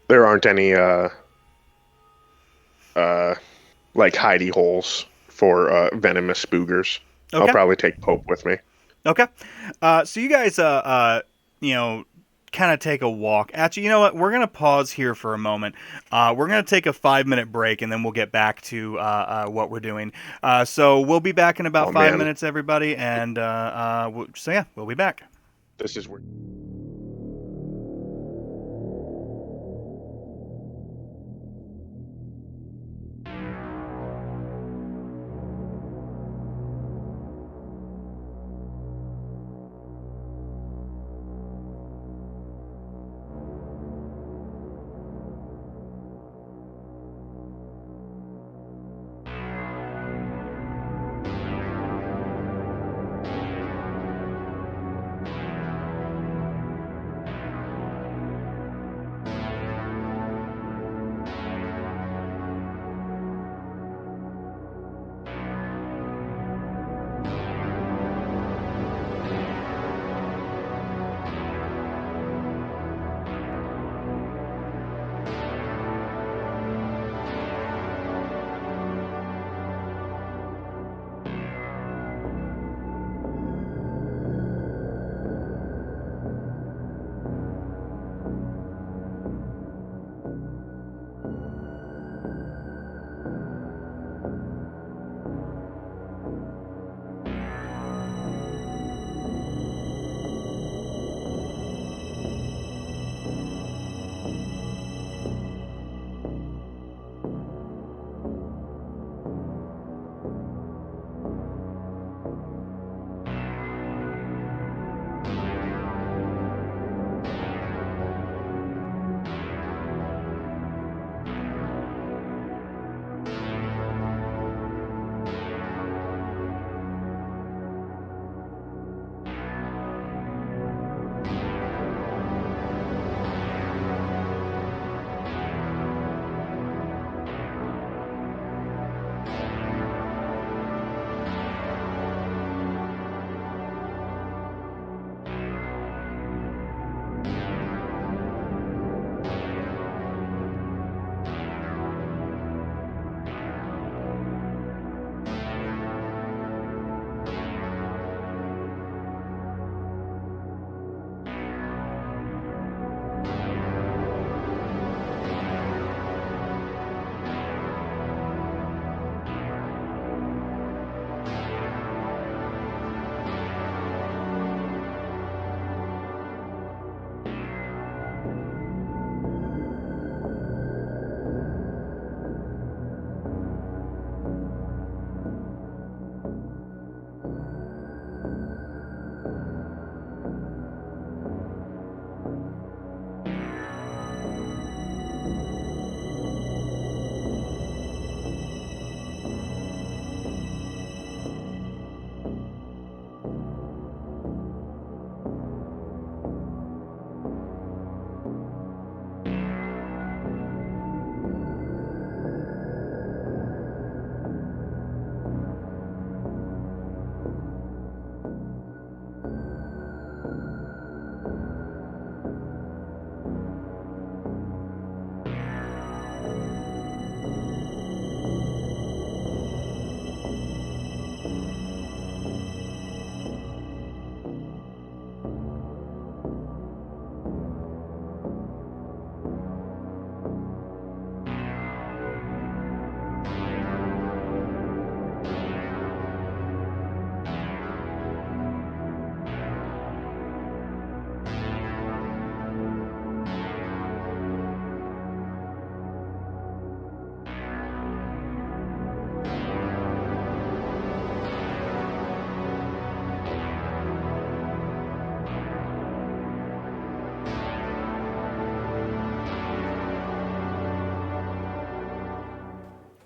there aren't any like hidey holes for venomous spoogers. Okay. I'll probably take Pope with me. Okay. So you guys, kind of take a walk. Actually, you know what? We're going to pause here for a moment. We're going to take a 5-minute break, and then we'll get back to what we're doing. So we'll be back in about 5 minutes, everybody. And we'll be back. This is where.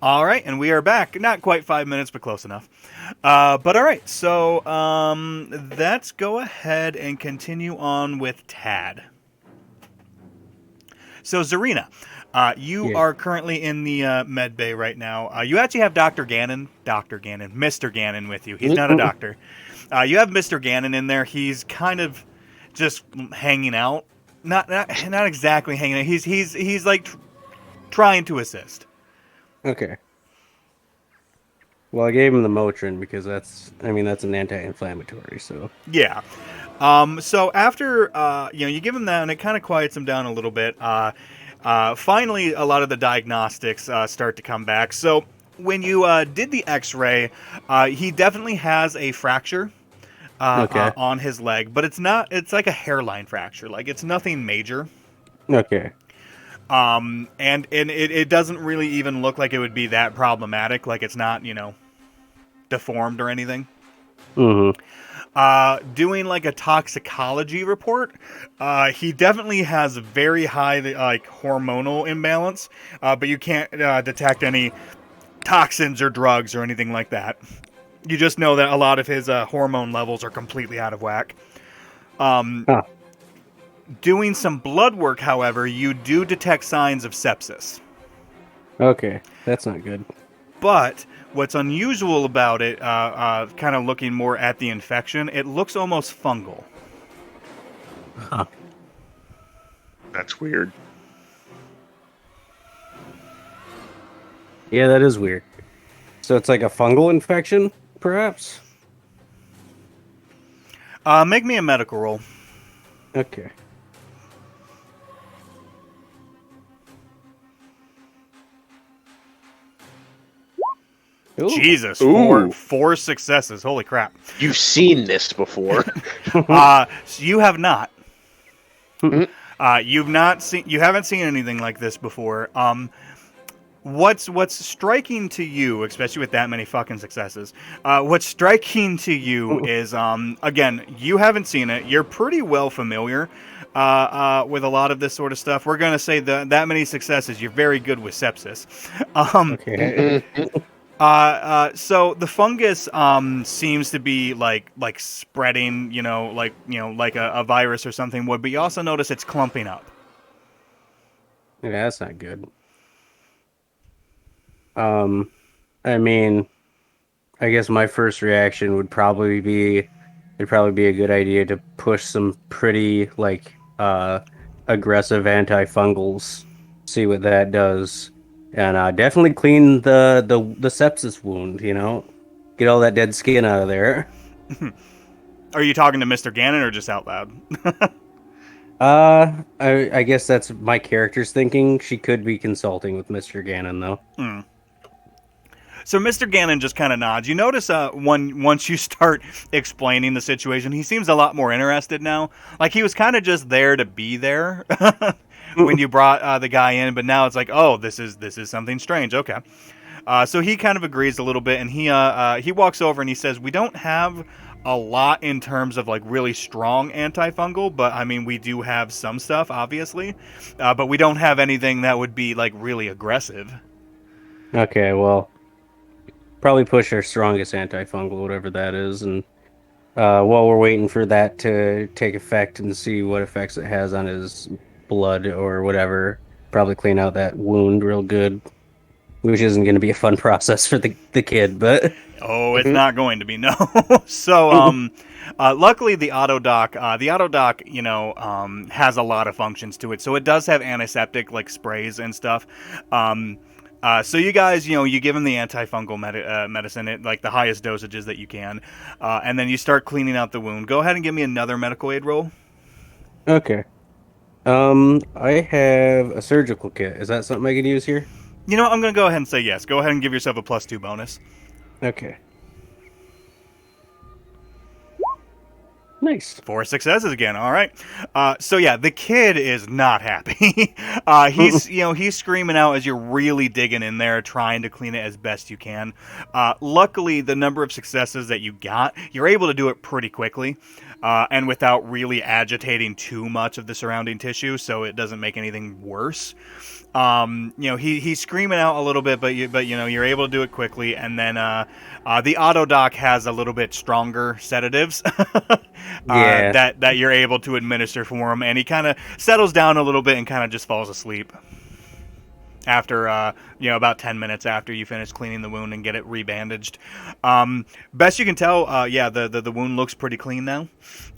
All right, and we are back. Not quite 5 minutes, but close enough. But all right, so let's go ahead and continue on with Tad. So Zarina, you Yeah. are currently in the med bay right now. You actually have Mr. Gannon with you. He's not a doctor. You have Mr. Gannon in there. He's kind of just hanging out. Not exactly hanging out. He's like trying to assist. Okay. Well, I gave him the Motrin because that's an anti-inflammatory. So Yeah. So after you give him that, and it kind of quiets him down a little bit. Finally, a lot of the diagnostics start to come back. So when you did the X-ray, he definitely has a fracture Okay. on his leg, but it's not. It's like a hairline fracture. Like it's nothing major. okay. And it doesn't really even look like it would be that problematic. Like it's not deformed or anything. Mm-hmm. Doing like a toxicology report, he definitely has very high like hormonal imbalance, but you can't detect any toxins or drugs or anything like that. You just know that a lot of his hormone levels are completely out of whack. Huh. Doing some blood work, however, you do detect signs of sepsis. Okay. That's not good. But what's unusual about it, kind of looking more at the infection, it looks almost fungal. Huh. That's weird. Yeah, that is weird. So it's like a fungal infection, perhaps? Make me a medical roll. Okay. Ooh. Jesus, Ooh. four successes. Holy crap. You've seen this before. So you have not. Mhm. You haven't seen anything like this before. What's striking to you, especially with that many fucking successes, what's striking to you is, again, you haven't seen it. You're pretty well familiar with a lot of this sort of stuff. We're going to say that many successes, you're very good with sepsis. Okay. So the fungus seems to be like spreading, like a virus or something would, but you also notice it's clumping up. Yeah, that's not good. I mean, I guess my first reaction would probably be it'd probably be a good idea to push some pretty aggressive antifungals, see what that does, and definitely clean the sepsis wound. Get all that dead skin out of there. Are you talking to Mr. Gannon or just out loud? I guess that's my character's thinking. She could be consulting with Mr. Gannon though. So Mr. Gannon just kind of nods. You notice once you start explaining the situation, he seems a lot more interested now. Like he was kind of just there to be there when you brought the guy in, but now it's like, oh, this is something strange. Okay. So he kind of agrees a little bit, and he walks over and he says, we don't have a lot in terms of like really strong antifungal, but I mean we do have some stuff, obviously, but we don't have anything that would be like really aggressive. Okay, well, probably push our strongest antifungal, whatever that is, and while we're waiting for that to take effect and see what effects it has on his blood or whatever, probably clean out that wound real good, which isn't going to be a fun process for the kid, but... Oh, it's not going to be, no. So, luckily the autodoc, has a lot of functions to it. So it does have antiseptic, like, sprays and stuff. So you guys, you give him the antifungal medicine at, like, the highest dosages that you can. And then you start cleaning out the wound. Go ahead and give me another medical aid roll. Okay. I have a surgical kit. Is that something I could use here? I'm going to go ahead and say yes. Go ahead and give yourself a +2 bonus. Okay. Nice. 4 successes again. All right. So yeah, the kid is not happy. He's screaming out as you're really digging in there, trying to clean it as best you can. Luckily, the number of successes that you got, you're able to do it pretty quickly, and without really agitating too much of the surrounding tissue, so it doesn't make anything worse. He's screaming out a little bit, but you're able to do it quickly. And then the auto doc has a little bit stronger sedatives Yeah. that you're able to administer for him, and he kind of settles down a little bit and kind of just falls asleep after about 10 minutes after you finish cleaning the wound and get it rebandaged. Best you can tell, the wound looks pretty clean now.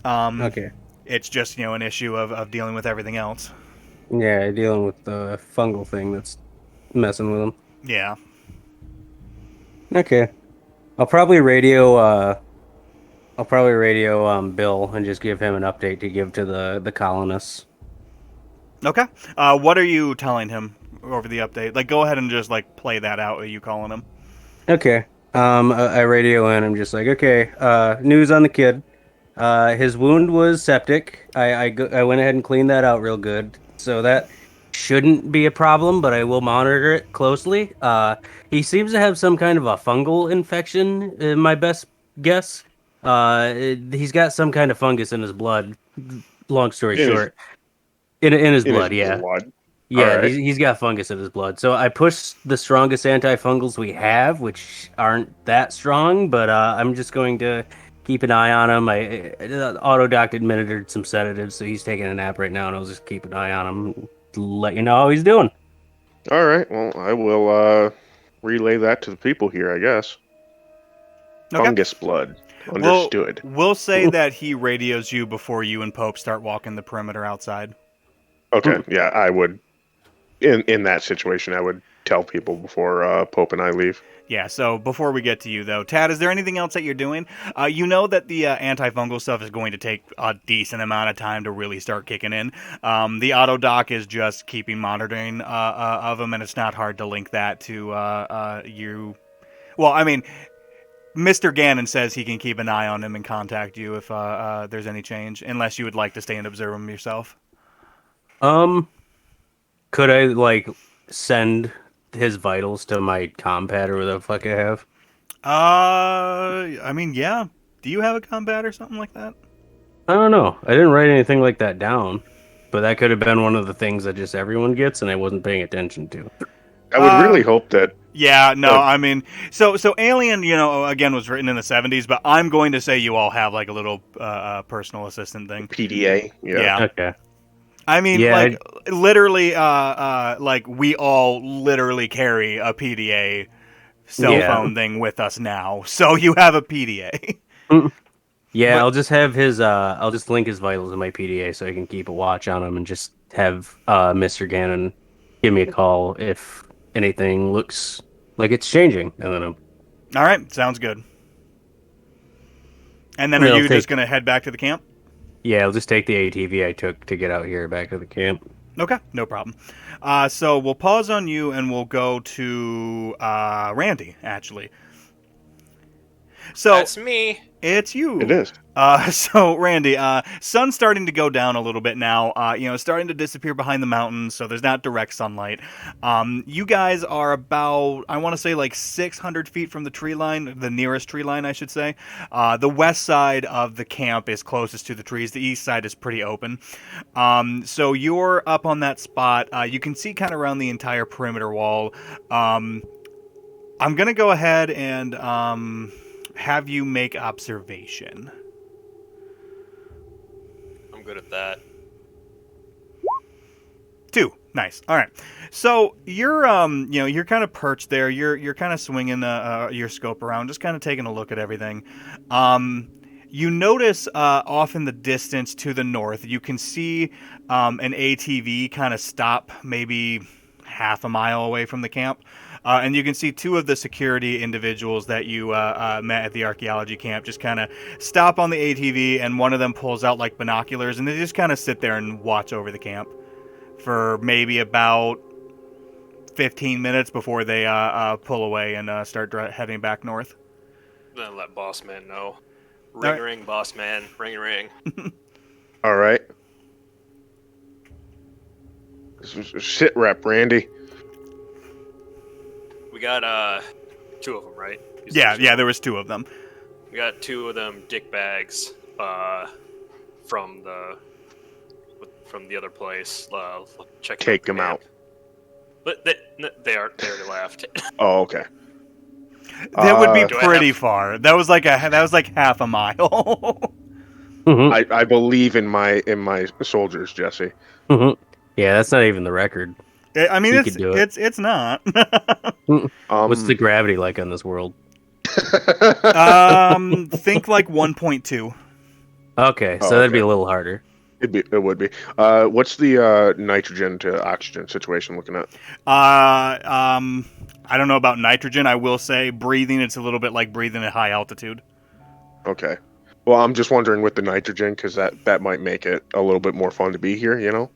Okay. It's just an issue of dealing with everything else. Yeah, dealing with the fungal thing that's messing with him. Yeah. Okay. I'll probably radio Bill and just give him an update to give to the colonists. Okay. What are you telling him over the update? Like, go ahead and just play that out. Are you calling him? Okay. I radio in. I'm just like, okay. News on the kid. His wound was septic. I went ahead and cleaned that out real good, so that shouldn't be a problem. But I will monitor it closely. He seems to have some kind of a fungal infection. My best guess. He's got some kind of fungus in his blood. Long story short, in his blood, yeah. Blood. Yeah, Alright. he's got fungus in his blood. So I pushed the strongest antifungals we have, which aren't that strong, but I'm just going to keep an eye on him. Autodoc administered some sedatives, so he's taking a nap right now, and I'll just keep an eye on him to let you know how he's doing. All right. Well, I will relay that to the people here, I guess. Okay. Fungus blood. Understood. We'll say that he radios you before you and Pope start walking the perimeter outside. Okay. Yeah, I would. In that situation, I would tell people before Pope and I leave. Yeah, so before we get to you, though, Tad, is there anything else that you're doing? You know that the antifungal stuff is going to take a decent amount of time to really start kicking in. The auto doc is just keeping monitoring of them, and it's not hard to link that to you. Well, I mean, Mr. Gannon says he can keep an eye on him and contact you if there's any change, unless you would like to stay and observe him yourself. Could I send his vitals to my compad or whatever the fuck I have? I mean, yeah. Do you have a combat or something like that? I don't know. I didn't write anything like that down, but that could have been one of the things that just everyone gets, and I wasn't paying attention to. I would really hope that. Yeah, no, I mean, so Alien, again, was written in the 70s, but I'm going to say you all have a little personal assistant thing. PDA. Yeah. Okay. I mean, Yeah, literally, we all literally carry a PDA cell phone thing with us now, so you have a PDA. Yeah, I'll just have I'll just link his vitals in my PDA so I can keep a watch on him and just have Mr. Gannon give me a call if anything looks like it's changing. And then All right, sounds good. And then are you just going to head back to the camp? Yeah, I'll just take the ATV I took to get out here back to the camp. Okay, no problem. So we'll pause on you and we'll go to Randy, actually. So That's me. It's you. It is. So Randy, sun's starting to go down a little bit now. Starting to disappear behind the mountains, so there's not direct sunlight. You guys are about, I want to say, 600 feet from the tree line, the nearest tree line, I should say. The west side of the camp is closest to the trees. The east side is pretty open. So you're up on that spot. You can see kind of around the entire perimeter wall. I'm gonna go ahead and have you make observation. I'm good at that. 2. Nice. All right. So you're you're kind of perched there. You're kind of swinging your scope around, just kind of taking a look at everything. You notice off in the distance to the north, you can see an ATV kind of stop maybe half a mile away from the camp. And you can see 2 of the security individuals that you met at the archaeology camp just kind of stop on the ATV, and one of them pulls out binoculars, and they just kind of sit there and watch over the camp for maybe about 15 minutes before they pull away and start heading back north. Then let boss man know. Ring, right. ring, boss man. Ring, ring. All right. Sit rep, Randy. We got 2 of them, right? Yeah, there was 2 of them. We got 2 of them dick bags from the other place. Check Take them out. But they already left. Oh, okay. That would be Uh, Do I pretty have- far. That was like half a mile. Mhm, I believe in my soldiers, Jesse. mhm. Yeah, that's not even the record. I mean, You it's could do it. it's not. What's the gravity like on this world? Think like 1.2. Okay, so Oh, that'd be okay. a little harder. It would be. What's the nitrogen to oxygen situation looking at? I don't know about nitrogen. I will say breathing. It's a little bit like breathing at high altitude. Okay. Well, I'm just wondering with the nitrogen because that might make it a little bit more fun to be here. You know.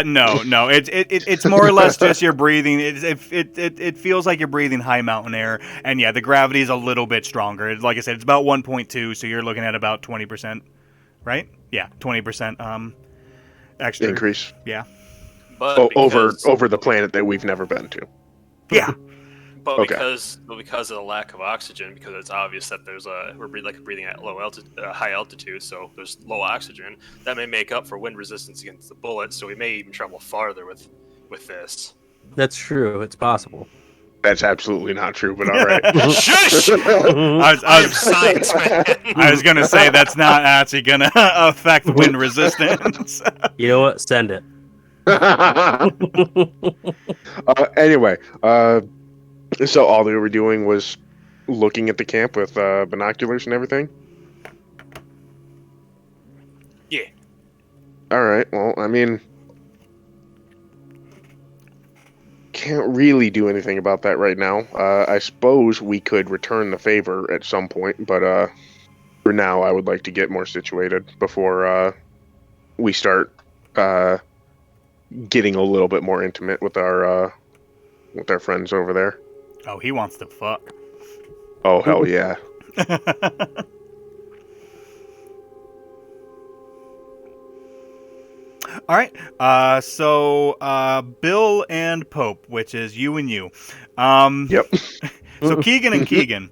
No. It's more or less just your breathing. It feels like you're breathing high mountain air, and yeah, the gravity is a little bit stronger. Like I said, it's about 1.2, so you're looking at about 20%, right? Yeah, 20%. Extra Increase Yeah, But over because, the planet that we've never been to. yeah. but Okay. because of the lack of oxygen, because it's obvious that we're breathing at high altitude, so there's low oxygen. That may make up for wind resistance against the bullets, so we may even travel farther with this. That's true. It's possible. That's absolutely not true, but all right. Shush! I was, I am science man. I was gonna say that's not actually gonna affect wind resistance. You know what? Send it. Anyway, so all they were doing was looking at the camp with binoculars and everything. Yeah. All right. Well, I mean, can't really do anything about that right now. I suppose we could return the favor at some point, but for now, I would like to get more situated before we start getting a little bit more intimate with our friends over there. Oh, he wants to fuck. Oh hell yeah! All right. So Bill and Pope, which is you and you. Yep. So Keegan and Keegan.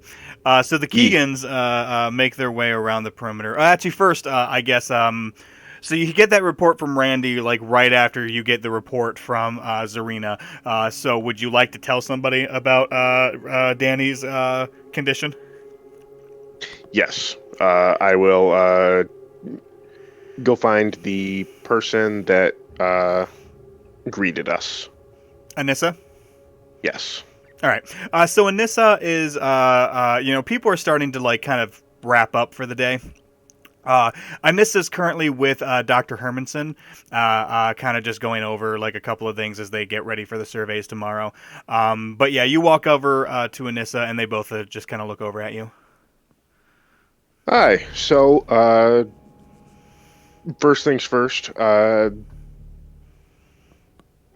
So the Ye- Keegans make their way around the perimeter. Actually, first, I guess. So you get that report from Randy, like right after you get the report from Zarina. So would you like to tell somebody about Danny's condition? Yes. I will go find the person that greeted us. Anissa? Yes. All right. So Anissa is, people are starting to like kind of wrap up for the day. Anissa's currently with Dr. Hermanson, kind of just going over like a couple of things as they get ready for the surveys tomorrow. But yeah, you walk over to Anissa and they both just kind of look over at you. Hi. So, first things first.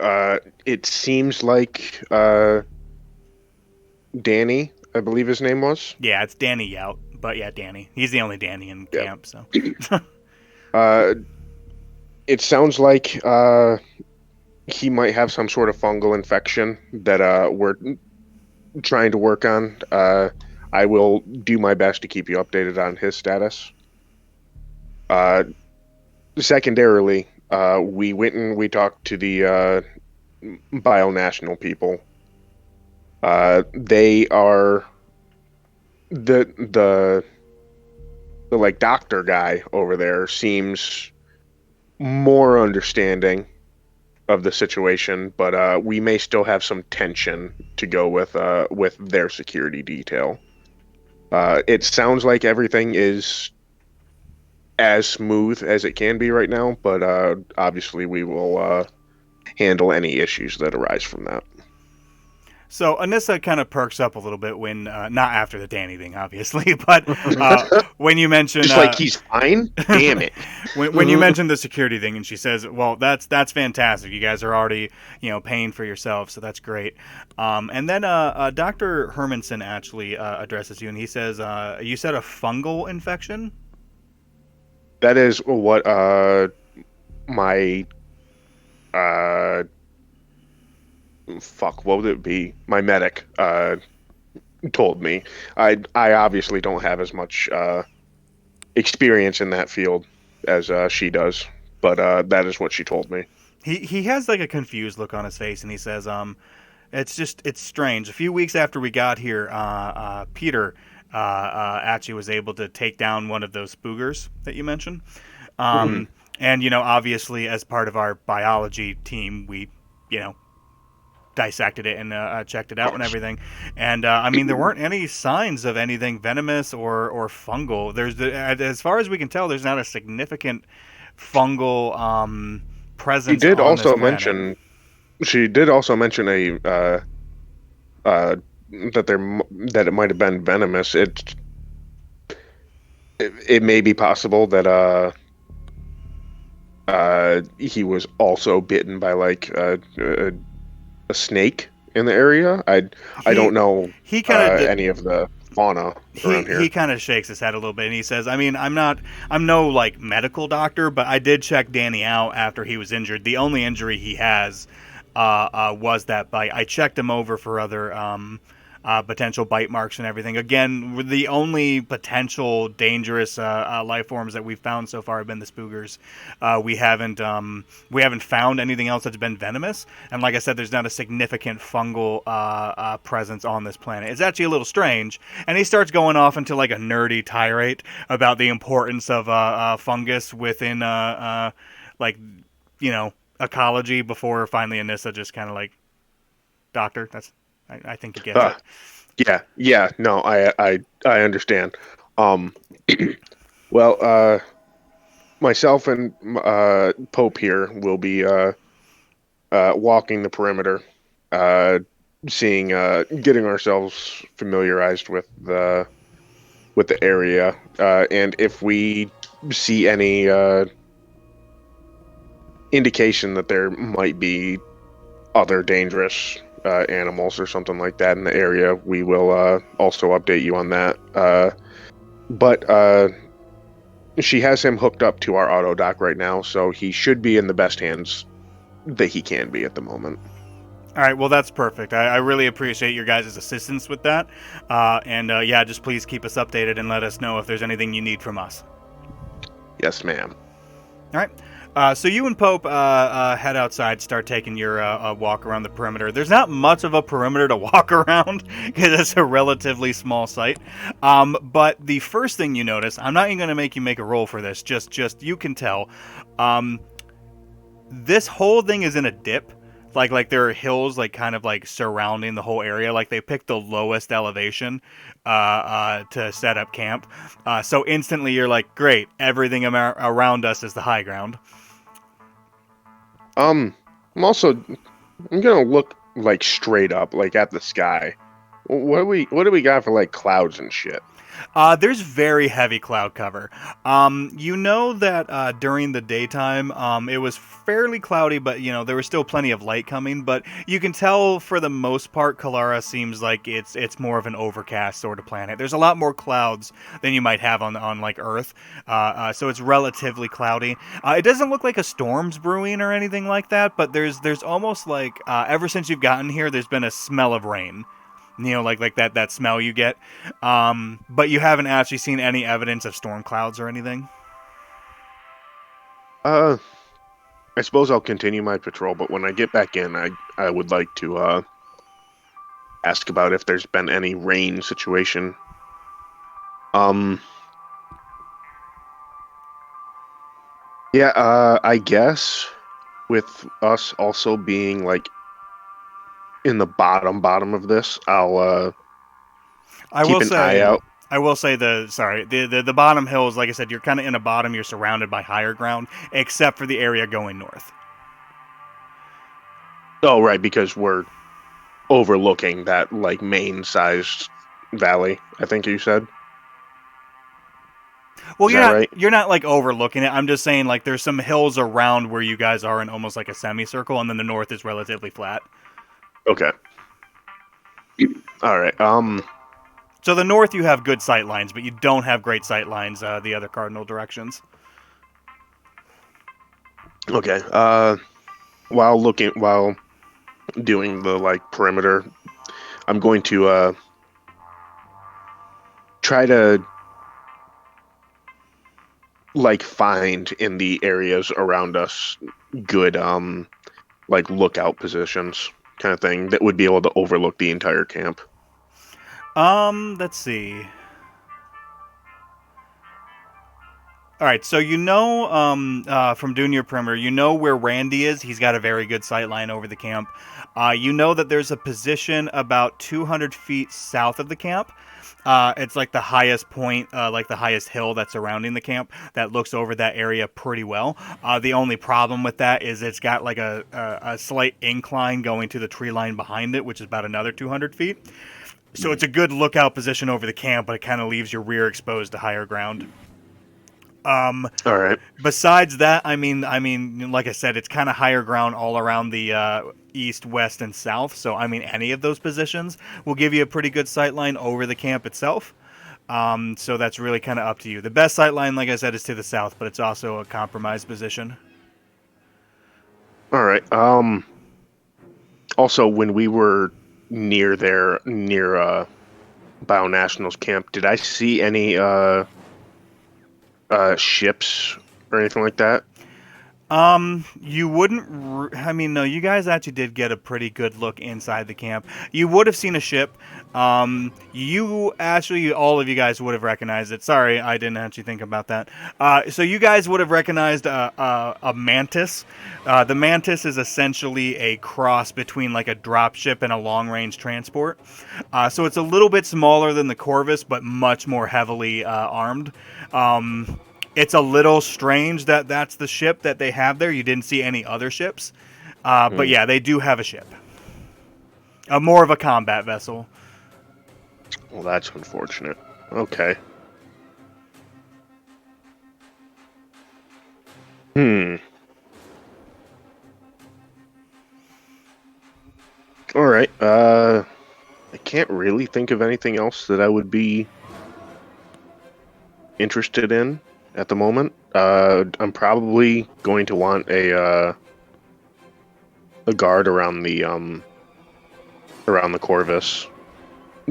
It seems like Danny, I believe his name was. Yeah, it's Danny Yout. But yeah, Danny. He's the only Danny in Yeah. camp, so. It sounds like he might have some sort of fungal infection that we're trying to work on. I will do my best to keep you updated on his status. Secondarily, we went and we talked to the bionational people. They are the like doctor guy over there seems more understanding of the situation, but we may still have some tension to go with their security detail. It sounds like everything is as smooth as it can be right now, but obviously we will handle any issues that arise from that. So Anissa kind of perks up a little bit when, not after the Danny thing, obviously, but when you mention... Just like he's fine? Damn it. When you mentioned the security thing, and she says, well, that's fantastic. You guys are already, paying for yourselves, so that's great. And then Dr. Hermanson actually addresses you, and he says, you said a fungal infection? That is what my what would it be? My medic told me. I obviously don't have as much experience in that field as she does, but that is what she told me. He has like a confused look on his face, and he says, it's strange. A few weeks after we got here, Peter actually was able to take down one of those spoogers that you mentioned. Mhm. And obviously, as part of our biology team, we you know dissected it and checked it out and everything. And I mean, there weren't any signs of anything venomous or fungal. As far as we can tell, there's not a significant fungal She presence did on this also planet. mention. She did also mention uh, that it might have been venomous. It may be possible that he was also bitten by like a snake in the area. I He don't know he kind of did. any of the fauna He around he here. kind of shakes his head a little bit and he says, "I mean, I'm no like medical doctor, but I did check Danny out after he was injured. The only injury he has was that bite. I checked him over for other potential bite marks and everything. Again, the only potential dangerous life forms that we've found so far have been the spoogers. We haven't found anything else that's been venomous. And like I said, there's not a significant fungal presence on this planet. It's actually a little strange. And he starts going off into like a nerdy tirade about the importance of fungus within like ecology before finally Anissa just kind of like, doctor, I think he gets Uh, it. yeah. No, I understand. Um, well, myself and Pope here will be walking the perimeter, uh, seeing, getting ourselves familiarized with the area, and if we see any indication that there might be other dangerous animals or something like that in the area, we will also update you on that. But she has him hooked up to our auto dock right now, so he should be in the best hands that he can be at the moment. All right, well, that's perfect. I really appreciate your guys' assistance with that. And yeah, just please keep us updated and let us know if there's anything you need from us. Yes, ma'am. All right. So you and Pope head outside, start taking your walk around the perimeter. There's not much of a perimeter to walk around because it's a relatively small site. But the first thing you notice, I'm not even going to make you make a roll for this. Just you can tell. Um, this whole thing is in a dip. Like there are hills like kind of like surrounding the whole area. Like they picked the lowest elevation to set up camp. So instantly you're like, great, everything around us is the high ground. Um, I'm gonna look like straight up, like at the sky. What do we got for like clouds and shit? There's very heavy cloud cover. You know that during the daytime, it was fairly cloudy, but there was still plenty of light coming. But you can tell for the most part, Colara seems like it's more of an overcast sort of planet. There's a lot more clouds than you might have on like Earth, so it's relatively cloudy. It doesn't look like a storm's brewing or anything like that, but there's almost like ever since you've gotten here, there's been a smell of rain. Like that smell you get. But you haven't actually seen any evidence of storm clouds or anything. Uh, I suppose I'll continue my patrol, but when I get back in, I would like to ask about if there's been any rain situation. Um, yeah, I guess with us also being like in the bottom of this, I'll I keep will an eye say, out. the bottom hills. Like I said, you're kind of in a bottom. You're surrounded by higher ground, except for the area going north. Oh, right, because we're overlooking that like main-sized valley, I think you said. Well, Is that right? you're not like overlooking it. I'm just saying like there's some hills around where you guys are in almost like a semicircle, and then the north is relatively flat. Okay. All right. So the north you have good sight lines, but you don't have great sight lines the other cardinal directions. Okay. While doing the like perimeter, I'm going to try to like find in the areas around us good like lookout positions kind of thing that would be able to overlook the entire camp? Let's see. All right, so from doing your perimeter, you know where Randy is. He's got a very good sight line over the camp. You know that there's a position about 200 feet south of the camp. It's like the highest point, like the highest hill that's surrounding the camp that looks over that area pretty well. The only problem with that is it's got like a slight incline going to the tree line behind it, which is about another 200 feet. So it's a good lookout position over the camp, but it kind of leaves your rear exposed to higher ground. All right. Besides that, I mean, like I said, it's kind of higher ground all around the east, west, and south. So, I mean, any of those positions will give you a pretty good sight line over the camp itself. So that's really kind of up to you. The best sight line, like I said, is to the south, but it's also a compromised position. All right. Also, when we were near Bionationals camp, did I see any ships or anything like that? You wouldn't. I mean, no. You guys actually did get a pretty good look inside the camp. You would have seen a ship. All of you guys would have recognized it. Sorry, I didn't actually think about that. So you guys would have recognized a mantis. The mantis is essentially a cross between like a dropship and a long-range transport. So it's a little bit smaller than the Corvus, but much more heavily armed. It's a little strange that that's the ship that they have there. You didn't see any other ships. But yeah, they do have a ship. More of a combat vessel. Well, that's unfortunate. Okay. All right. I can't really think of anything else that I would be interested in at the moment. I'm probably going to want a guard around the Corvus,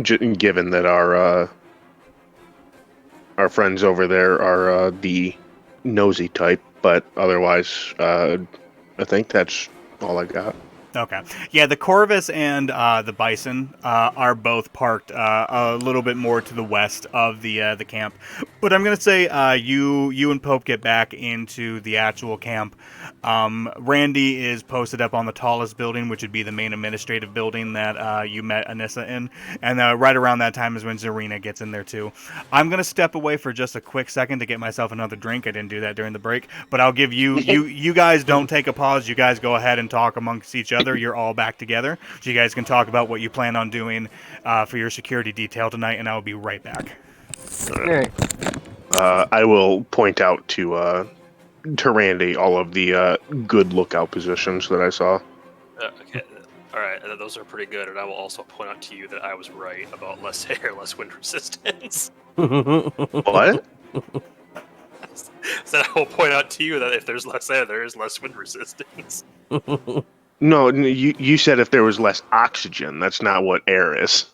given that our friends over there are the nosy type. But otherwise, I think that's all I got. Okay. Yeah, the Corvus and the Bison are both parked a little bit more to the west of the camp. But I'm going to say you and Pope get back into the actual camp. Randy is posted up on the tallest building, which would be the main administrative building that you met Anissa in. And right around that time is when Zarina gets in there too. I'm going to step away for just a quick second to get myself another drink. I didn't do that during the break. But I'll give you guys don't take a pause. You guys go ahead and talk amongst each other. You're all back together. So you guys can talk about what you plan on doing for your security detail tonight, and I'll be right back. All right. I will point out to Randy all of the good lookout positions that I saw. Okay. All right, those are pretty good, and I will also point out to you that I was right about less air, less wind resistance. What? So I will point out to you that if there's less air, there is less wind resistance. No, you said if there was less oxygen. That's not what air is.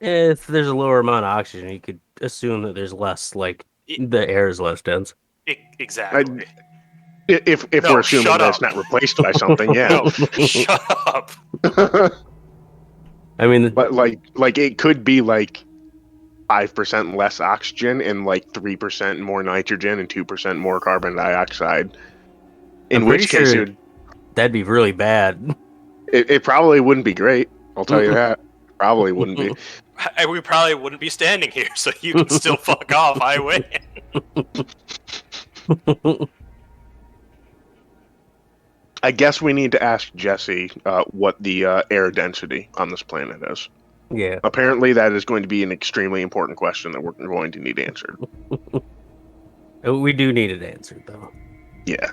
If there's a lower amount of oxygen, you could assume that there's less, like, the air is less dense. Exactly. If No, we're assuming shut that it's up. not replaced by something, yeah. No, shut up. I mean, But like it could be like 5% less oxygen and like 3% more nitrogen and 2% more carbon dioxide. In I'm which pretty case sure that'd be really bad. it probably wouldn't be great. I'll tell you that. Probably wouldn't be. We probably wouldn't be standing here, so you can still fuck off. I win. I guess we need to ask Jesse what the air density on this planet is. Yeah. Apparently, that is going to be an extremely important question that we're going to need answered. We do need it answered, though. Yeah.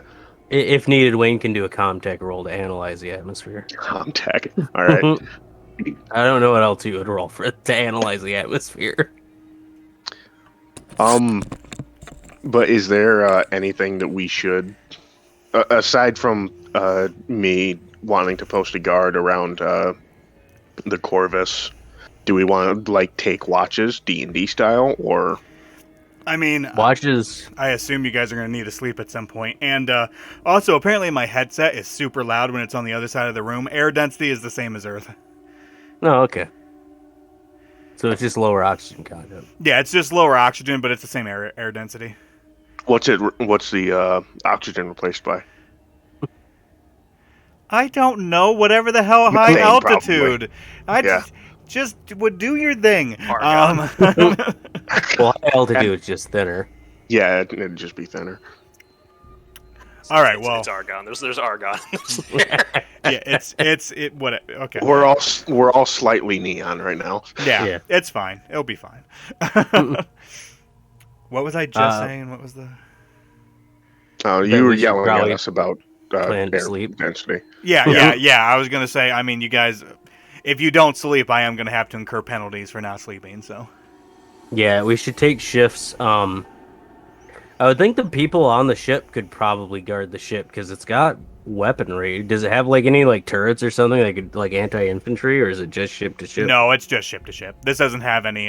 If needed, Wayne can do a Comtech roll to analyze the atmosphere. Contact. All right. I don't know what else you would roll for to analyze the atmosphere. But is there anything that we should, aside from me wanting to post a guard around the Corvus, do we want to like take watches D&D style, or? I mean, Watches. I assume you guys are going to need to sleep at some point. And also, apparently my headset is super loud when it's on the other side of the room. Air density is the same as Earth. No, okay. So it's just lower oxygen content. Yeah, it's just lower oxygen, but it's the same air density. What's the oxygen replaced by? I don't know. Whatever the hell high Methane, altitude. Yeah. Just would do your thing. Argon. Well, high altitude is just thinner. Yeah, it'd just be thinner. All right, well, It's argon. There's argon. yeah, okay. We're all slightly neon right now. Yeah, it's fine. It'll be fine. What was I just saying? What was the? Oh, Then you were we should yelling at probably us about plan to air sleep. density. Yeah. I was gonna say. I mean, you guys, if you don't sleep, I am gonna have to incur penalties for not sleeping. So. Yeah, we should take shifts. I would think the people on the ship could probably guard the ship because it's got weaponry. Does it have like any like turrets or something that could like anti-infantry, or is it just ship to ship? No, it's just ship to ship. This doesn't have any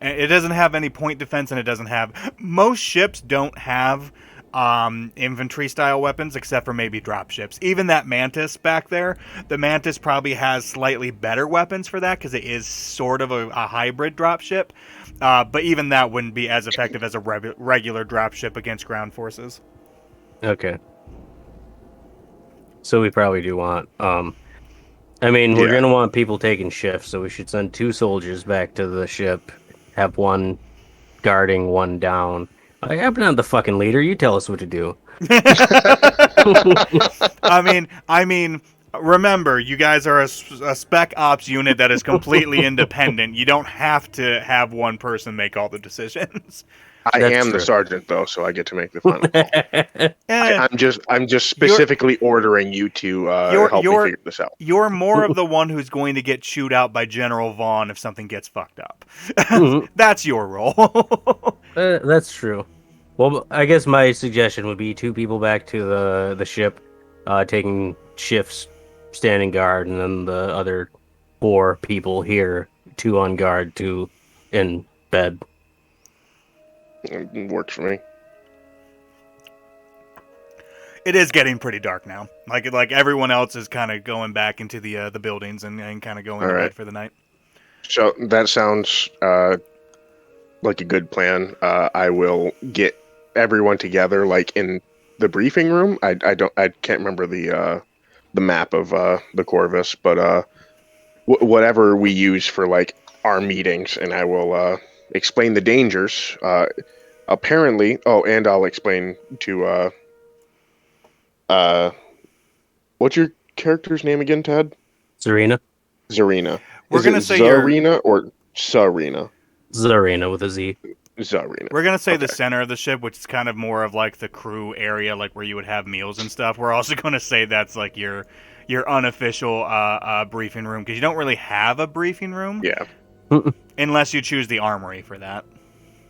it doesn't have any point defense, and it doesn't have. Most ships don't have infantry style weapons except for maybe drop ships. Even that Mantis back there, the Mantis probably has slightly better weapons for that because it is sort of a hybrid drop ship. But even that wouldn't be as effective as a regular drop ship against ground forces. Okay. So we probably do want. I mean, we're gonna want people taking shifts, so we should send 2 soldiers back to the ship, have one guarding, one down. I'm not the fucking leader. You tell us what to do. I mean, remember, you guys are a spec ops unit that is completely independent. You don't have to have one person make all the decisions. I That's am true. the sergeant though, so I get to make the final call. Eh, I'm just specifically ordering you to help me figure this out. you're more of the one who's going to get chewed out by General Vaughn if something gets fucked up. Mhm. That's your role. That's true. Well, I guess my suggestion would be 2 people back to the ship, taking shifts, standing guard, and then the other 4 people here, 2 on guard, 2 in bed. It works for me. It is getting pretty dark now. Like everyone else is kind of going back into the buildings and kind of going to bed for the night. So that sounds like a good plan. I will get everyone together, like in the briefing room. I can't remember the map of the Corvus, but whatever we use for like our meetings, and I will explain the dangers. Apparently, and I'll explain to what's your character's name again, Ted? Zarina? Zarina. We're Is gonna it say you're- Zarina or Sarina? Zarina with a Z. Zarina. We're gonna say the Okay. center of the ship, which is kind of more of like the crew area, like where you would have meals and stuff. We're also gonna say that's like your unofficial briefing room because you don't really have a briefing room. Yeah. Unless you choose the armory for that.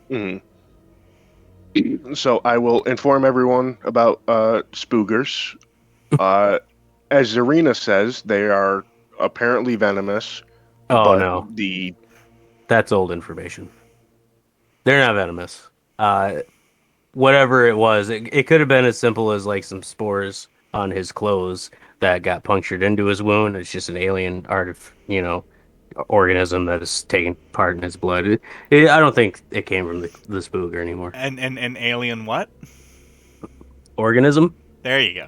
Mhm. So I will inform everyone about spoogers. As Zarina says, they are apparently venomous. Oh, but no. The That's old information. They're not venomous. Whatever it was, it could have been as simple as like some spores on his clothes that got punctured into his wound. It's just an alien organism that is taking part in his blood. I don't think it came from the spooger anymore. And an alien what? Organism? There you go.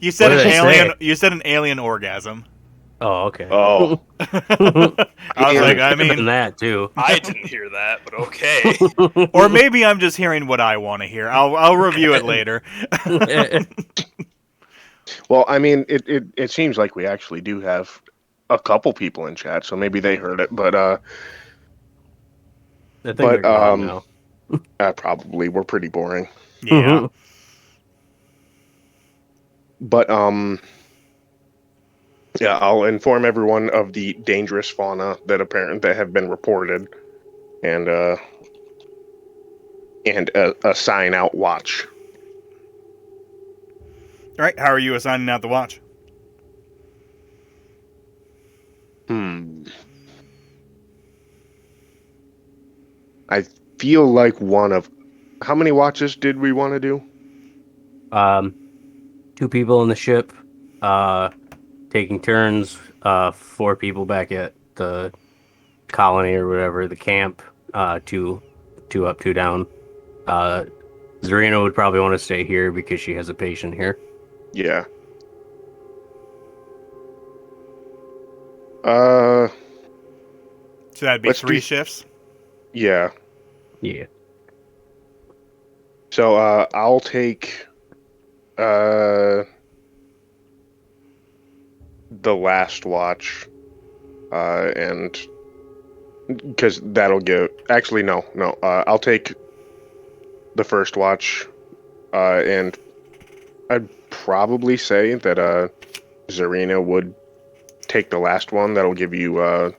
You said What an did I alien. say? You said an alien orgasm. Oh, okay. oh, I was like, I Could have been mean, that too. I didn't hear that, but okay. or maybe I'm just hearing what I want to hear. I'll review it later. well, I mean, it seems like we actually do have a couple people in chat, so maybe they heard it, but I think But, they're gone now. probably we're pretty boring. Yeah. But yeah, I'll inform everyone of the dangerous fauna that have been reported, and assign out watch. All right. How are you assigning out the watch? I feel like one of how many watches did we want to do? 2 people on the ship, taking turns. 4 people back at the colony or whatever, the camp. Two up, 2 down. Zarina would probably want to stay here because she has a patient here. Yeah. Uh, So that'd be Let's 3 do- shifts. yeah. Yeah. So I'll take the last watch, and because that'll give. Actually, no. I'll take the first watch, and I'd probably say that Zarina would take the last one. That'll give you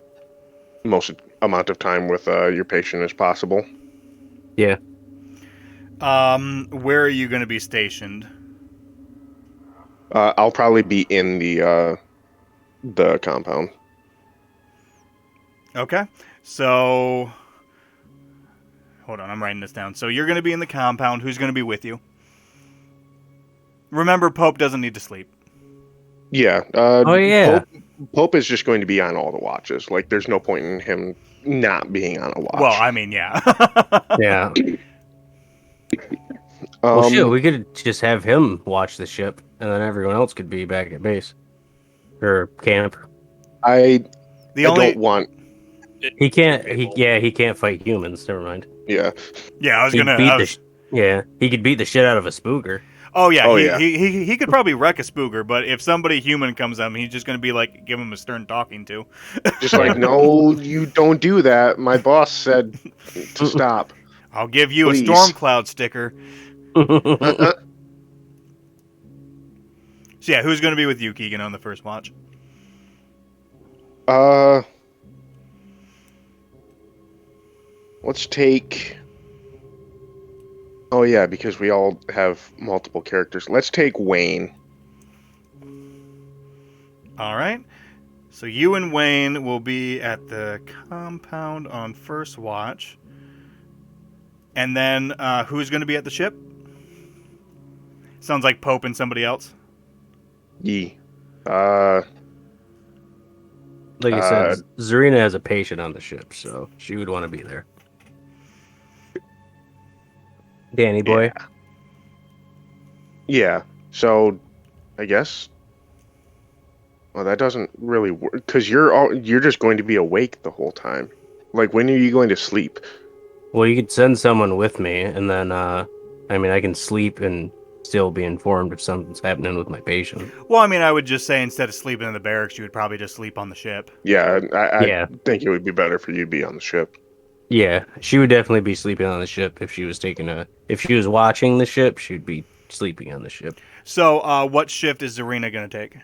most amount of time with your patient as possible. Yeah. Where are you going to be stationed? I'll probably be in the compound. Okay. So, hold on, I'm writing this down. So you're going to be in the compound. Who's going to be with you? Remember, Pope doesn't need to sleep. Yeah. Oh, yeah. Pope is just going to be on all the watches. Like, there's no point in him not being on a watch. Well, I mean, yeah. Yeah. Well, shit, we could just have him watch the ship, and then everyone else could be back at base. Or camp. I The only don't want. He can't, he can't fight humans, never mind. Yeah. Yeah, I was He gonna. beat I was- he could beat the shit out of a spooker. Oh yeah, Oh, he, yeah. he could probably wreck a spooker, but if somebody human comes at him, he's just gonna be like, give him a stern talking to. Just like, no, you don't do that. My boss said to stop. I'll give you Please. a storm cloud sticker. Uh, So yeah, who's gonna be with you, Keegan, on the first watch? Let's take. Oh yeah, because we all have multiple characters. Let's take Wayne. All right. So you and Wayne will be at the compound on first watch, and then who's gonna be at the ship? Sounds like Pope and somebody else. Yee. Like I said, Zarina has a patient on the ship, so she would want to be there. Danny boy. Yeah. So, I guess. Well, that doesn't really work because you're just going to be awake the whole time. Like, when are you going to sleep? Well, you could send someone with me, and then, I can sleep and still be informed if something's happening with my patient. Well, I mean, I would just say instead of sleeping in the barracks, you would probably just sleep on the ship. Yeah, Yeah. I think it would be better for you to be on the ship. Yeah, she would definitely be sleeping on the ship if she was if she was watching the ship, she'd be sleeping on the ship. So, what shift is Zarina gonna take?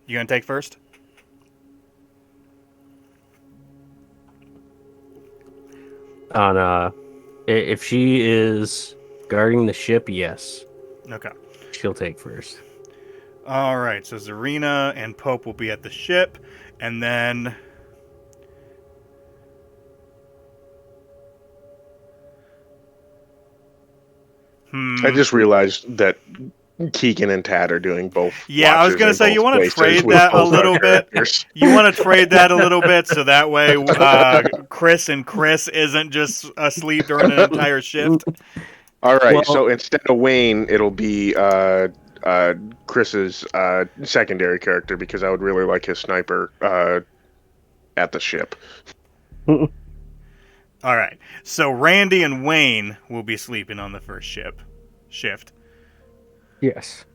You gonna take first? If she is guarding the ship, yes, Okay. she'll take first. All right. So Zarina and Pope will be at the ship, and then. I just realized that Keegan and Tad are doing both. Yeah, I was watches gonna in say you both want to places trade with that a both our little bit. characters. You want to trade that a little bit so that way Chris and Chris isn't just asleep during an entire shift. All right, Well- so instead of Wayne, it'll be Chris's secondary character because I would really like his sniper at the ship. All right. So Randy and Wayne will be sleeping on the first shift. Yes.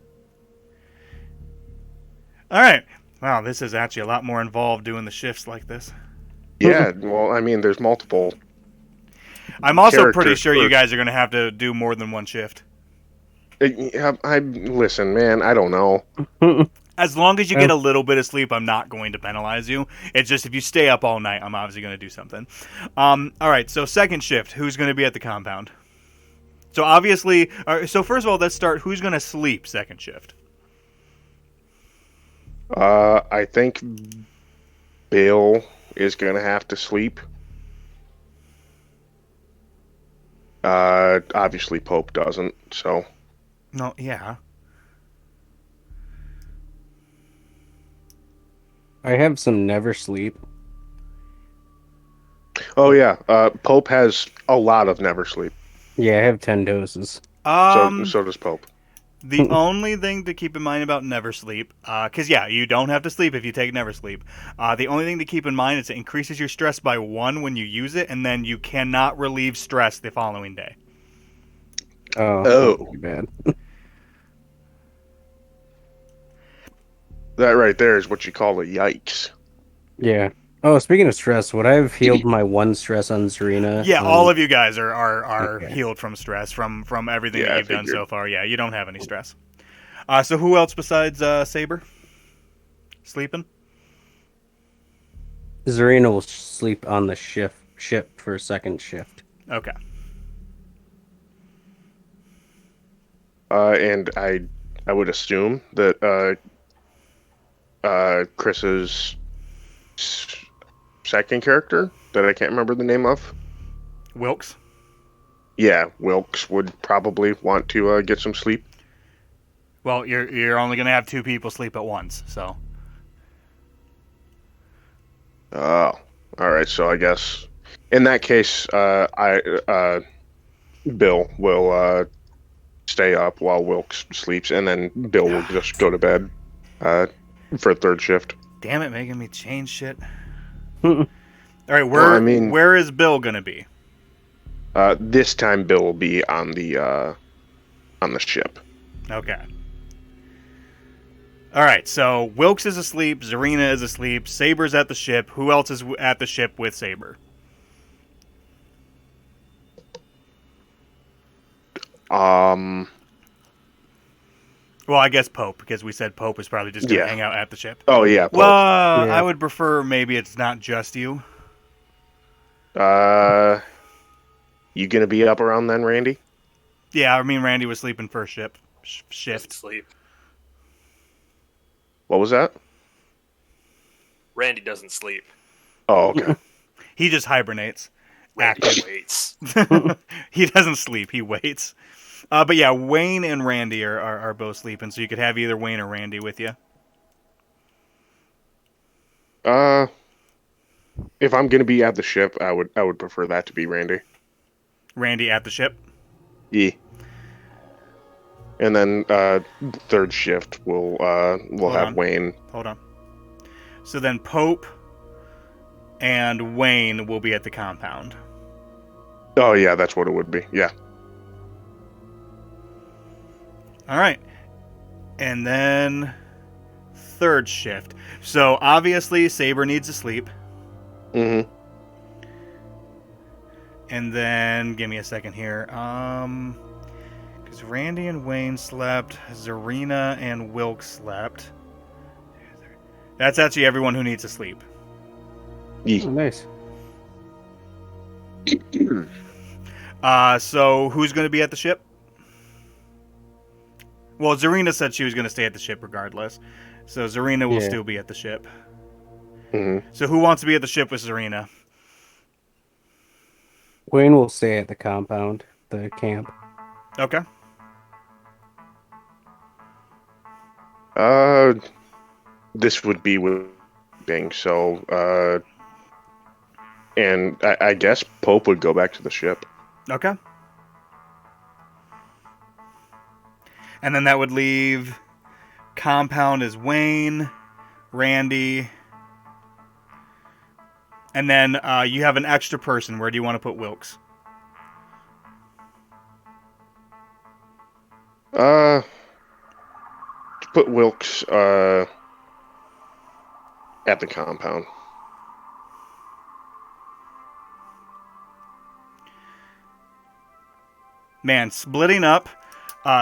All right. Wow, this is actually a lot more involved doing the shifts like this. Yeah, well, I mean, there's multiple. I'm also pretty Characters sure you first. guys are going to have to do more than one shift. I listen, man. I don't know. As long as you get a little bit of sleep, I'm not going to penalize you. It's just if you stay up all night, I'm obviously going to do something. All right, so second shift, who's going to be at the compound? So obviously, so first of all, let's start. Who's going to sleep second shift? I think Bill is gonna have to sleep. Obviously Pope doesn't. So, No, yeah. I have some never sleep. oh yeah, Pope has a lot of never sleep. Yeah, I have 10 doses. So Um, so does Pope. the only thing to keep in mind about never sleep, because yeah, you don't have to sleep if you take never sleep. The only thing to keep in mind is it increases your stress by 1 when you use it, and then you cannot relieve stress the following day. Oh, Oh. that's too bad. That right there is what you call a yikes. Yeah. Oh, speaking of stress, would I have healed my one stress on Zarina? Yeah, all of you guys are Okay. healed from stress from everything Yeah, that I you've done figured. so far. Yeah, you don't have any stress. So who else besides Saber? Sleeping? Zarina will sleep on the ship for a second shift. Okay. And I would assume that Chris's second character that I can't remember the name of. Wilkes? Yeah, Wilkes would probably want to get some sleep. Well, you're only gonna have 2 people sleep at once, so Oh, all right. So I guess in that case, Bill will stay up while Wilkes sleeps, and then Bill will just go to bed uh, for third shift. damn it, making me change shit. Hmm. All right, Well, I mean, where is Bill gonna be? this time Bill will be on the ship. Okay. All right, so Wilkes is asleep, Zarina is asleep, Saber's at the ship. Who else is at the ship with Saber? Um, Well, I guess Pope, because we said Pope is probably just gonna Yeah. hang out at the ship. oh yeah, Pope. Well, Yeah. I would prefer maybe it's not just you. Uh, you gonna be up around then, Randy? Yeah, I mean Randy was sleeping first Doesn't shift. sleep. What was that? Randy doesn't sleep. Oh, okay. He just hibernates. Randy Active. waits. He doesn't sleep. He waits. But yeah, Wayne and Randy are both sleeping, so you could have either Wayne or Randy with you. Uh, if I'm gonna be at the ship, I would prefer that to be Randy. Randy at the ship. Yeah. And then third shift we'll Hold have on. Wayne. Hold on. So then Pope and Wayne will be at the compound. Oh yeah, that's what it would be. Yeah. All right. And then third shift. So obviously Saber needs to sleep. Mm-hmm. And then give me a second here. Because Randy and Wayne slept, Zarina and Wilkes slept. That's actually everyone who needs to sleep. Yeah. Oh, nice. So who's going to be at the ship? Well, Zarina said she was going to stay at the ship regardless. So Zarina will Yeah. still be at the ship. Mm-hmm. So who wants to be at the ship with Zarina? Wayne will stay at the compound, the camp. Okay. This would be with Bing. So and I guess Pope would go back to the ship. Okay. And then that would leave compound as Wayne, Randy, and then you have an extra person. Where do you want to put Wilkes? Put Wilkes at the compound. Man, splitting up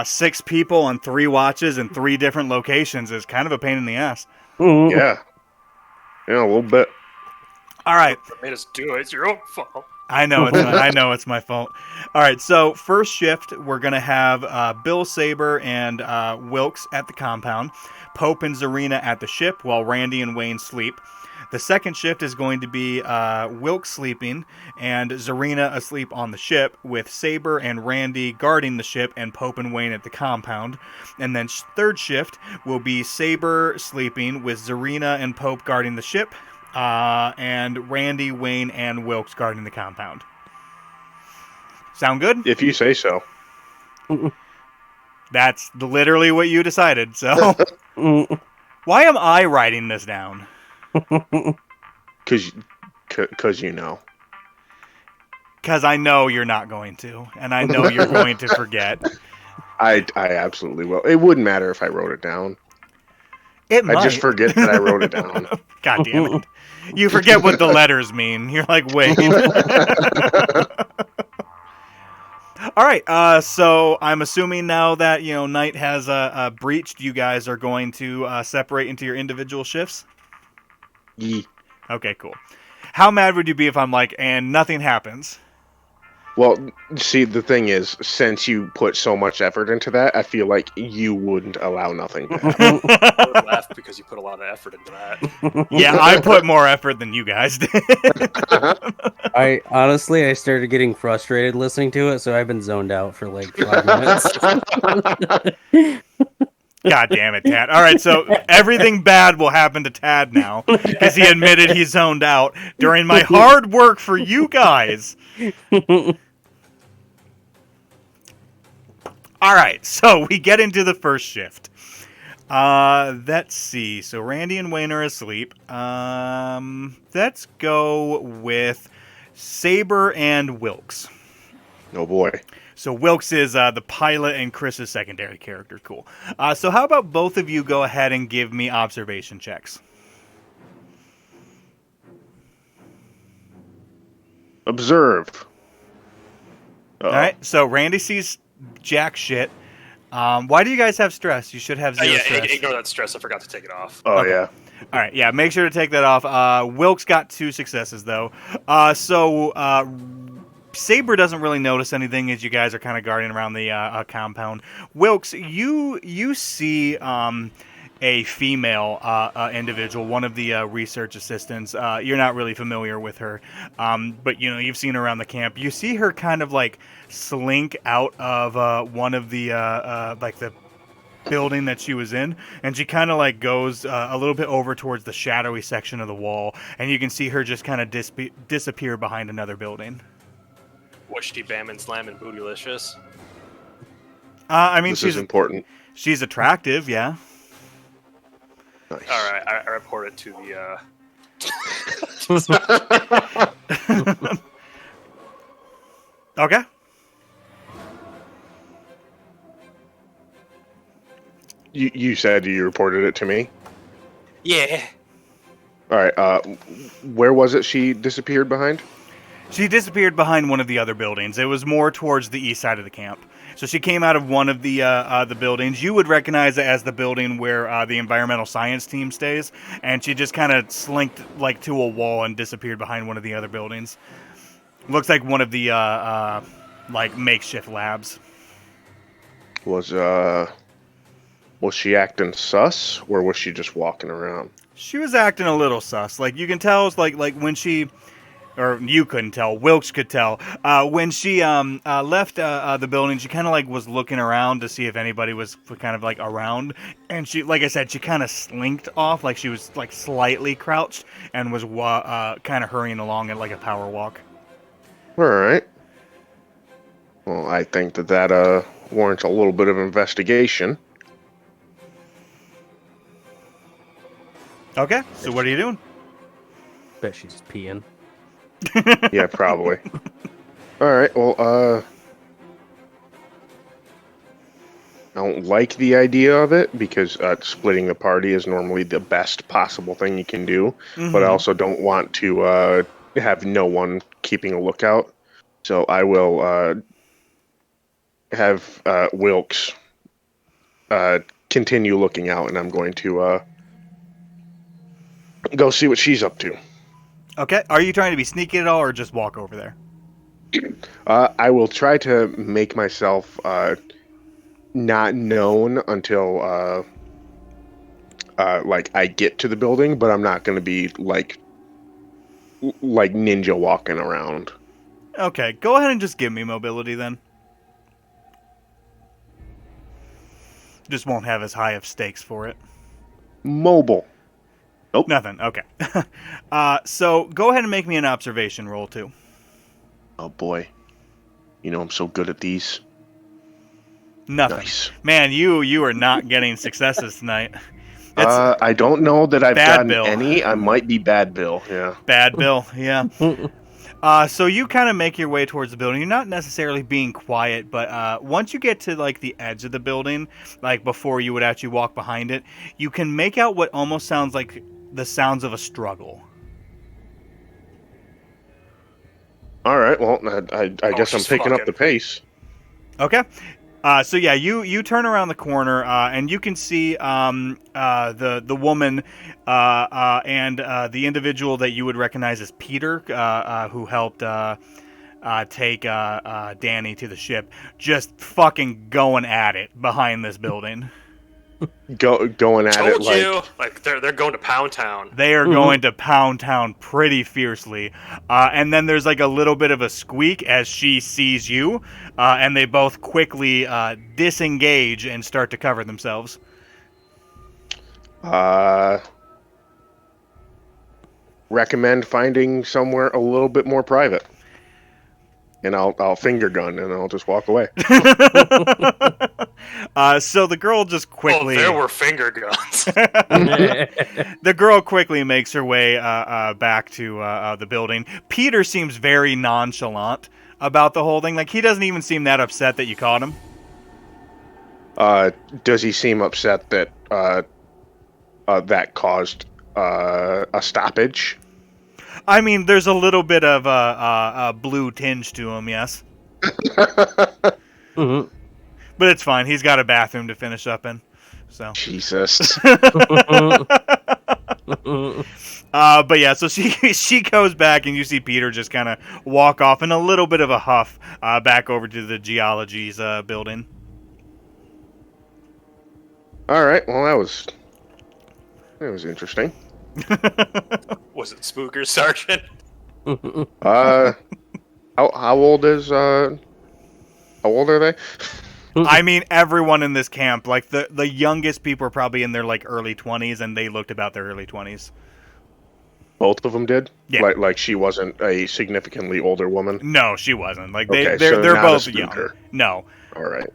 6 people on 3 watches in 3 different locations is kind of a pain in the ass. Mhm. Yeah, a little bit. All right. Made us do it. It's your own fault. I know it's my fault. All right, so first shift we're gonna have Bill Saber and Wilkes at the compound, Pope and Zarina at the ship while Randy and Wayne sleep. The second shift is going to be Wilkes sleeping and Zarina asleep on the ship, with Saber and Randy guarding the ship and Pope and Wayne at the compound. And then third shift will be Saber sleeping with Zarina and Pope guarding the ship, and Randy, Wayne, and Wilkes guarding the compound. Sound good? If you say so. That's literally what you decided, so... Why am I writing this down? Because you know. Because I know you're not going to, and I know you're going to forget. I absolutely will. It wouldn't matter if I wrote it down. It might. I just forget that I wrote it down. God damn it. You forget what the letters mean. You're like, wait. All right, so I'm assuming now that, night has breached, you guys are going to separate into your individual shifts? Yee. Okay, cool. How mad would you be if I'm like, and nothing happens? Well, see, the thing is, since you put so much effort into that, I feel like you wouldn't allow nothing to happen. I would laugh because you put a lot of effort into that. Yeah, I put more effort than you guys did. I started getting frustrated listening to it, so I've been zoned out for like 5 minutes. God damn it, Tad. All right, so everything bad will happen to Tad now because he admitted he zoned out during my hard work for you guys. All right, so we get into the first shift. Let's see. So Randy and Wayne are asleep. Let's go with Saber and Wilkes. Oh boy. So Wilkes is the pilot and Chris is secondary character. Cool. So how about both of you go ahead and give me observation checks? Observe. Uh-oh. All right. So Randy sees jack shit. Why do you guys have stress? You should have zero stress. Ignore that stress. I forgot to take it off. Oh, Okay. yeah. All right. Yeah, make sure to take that off. Wilkes got 2 successes, though. Saber doesn't really notice anything as you guys are kind of guarding around the compound. Wilkes, you see a female individual, one of the research assistants. You're not really familiar with her, but you've seen her around the camp. You see her kind of like slink out of one of the like the building that she was in, and she kind of like goes a little bit over towards the shadowy section of the wall, and you can see her just kind of disappear behind another building. Was she bam and slam and bootylicious? I mean, This is important. she's attractive, yeah. Nice. All right, I report it to the. Okay. You said you reported it to me? Yeah. All right. Where was it she disappeared behind? She disappeared behind one of the other buildings. It was more towards the east side of the camp. So she came out of one of the buildings. You would recognize it as the building where the environmental science team stays, and she just kind of slinked like to a wall and disappeared behind one of the other buildings. Looks like one of the like makeshift labs. Was she acting sus, or was she just walking around? She was acting a little sus. Like you can tell, it's like when she. Or you couldn't tell. Wilkes could tell. When she left the building, she kind of like was looking around to see if anybody was kind of like around. And she, like I said, she kind of slinked off, like she was like slightly crouched and was kind of hurrying along at like a power walk. All right. Well, I think that warrants a little bit of investigation. Okay, so what are you doing? Bet she's peeing. Yeah, probably. All right. Well, I don't like the idea of it because splitting the party is normally the best possible thing you can do. Mm-hmm. But I also don't want to have no one keeping a lookout. So I will have Wilkes continue looking out, and I'm going to go see what she's up to. Okay, are you trying to be sneaky at all or just walk over there? I will try to make myself not known until like I get to the building, but I'm not going to be like like ninja walking around. Okay, go ahead and just give me mobility then. Just won't have as high of stakes for it. Mobile. Nope. Nothing. Okay. So go ahead and make me an observation roll too. Oh boy. You know I'm so good at these. Nothing. Nice. Man, you are not getting successes tonight. It's I don't know that I've Bad gotten Bill. any. I might be Bad Bill. Yeah. bad, Bill. Yeah. So you kind of make your way towards the building. You're not necessarily being quiet, but once you get to like the edge of the building, like before you would actually walk behind it, you can make out what almost sounds like the sounds of a struggle. All right. Well, I guess I'm she's picking up fucking. the pace. Okay. So yeah, you turn around the corner and you can see the woman and the individual that you would recognize as Peter, who helped take Danny to the ship, just fucking going at it behind this building. Going at it Told like you, like they're going to Pound Town. They are going to Pound Town pretty fiercely. And then there's like a little bit of a squeak as she sees you, and they both quickly disengage and start to cover themselves. recommend finding somewhere a little bit more private. And I'll finger gun and I'll just walk away. So the girl just quickly. Oh, there were finger guns. The girl quickly makes her way back to the building. Peter seems very nonchalant about the whole thing. Like, he doesn't even seem that upset that you caught him. Does he seem upset that that caused a stoppage? I mean, there's a little bit of a blue tinge to him, yes. Mm-hmm. But it's fine. He's got a bathroom to finish up in. So. Jesus. But yeah, so she goes back, and you see Peter just kind of walk off in a little bit of a huff back over to the geology's building. All right. Well, that was interesting. Was it Spooker Sergeant? How old is how old are they? I mean, everyone in this camp, like the youngest people are probably in their like early 20s, and they looked about their early 20s. Both of them did. Yeah. Like she wasn't a significantly older woman. No, she wasn't. Like Okay, they're so not both a young. spooker. No. All right.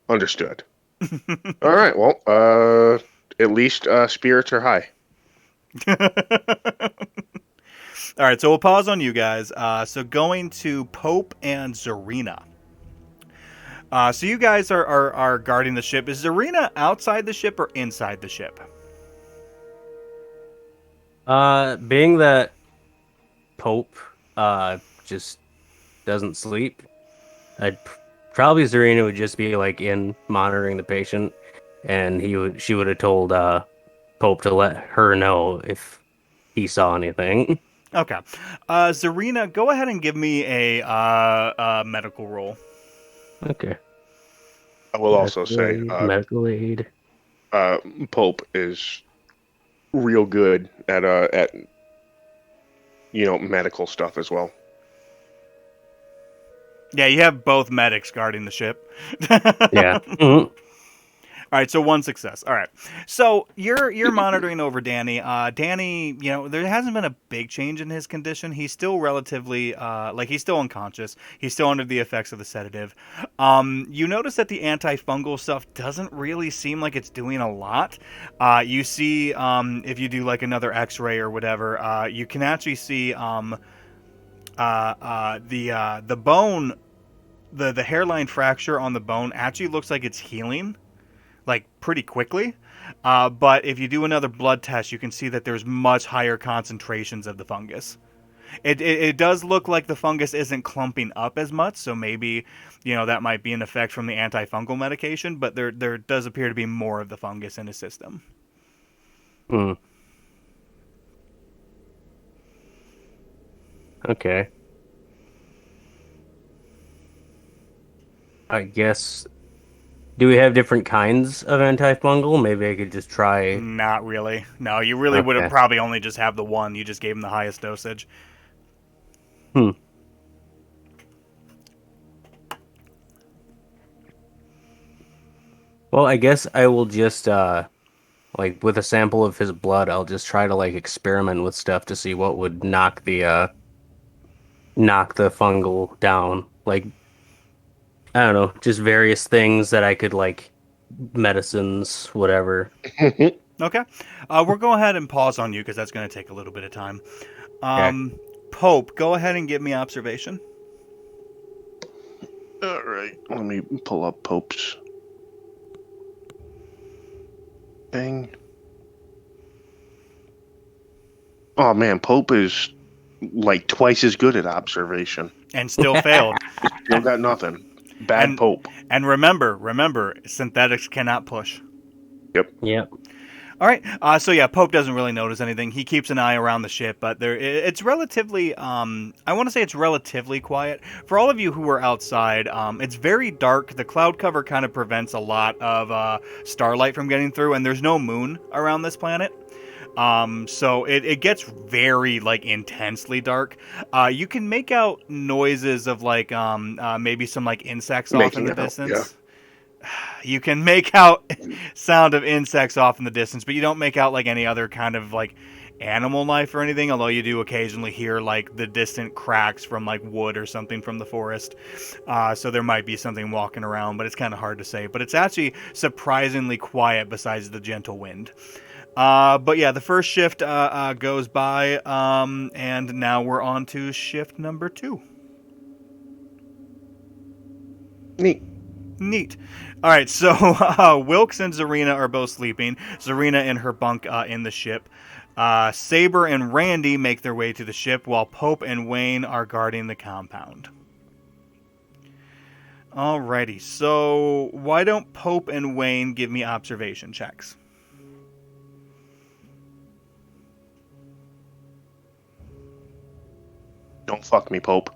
Understood. All right. Well, at least spirits are high. All right, so we'll pause on you guys. So going to Pope and Zarina. So you guys are guarding the ship. Is Zarina outside the ship or inside the ship? Being that Pope just doesn't sleep, probably Zarina would just be like in monitoring the patient, and she would have told Pope to let her know if he saw anything. Okay. Zarina, go ahead and give me a medical roll. Okay. I will also say medical aid. Pope is real good at medical stuff as well. Yeah, you have both medics guarding the ship. Yeah. Mm-hmm. All right, so one success. All right, so you're monitoring over Danny. Danny, there hasn't been a big change in his condition. He's still relatively he's still unconscious. He's still under the effects of the sedative. You notice that the antifungal stuff doesn't really seem like it's doing a lot. You see, if you do like another X-ray or whatever, you can actually see the bone, the hairline fracture on the bone actually looks like it's healing, like pretty quickly. But if you do another blood test, you can see that there's much higher concentrations of the fungus. It does look like the fungus isn't clumping up as much, so maybe that might be an effect from the antifungal medication. But there does appear to be more of the fungus in his system. Hmm. Okay. I guess Do we have different kinds of antifungal? Maybe I could just try. Not really. No, you really would have Okay. probably only just have the one. You just gave him the highest dosage. Hmm. Well, I guess I will just like with a sample of his blood, I'll just try to like experiment with stuff to see what would knock the fungal down. Like I don't know, just various things that I could like medicines, whatever. Okay. We'll go ahead and pause on you because that's going to take a little bit of time. Okay. Pope, go ahead and give me observation. All right, let me pull up Pope's thing. Oh man, Pope is like twice as good at observation. And still failed. Still got nothing. Bad And- Pope. And remember, synthetics cannot push. Yep. All right. So yeah, Pope doesn't really notice anything. He keeps an eye around the ship, but it's relatively. I want to say it's relatively quiet for all of you who are outside. It's very dark. The cloud cover kind of prevents a lot of starlight from getting through, and there's no moon around this planet. So it gets very like intensely dark. You can make out noises of like maybe some like insects off in Making the it out, distance. yeah. You can make out sound of insects off in the distance, but you don't make out like any other kind of like animal life or anything, although you do occasionally hear like the distant cracks from like wood or something from the forest. So there might be something walking around, but it's kind of hard to say. But it's actually surprisingly quiet besides the gentle wind. But yeah, the first shift goes by, and now we're on to shift number 2. Neat. All right, so Wilkes and Zarina are both sleeping. Zarina in her bunk in the ship. Saber and Randy make their way to the ship, while Pope and Wayne are guarding the compound. Alrighty, so why don't Pope and Wayne give me observation checks? Don't fuck me, Pope.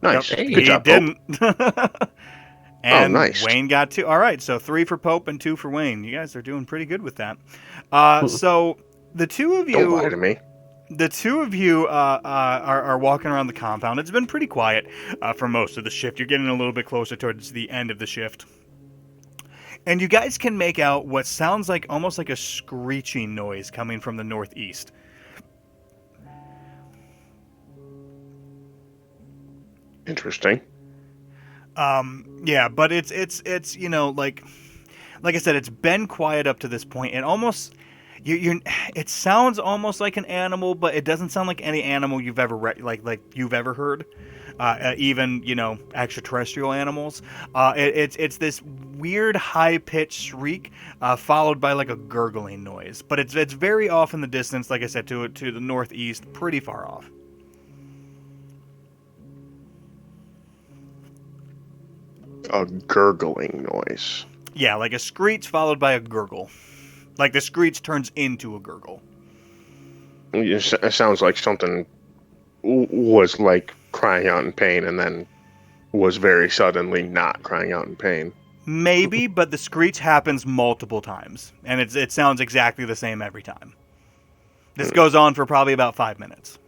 Nice. Yep, Good he job, didn't. And nice. Wayne got 2. All right, so 3 for Pope and 2 for Wayne. You guys are doing pretty good with that. So the two of Pope. Don't lie you, to me. are walking around the compound. It's been pretty quiet for most of the shift. You're getting a little bit closer towards the end of the shift. And you guys can make out what sounds like almost like a screeching noise coming from the northeast. Interesting. Yeah, but it's you know like I said, it's been quiet up to this point, and almost you it sounds almost like an animal, but it doesn't sound like any animal you've ever like you've ever heard. Even extraterrestrial animals. It's this weird high pitched shriek followed by like a gurgling noise, but it's very off in the distance. Like I said, to the northeast, pretty far off. A gurgling noise. Yeah, like a screech followed by a gurgle. Like the screech turns into a gurgle. It sounds like something was like crying out in pain and then was very suddenly not crying out in pain. Maybe, but the screech happens multiple times, and it sounds exactly the same every time. This goes on for probably about 5 minutes.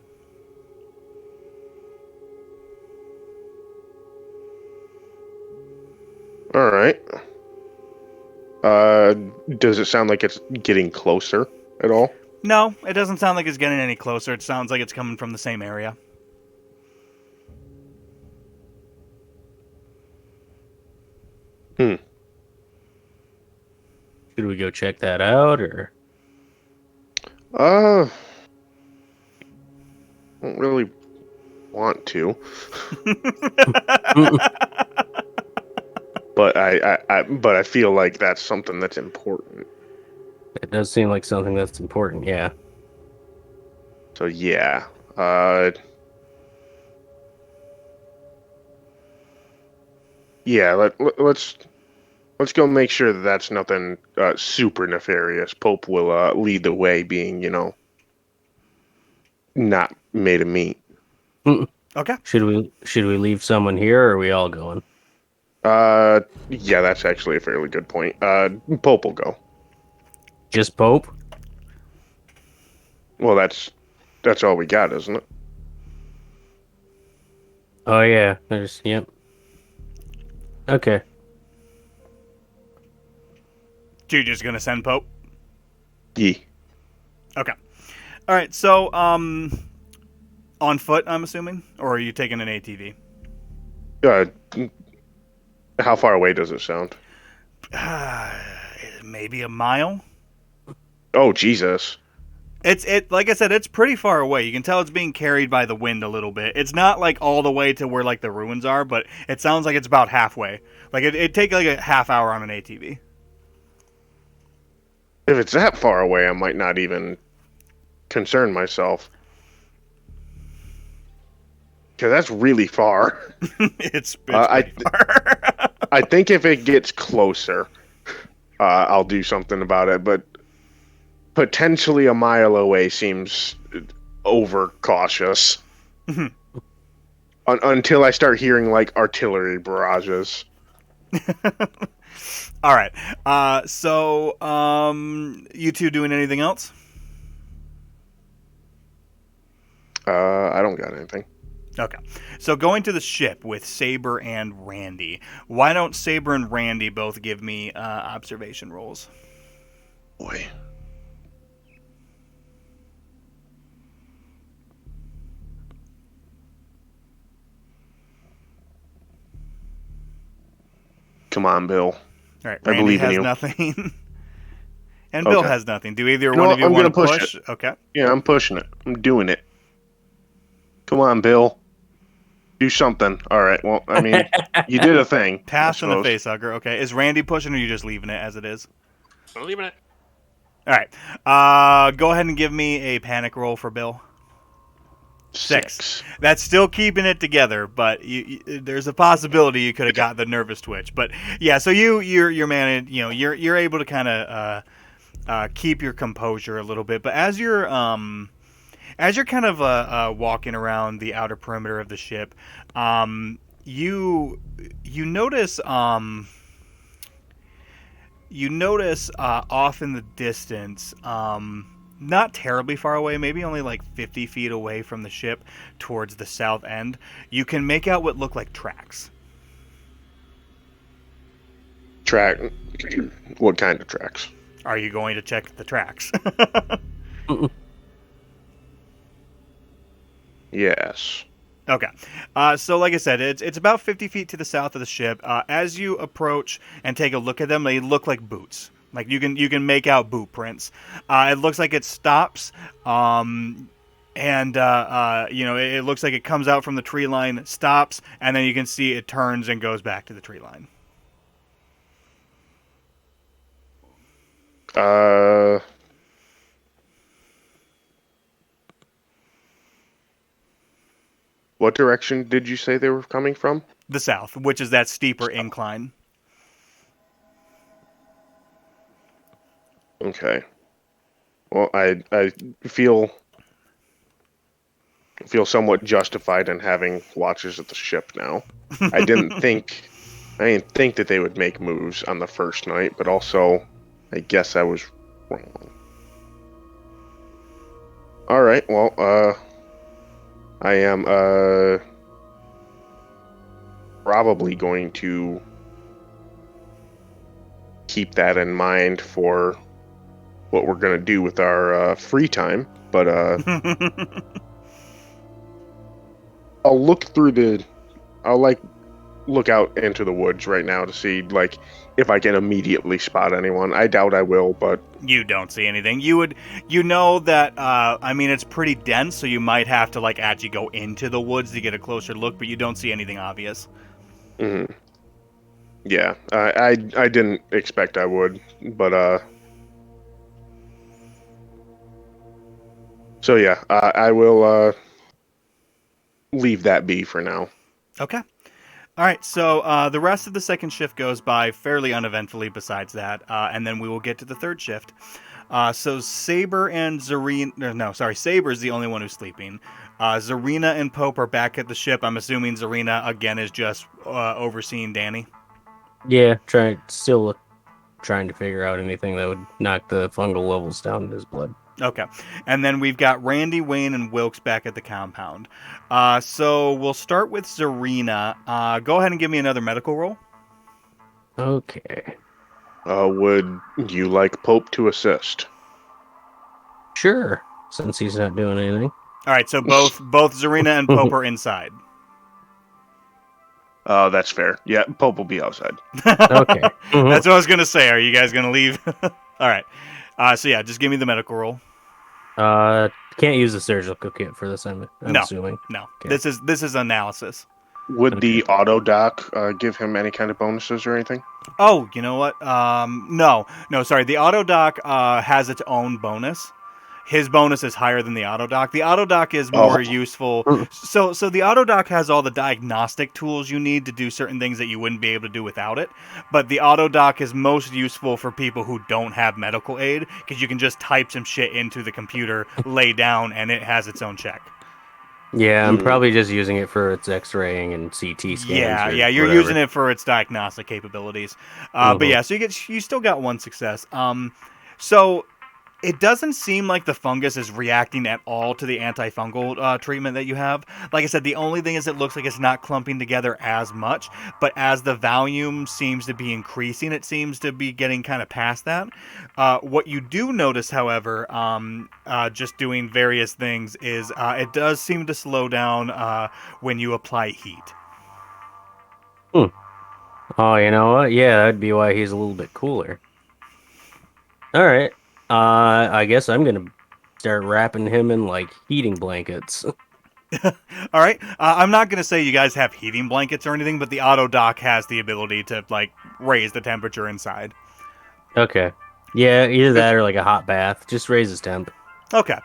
All right. Does it sound like it's getting closer at all? No, it doesn't sound like it's getting any closer. It sounds like it's coming from the same area. Should we go check that out, or? Don't really want to. But I feel like that's something that's important. It does seem like something that's important, yeah. So yeah. Yeah, let's go make sure that that's nothing super nefarious. Pope will lead the way, being not made of meat. Okay. Should we leave someone here, or are we all going? Yeah, that's actually a fairly good point. Pope will go. Just Pope? Well, that's all we got, isn't it? Oh yeah, there's yep. Okay. You're just gonna send Pope? Yee. Okay. All right. So, on foot, I'm assuming, or are you taking an ATV? Uh, how far away does it sound? Maybe a mile. Oh, Jesus. It's like I said, it's pretty far away. You can tell it's being carried by the wind a little bit. It's not like all the way to where like the ruins are, but it sounds like it's about halfway. Like it'd take like a half hour on an ATV. If it's that far away, I might not even concern myself. Because that's really far. It's I pretty far. I think if it gets closer, I'll do something about it. But potentially a mile away seems overcautious. Until I start hearing like artillery barrages. All right. So, you two doing anything else? I don't got anything. Okay. So going to the ship with Saber and Randy. Why don't Saber and Randy both give me observation rolls? Boy. Come on, Bill. All right. I Randy believe in has you. nothing. And Bill Okay. has nothing. Do either You know one what? of you I'm want to gonna push push? it. Okay. Yeah, I'm pushing it. I'm doing it. Come on, Bill. Do something. All right. Well, I mean, you did a thing. Pass I in the suppose. face hugger. Okay. Is Randy pushing or are you just leaving it as it is? I'm leaving it. All right. Go ahead and give me a panic roll for Bill. 6. That's still keeping it together, but there's a possibility you could have got the nervous twitch. But yeah, so you're managed. You're able to kind of keep your composure a little bit. But as you're kind of walking around the outer perimeter of the ship, you notice off in the distance. Not terribly far away, maybe only like 50 feet away from the ship towards the south end, you can make out what look like tracks. Track. What kind of tracks? Are you going to check the tracks? Yes. Okay. So like I said, it's about 50 feet to the south of the ship. As you approach and take a look at them, they look like boots. Like you can make out boot prints. It looks like it stops, and it looks like it comes out from the tree line, stops, and then you can see it turns and goes back to the tree line. What direction did you say they were coming from? The south, which is that steeper incline. Okay. Well, I feel somewhat justified in having watchers at the ship now. I didn't think that they would make moves on the first night, but also I guess I was wrong. All right. Well, I am probably going to keep that in mind for what we're gonna do with our free time, but I'll look out into the woods right now to see like if I can immediately spot anyone. I doubt I will, but You don't see anything. You know that it's pretty dense, so you might have to like actually go into the woods to get a closer look, but you don't see anything obvious. yeah, I didn't expect I would, but so yeah, I will leave that be for now. Okay. All right, so the rest of the second shift goes by fairly uneventfully besides that, and then we will get to the third shift. So Saber and Saber's the only one who's sleeping. Zarina and Pope are back at the ship. I'm assuming Zarina, again, is just overseeing Danny. Yeah, trying to figure out anything that would knock the fungal levels down in his blood. Okay. And then we've got Randy, Wayne, and Wilkes back at the compound. So we'll start with Zarina. Go ahead and give me another medical roll. Okay. Would you like Pope to assist? Sure. Since he's not doing anything. All right, so both Zarina and Pope are inside. That's fair. Yeah, Pope will be outside. Okay. That's what I was going to say. Are you guys going to leave? All right. So yeah, just give me the medical roll. Can't use the surgical kit for this. I'm No. assuming. No. Okay. This is analysis. Would the auto doc give him any kind of bonuses or anything? Oh, you know what? No, sorry. The auto doc has its own bonus. His bonus is higher than the auto doc. The auto doc is more useful. So the auto doc has all the diagnostic tools you need to do certain things that you wouldn't be able to do without it. But the auto doc is most useful for people who don't have medical aid because you can just type some shit into the computer, lay down, and it has its own check. Yeah, I'm probably just using it for its X-raying and CT scans. Yeah, you're whatever. using it for its diagnostic capabilities. But yeah, so you still got one success. So it doesn't seem like the fungus is reacting at all to the antifungal treatment that you have. Like I said, the only thing is it looks like it's not clumping together as much, but as the volume seems to be increasing, it seems to be getting kind of past that. What you do notice, however, just doing various things, is it does seem to slow down when you apply heat. Oh, you know what? Yeah, that'd be why he's a little bit cooler. All right. I guess I'm gonna start wrapping him in like heating blankets. All right. I'm not going to say you guys have heating blankets or anything, but the auto dock has the ability to like raise the temperature inside. Okay. Yeah, either that or like a hot bath. Just raise his temp. Okay.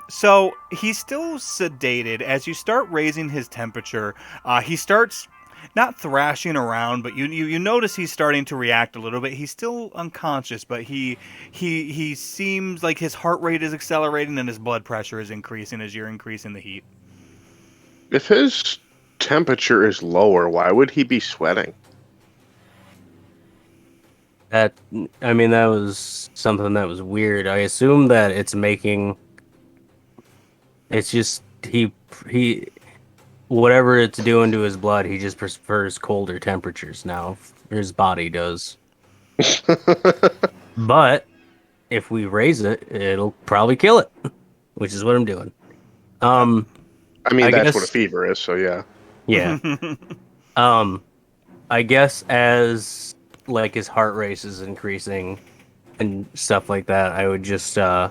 So he's still sedated. As you start raising his temperature, he starts not thrashing around, but you notice he's starting to react a little bit. He's still unconscious, but he seems like his heart rate is accelerating and his blood pressure is increasing as you're increasing the heat. If his temperature is lower, why would he be sweating? That was something that was weird. I assume that it's just he whatever it's doing to his blood, he just prefers colder temperatures now. His body does. But if we raise it, it'll probably kill it, which is what I'm doing. I mean, I that's guess- what a fever is, so yeah. Yeah. I guess as like his heart rate is increasing and stuff like that, I would just as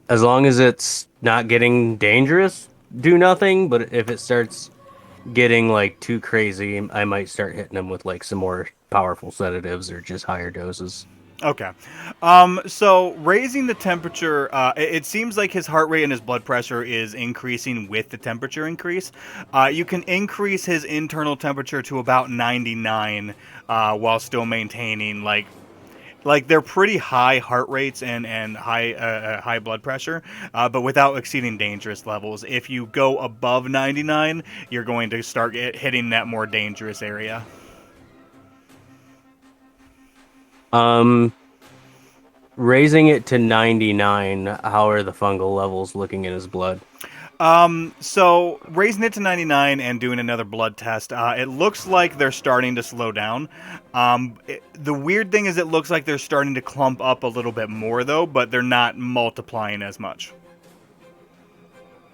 long as it's not getting dangerous, do nothing. But if it starts getting like too crazy, I might start hitting him with like some more powerful sedatives or just higher doses. Okay. So raising the temperature, it seems like his heart rate and his blood pressure is increasing with the temperature increase. You can increase his internal temperature to about 99 while still maintaining like they're pretty high heart rates and high blood pressure, but without exceeding dangerous levels. If you go above 99, you're going to start hitting that more dangerous area. Raising it to 99, how are the fungal levels looking in his blood? So raising it to 99 and doing another blood test, it looks like they're starting to slow down. The weird thing is it looks like they're starting to clump up a little bit more though, but they're not multiplying as much.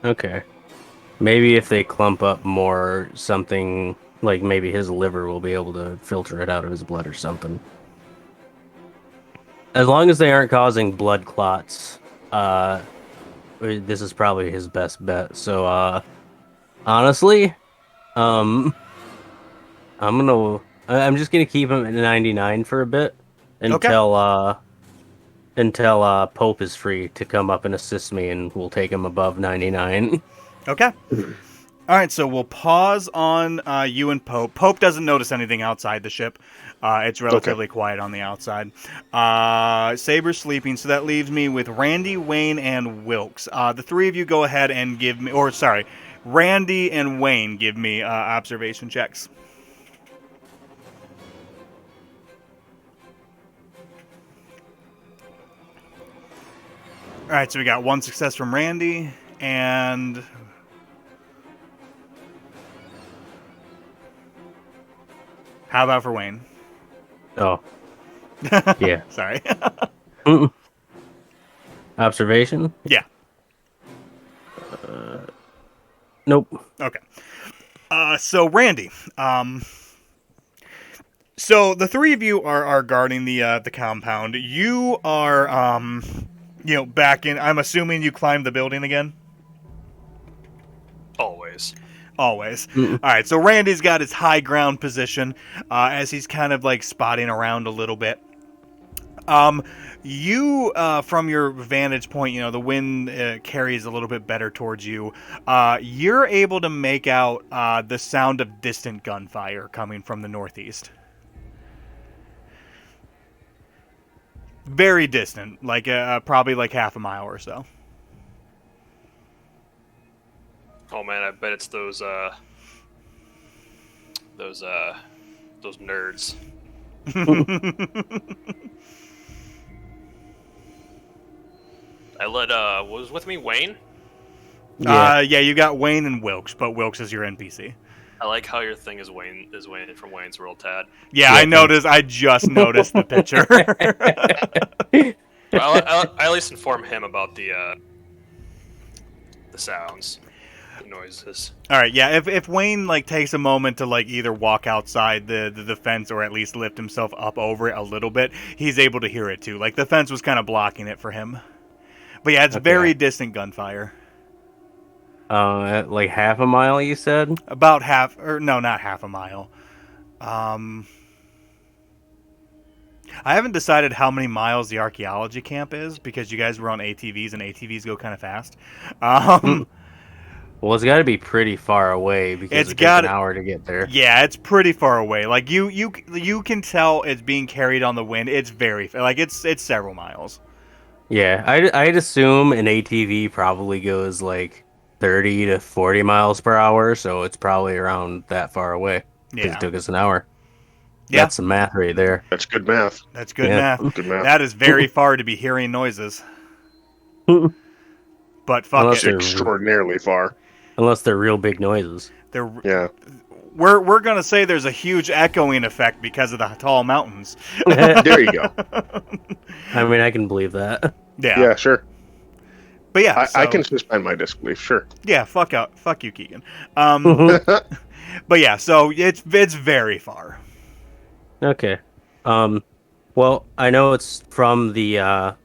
Okay. Maybe if they clump up more, something like maybe his liver will be able to filter it out of his blood or something. As long as they aren't causing blood clots, this is probably his best bet. So, honestly, I'm just gonna keep him at 99 for a bit until Pope is free to come up and assist me, and we'll take him above 99. Okay. All right, so we'll pause on you and Pope. Pope doesn't notice anything outside the ship. It's relatively quiet on the outside. Saber's sleeping, so that leaves me with Randy, Wayne, and Wilkes. The three of you go ahead and give me, Randy and Wayne give me observation checks. right, so we got one success from Randy, and how about for Wayne? Oh, yeah. Sorry. Observation? Yeah. Nope. Okay. So Randy, so the three of you are guarding the compound. You are back in. I'm assuming you climbed the building again. Always. Always. Mm-mm. All right. So Randy's got his high ground position as he's kind of like spotting around a little bit. You, from your vantage point, the wind carries a little bit better towards you. You're able to make out the sound of distant gunfire coming from the northeast. Very distant, like probably like half a mile or so. Oh man, I bet it's those nerds. I let was with me Wayne. Yeah. Yeah, you got Wayne and Wilkes, but Wilkes is your NPC. I like how your thing is Wayne from Wayne's World, Tad. Yeah, Yeah, I noticed. I just noticed the picture. I at least inform him about the sounds, the noises. All right, yeah. If Wayne like takes a moment to like either walk outside the fence or at least lift himself up over it a little bit, he's able to hear it too. Like the fence was kind of blocking it for him. But yeah, it's Okay. very distant gunfire. At like half a mile, you said? About half, or no, not half a mile. I haven't decided how many miles the archaeology camp is because you guys were on ATVs and ATVs go kind of fast. Well, it's got to be pretty far away because It's it takes got- an hour to get there. Yeah, it's pretty far away. Like you can tell it's being carried on the wind. It's very like it's several miles. Yeah, I'd assume an ATV probably goes like 30 to 40 miles per hour, so it's probably around that far away. 'Cause Yeah, it took us an hour. Yeah. That's some math right there. That's good math. that's good Yeah. math. Good math. That is very far to be hearing noises. But fuck Unless it, they're- Extraordinarily far. Unless they're real big noises. Yeah. we're gonna say there's a huge echoing effect because of the tall mountains. There you go. I mean, I can believe that. Yeah, sure. But yeah, I so- can suspend my disbelief. Sure. Yeah, fuck you, Keegan. But yeah, so it's very far. Okay. Well, I know it's from the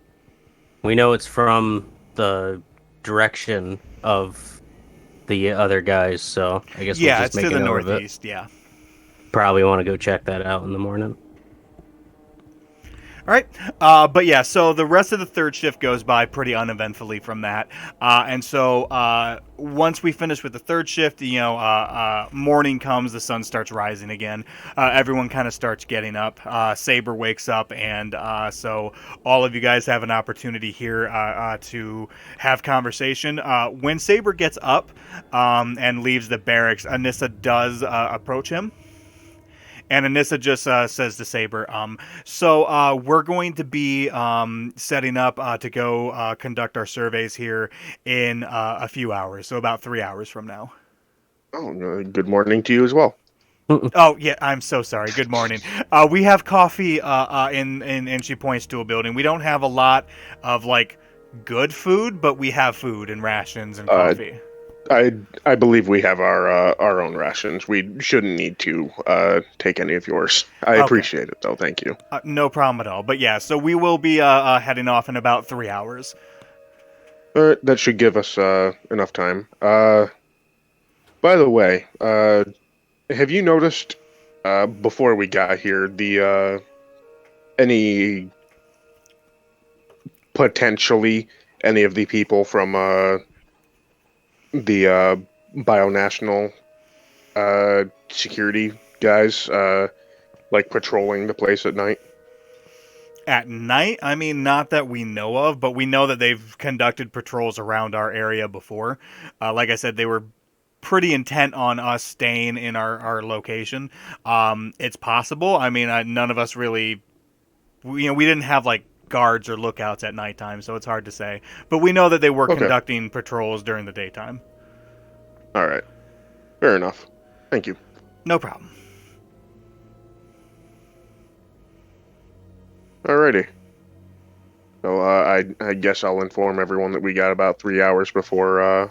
we know it's from the direction of the other guys, so I guess Yeah, we'll it's just make to a the note of it. northeast. Yeah. Probably want to go check that out in the morning. All right. But yeah, so the rest of the third shift goes by pretty uneventfully from that. And so once we finish with the third shift, morning comes, the sun starts rising again. Everyone kind of starts getting up. Saber wakes up, and so all of you guys have an opportunity here to have conversation. When Saber gets up and leaves the barracks, Anissa does approach him. And Anissa just says to Saber, so we're going to be setting up to go conduct our surveys here in a few hours, so about 3 hours from now. Oh, good morning to you as well. Oh, yeah, I'm so sorry. Good morning. We have coffee and she points to a building. We don't have a lot of, like, good food, but we have food and rations and coffee. I believe we have our own rations. We shouldn't need to take any of yours. I Okay. appreciate it though. Thank you. No problem at all. But yeah, so we will be heading off in about 3 hours. That should give us enough time. By the way, have you noticed before we got here the any potentially any of the people from the bionational security guys like patrolling the place at night? At night, I mean, not that we know of, but we know that they've conducted patrols around our area before. Like I said, they were pretty intent on us staying in our location. It's possible. I mean, none of us really, we didn't have like guards or lookouts at nighttime, so it's hard to say. But we know that they were Okay. conducting patrols during the daytime. All right. Fair enough. Thank you. No problem. Alrighty. So I guess I'll inform everyone that we got about 3 hours before.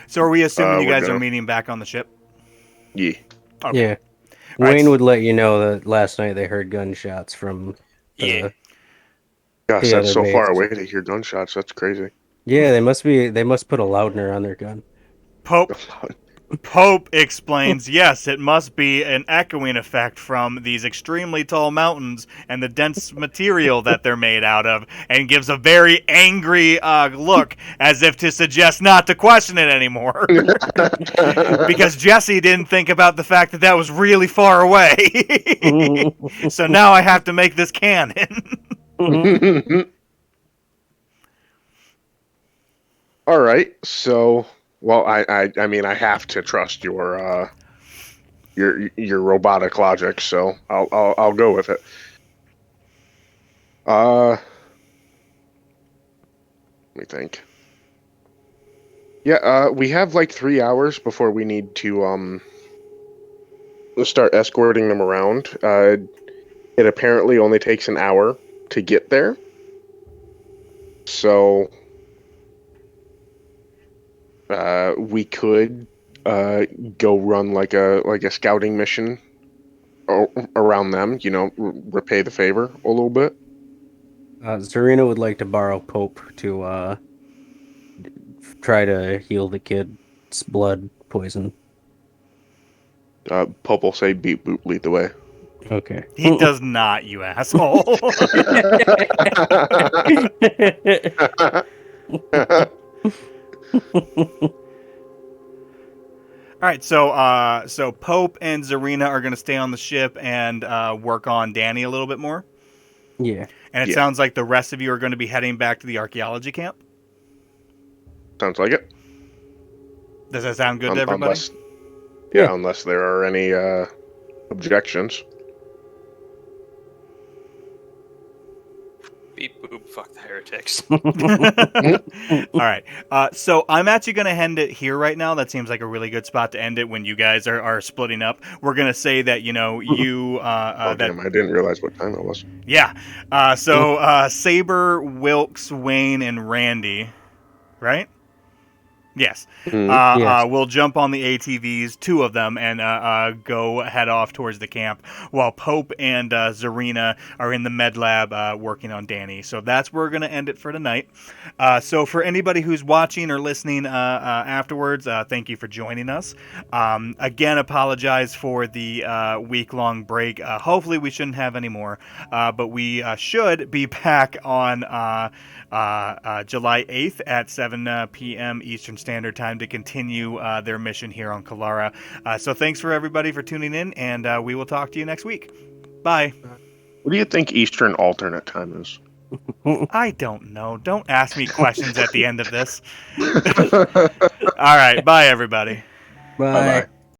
So are we assuming you we're guys are gonna- meeting back on the ship? Yeah. Okay. Yeah. Right. Wayne would let you know that last night they heard gunshots from the, Yeah. Gosh, The that's other so far base. away to hear gunshots. That's crazy. Yeah, they must put a loudener on their gun. Pope explains, yes, it must be an echoing effect from these extremely tall mountains and the dense material that they're made out of, and gives a very angry look as if to suggest not to question it anymore. Because Jesse didn't think about the fact that was really far away. So now I have to make this canon. All right. So, well, I mean, I have to trust your robotic logic, so I'll go with it. Let me think. Yeah, we have like 3 hours before we need to start escorting them around. It apparently only takes an hour to get there. So we could go run like a scouting mission around them, repay the favor a little bit. Zarina would like to borrow Pope to try to heal the kid's blood poison. Pope will say beat boot lead the way. Okay. He does not, you asshole. All right, so Pope and Zarina are going to stay on the ship and work on Danny a little bit more. Yeah. And it Yeah. sounds like the rest of you are going to be heading back to the archaeology camp. Sounds like it. Does that sound good to everybody? Unless there are any objections. Beep boop. Fuck the heretics. All right. So I'm actually going to end it here right now. That seems like a really good spot to end it when you guys are splitting up. We're going to say that, you. Damn, I didn't realize what time it was. Yeah. Saber, Wilkes, Wayne, and Randy, right? Yes. Yes. We'll jump on the ATVs, two of them, and go head off towards the camp, while Pope and Zarina are in the med lab working on Danny. So that's where we're going to end it for tonight. So for anybody who's watching or listening afterwards, thank you for joining us. Again, apologize for the week-long break. Hopefully we shouldn't have any more, but we should be back on July 8th at 7 p.m. Eastern Standard Time to continue their mission here on Colara. So thanks for everybody for tuning in, and we will talk to you next week. Bye. What do you think Eastern alternate time is? I don't know. Don't ask me questions at the end of this. All right. Bye, everybody. Bye. Bye-bye.